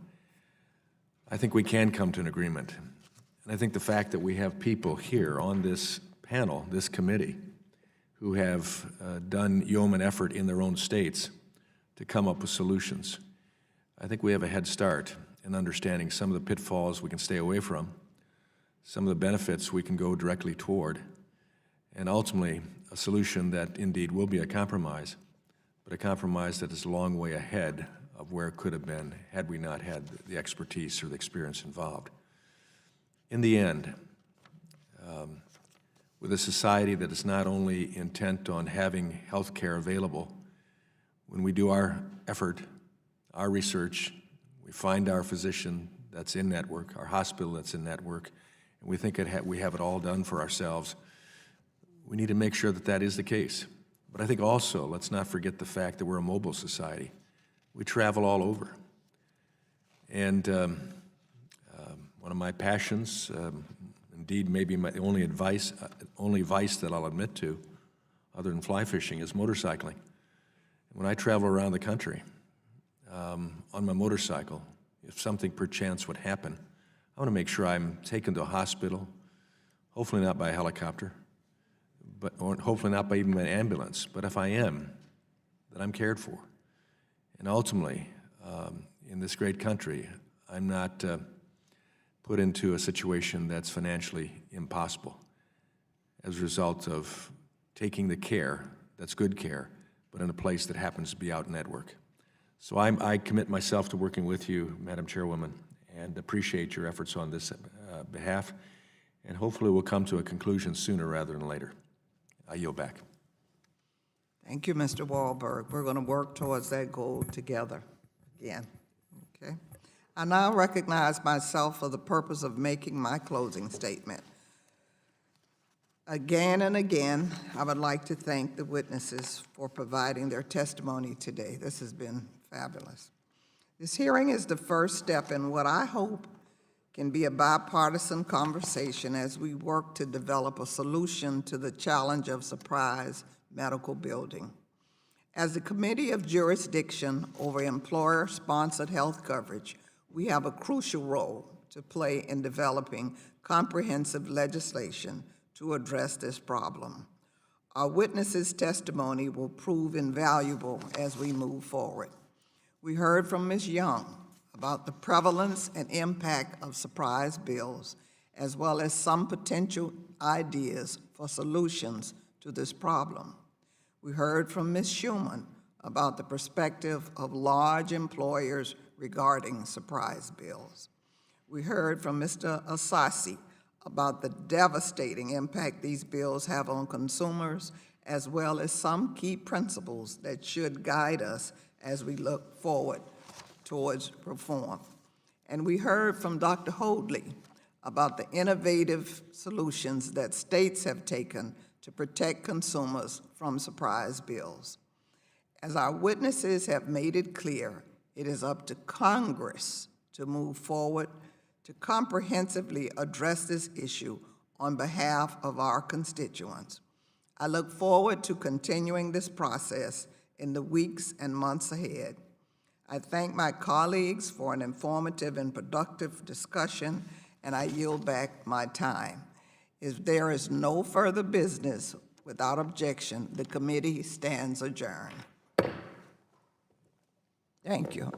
I think we can come to an agreement. And I think the fact that we have people here on this panel, this committee, who have done yeoman effort in their own states to come up with solutions, I think we have a head start in understanding some of the pitfalls we can stay away from, some of the benefits we can go directly toward, and ultimately a solution that indeed will be a compromise, but a compromise that is a long way ahead of where it could have been had we not had the expertise or the experience involved. In the end, with a society that is not only intent on having health care available, when we do our effort, our research, we find our physician that's in network, our hospital that's in network, and we think we have it all done for ourselves, we need to make sure that that is the case. But I think also, let's not forget the fact that we're a mobile society. We travel all over. And one of my passions, indeed maybe my only vice that I'll admit to, other than fly fishing, is motorcycling. When I travel around the country on my motorcycle, if something perchance would happen, I want to make sure I'm taken to a hospital, hopefully not by a helicopter, or hopefully not by even an ambulance, but if I am, that I'm cared for. And ultimately, in this great country, I'm not put into a situation that's financially impossible as a result of taking the care that's good care, but in a place that happens to be out network. So I commit myself to working with you, Madam Chairwoman, and appreciate your efforts on this behalf, and hopefully we'll come to a conclusion sooner rather than later. I yield back. Thank you, Mr. Wahlberg. We're going to work towards that goal together again. Okay. I now recognize myself for the purpose of making my closing statement. Again and again, I would like to thank the witnesses for providing their testimony today. This has been fabulous. This hearing is the first step in what I hope can be a bipartisan conversation as we work to develop a solution to the challenge of surprise medical billing. As the Committee of Jurisdiction over employer-sponsored health coverage, we have a crucial role to play in developing comprehensive legislation to address this problem. Our witnesses' testimony will prove invaluable as we move forward. We heard from Ms. Young about the prevalence and impact of surprise bills, as well as some potential ideas for solutions to this problem. We heard from Ms. Schumann about the perspective of large employers regarding surprise bills. We heard from Mr. Asasi about the devastating impact these bills have on consumers, as well as some key principles that should guide us as we look forward towards reform. And we heard from Dr. Hoadley about the innovative solutions that states have taken to protect consumers from surprise bills. As our witnesses have made it clear, it is up to Congress to move forward to comprehensively address this issue on behalf of our constituents. I look forward to continuing this process in the weeks and months ahead. I thank my colleagues for an informative and productive discussion, and I yield back my time. If there is no further business, Without objection, the committee stands adjourned. Thank you.